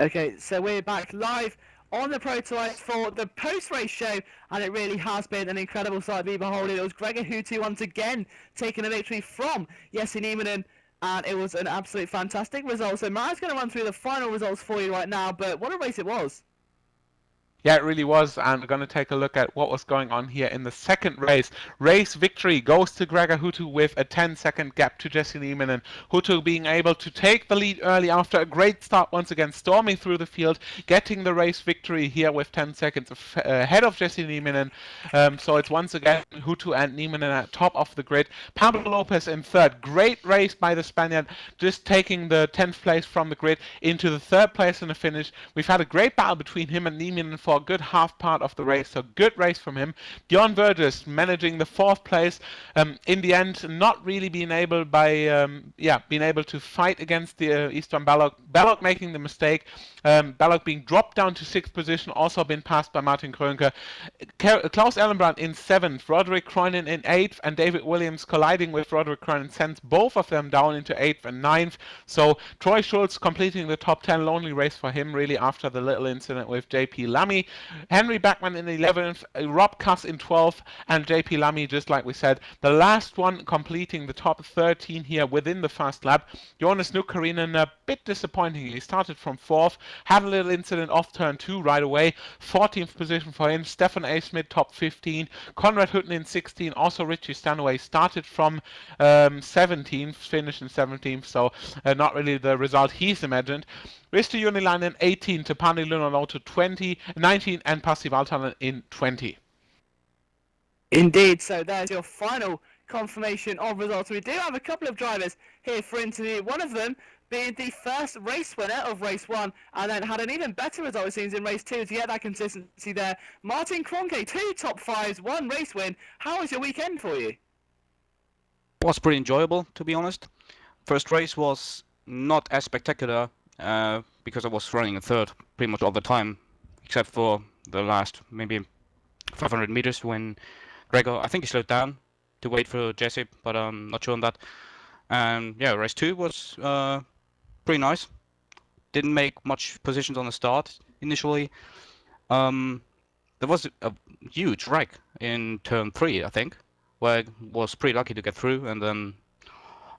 Okay, so we're back live on the ProtoICE for the post-race show, and it really has been an incredible sight to be beholding. It was Gregor Houti once again taking a victory from Jesse Nieminen, and it was an absolute fantastic result. So Mari's going to run through the final results for you right now, but what a race it was. Yeah, it really was, and we're going to take a look at what was going on here in the second race. Race victory goes to Gregor Houti with a 10-second gap to Jesse Nieminen. Houti being able to take the lead early after a great start once again, storming through the field, getting the race victory here with 10 seconds ahead of Jesse Nieminen. So it's once again Houti and Nieminen at top of the grid. Pablo Lopez in third. Great race by the Spaniard, just taking the 10th place from the grid into the third place in the finish. We've had a great battle between him and Nieminen for a good half part of the race, so good race from him. Dion Burgess managing the 4th place. In the end, not really being able to fight against the Eastern Balog. Balog making the mistake. Balog being dropped down to 6th position, also been passed by Martin Krönke. Klaus Ellenbrand in 7th, Roderick Croydon in 8th, and David Williams colliding with Roderick Croydon sends both of them down into 8th and 9th. So Troy Schultz completing the top 10, lonely race for him really after the little incident with JP Lamy. Henry Backman in 11th, Rob Cuss in 12th, and JP Lamy, just like we said, the last one completing the top 13 here within the first lap. Jonas Nukarinen a bit disappointing. He started from 4th, had a little incident off turn 2 right away. 14th position for him. Stefan A. Smith top 15. Conrad Hutten in 16. Also Richie Stanaway started from 17th, finished in 17th, so not really the result he's imagined. Risto Unilainen 18, Tapani Lunaloto 19, and Pasi Valtanen in 20. Indeed, so there's your final confirmation of results. We do have a couple of drivers here for interview. One of them being the first race winner of race 1, and then had an even better result, it seems, in race 2 to get that consistency there. Martin Kroenke, 2 top 5s, 1 race win. How was your weekend for you? Was pretty enjoyable, to be honest. First race was not as spectacular because I was running in third pretty much all the time, except for the last maybe 500 meters when Gregor, I think he slowed down to wait for Jesse, but I'm not sure on that. And yeah, race 2 was pretty nice. Didn't make much positions on the start initially. There was a huge wreck in turn 3, I think, where I was pretty lucky to get through, and then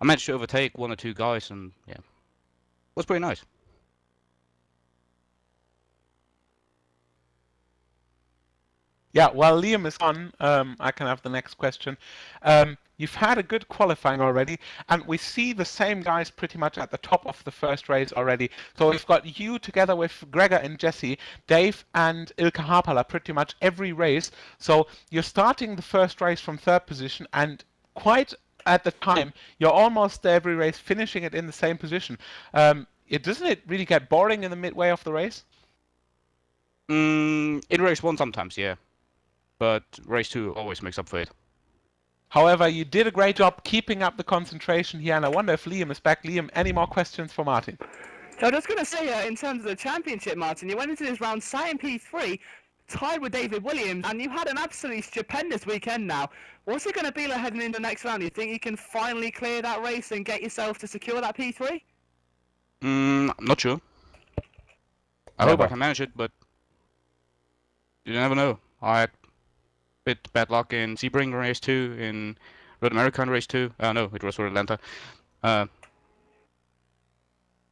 I managed to overtake 1 or 2 guys, and yeah, it was pretty nice. Yeah, while Liam is on, I can have the next question. You've had a good qualifying already, and we see the same guys pretty much at the top of the first race already. So we've got you together with Gregor and Jesse, Dave and Ilka Harpala pretty much every race. So you're starting the first race from third position, and quite at the time, you're almost every race finishing it in the same position. Doesn't it really get boring in the midway of the race? In race 1 sometimes, yeah. But race 2 always makes up for it. However, you did a great job keeping up the concentration here, and I wonder if Liam is back. Liam, any more questions for Martin? I was just going to say, in terms of the championship, Martin, you went into this round sat in P3, tied with David Williams, and you had an absolutely stupendous weekend now. What's it going to be like heading into the next round? Do you think you can finally clear that race and get yourself to secure that P3? I'm not sure. I hope I can manage it, but you never know. I had a bit bad luck in Sebring race 2, in Road America race 2. No, it was Road Atlanta.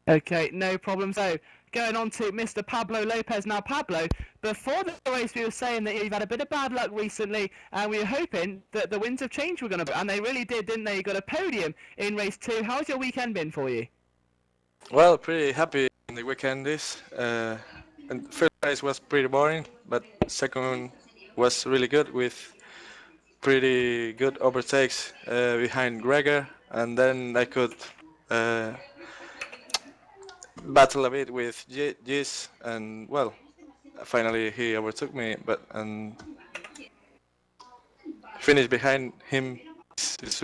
Okay, no problem. So, going on to Mr. Pablo Lopez. Now, Pablo, before the race, we were saying that you've had a bit of bad luck recently, and we were hoping that the winds of change were going to be, and they really did, didn't they? You got a podium in race 2. How's your weekend been for you? Well, pretty happy in the weekend is. And first race was pretty boring, but second was really good with pretty good overtakes behind Gregor, and then I could battle a bit with Gis, and well, finally he overtook me, but and finish behind him is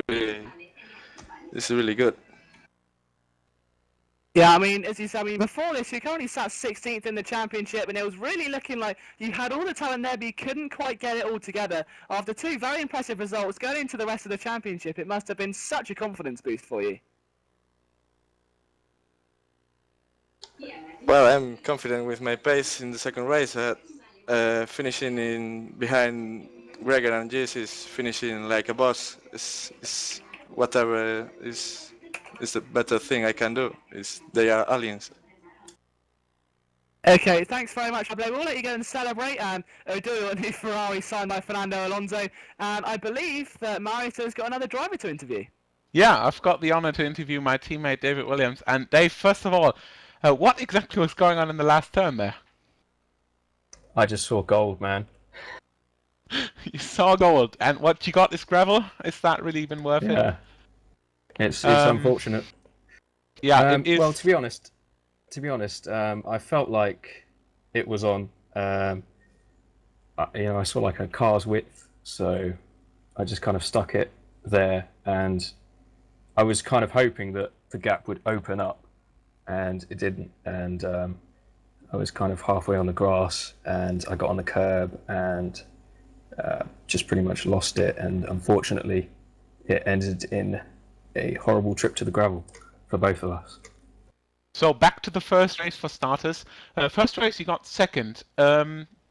really good. Yeah, I mean, as you said, before this, you currently sat 16th in the championship, and it was really looking like you had all the talent there, but you couldn't quite get it all together. After 2 very impressive results going into the rest of the championship, it must have been such a confidence boost for you. Well, I'm confident with my pace in the second race. Finishing in behind Gregor and Jess is finishing like a boss. Is whatever is the better thing I can do. They are aliens. Okay, thanks very much, Pablo. We'll let you go and celebrate. Oduyo and his Ferrari signed by Fernando Alonso. And I believe that Marito's got another driver to interview. Yeah, I've got the honor to interview my teammate David Williams. And Dave, first of all, what exactly was going on in the last turn there? I just saw gold, man. You saw gold, and what you got is gravel? Is that really even worth it? Yeah. It's unfortunate. Yeah, it is. Well, to be honest, I felt like it was on. I saw like a car's width, so I just kind of stuck it there, and I was kind of hoping that the gap would open up, and it didn't. And I was kind of halfway on the grass, and I got on the curb, and just pretty much lost it. And unfortunately, it ended in a horrible trip to the gravel for both of us. So back to the first race for starters. First race you got second.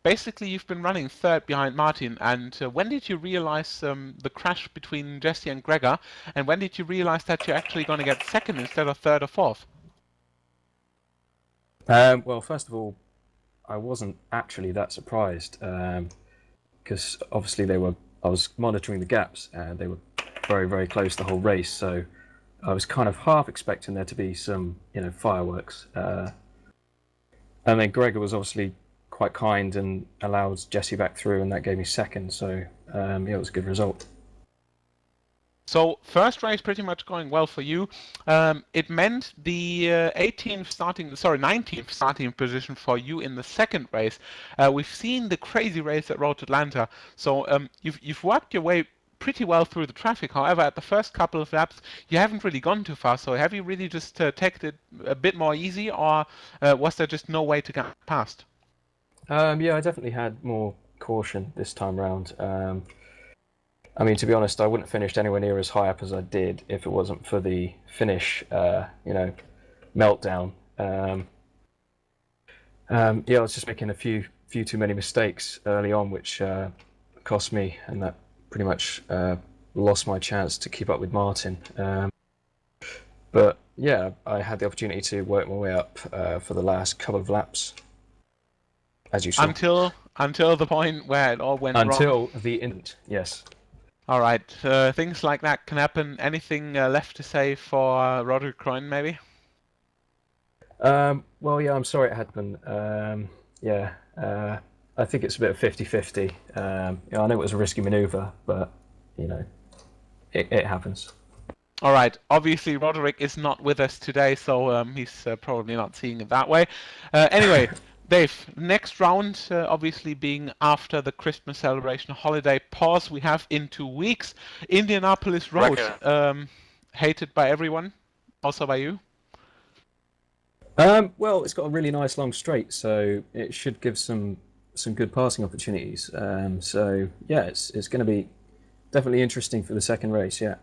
Basically you've been running third behind Martin, and when did you realize the crash between Jesse and Gregor, and when did you realize that you're actually going to get second instead of third or fourth? Well, first of all, I wasn't actually that surprised, because obviously I was monitoring the gaps, and they were very, very close the whole race, so I was kind of half expecting there to be some, fireworks. And then Gregor was obviously quite kind and allowed Jesse back through, and that gave me second, so it was a good result. So first race pretty much going well for you. It meant the 19th starting position for you in the second race. We've seen the crazy race at Road to Atlanta. So you've worked your way pretty well through the traffic. However, at the first couple of laps, you haven't really gone too fast. So have you really just taken it a bit more easy, or was there just no way to get past? Yeah, I definitely had more caution this time round. I mean, to be honest, I wouldn't have finished anywhere near as high up as I did if it wasn't for the finish, meltdown. Yeah, I was just making a few too many mistakes early on, which cost me, and that pretty much lost my chance to keep up with Martin. But yeah, I had the opportunity to work my way up for the last couple of laps, as you saw. Until the point where it all went wrong. Until the end, yes. All right, things like that can happen. Anything left to say for Roderick Croyne, maybe? Well, yeah, I'm sorry it happened. I think it's a bit of 50-50. I know it was a risky manoeuvre, but, it happens. All right, obviously Roderick is not with us today, so he's probably not seeing it that way. Anyway, Dave, next round obviously being after the Christmas celebration holiday pause we have in 2 weeks. Indianapolis Road, hated by everyone, also by you? Well, it's got a really nice long straight, so it should give some good passing opportunities. So yeah, it's going to be definitely interesting for the second race. Yeah.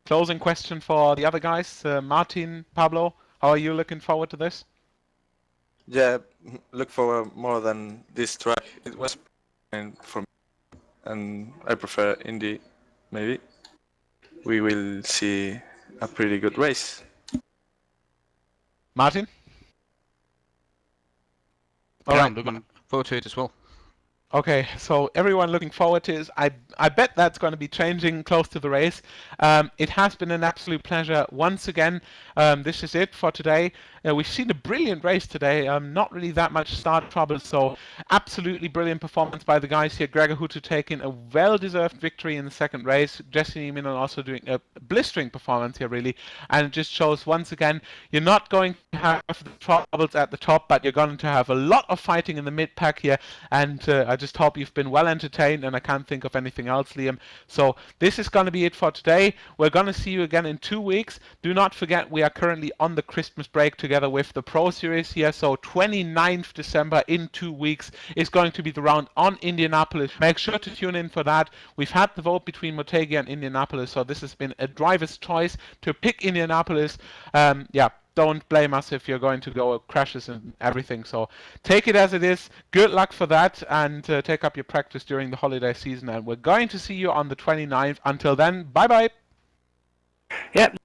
Closing question for the other guys, Martin, Pablo. How are you looking forward to this? Yeah, look forward more than this track. It was for me, and I prefer Indy. Maybe we will see a pretty good race. Martin? All right, I'm looking forward to it as well. Okay, so everyone looking forward to this. I bet that's going to be changing close to the race. It has been an absolute pleasure once again. This is it for today. We've seen a brilliant race today. Not really that much start trouble, so absolutely brilliant performance by the guys here. Gregor Hutu taking a well-deserved victory in the second race. Jesse Neiman also doing a blistering performance here, really. And it just shows once again, you're not going to have the troubles at the top, but you're going to have a lot of fighting in the mid-pack here. And I just hope you've been well entertained, and I can't think of anything else, Liam. So this is going to be it for today. We're going to see you again in 2 weeks. Do not forget, we are currently on the Christmas break together with the Pro Series here. So 29th December in 2 weeks is going to be the round on Indianapolis. Make sure to tune in for that. We've had the vote between Motegi and Indianapolis, so this has been a driver's choice to pick Indianapolis. Don't blame us if you're going to go crashes and everything. So take it as it is. Good luck for that, and take up your practice during the holiday season. And we're going to see you on the 29th. Until then, bye-bye. Yep.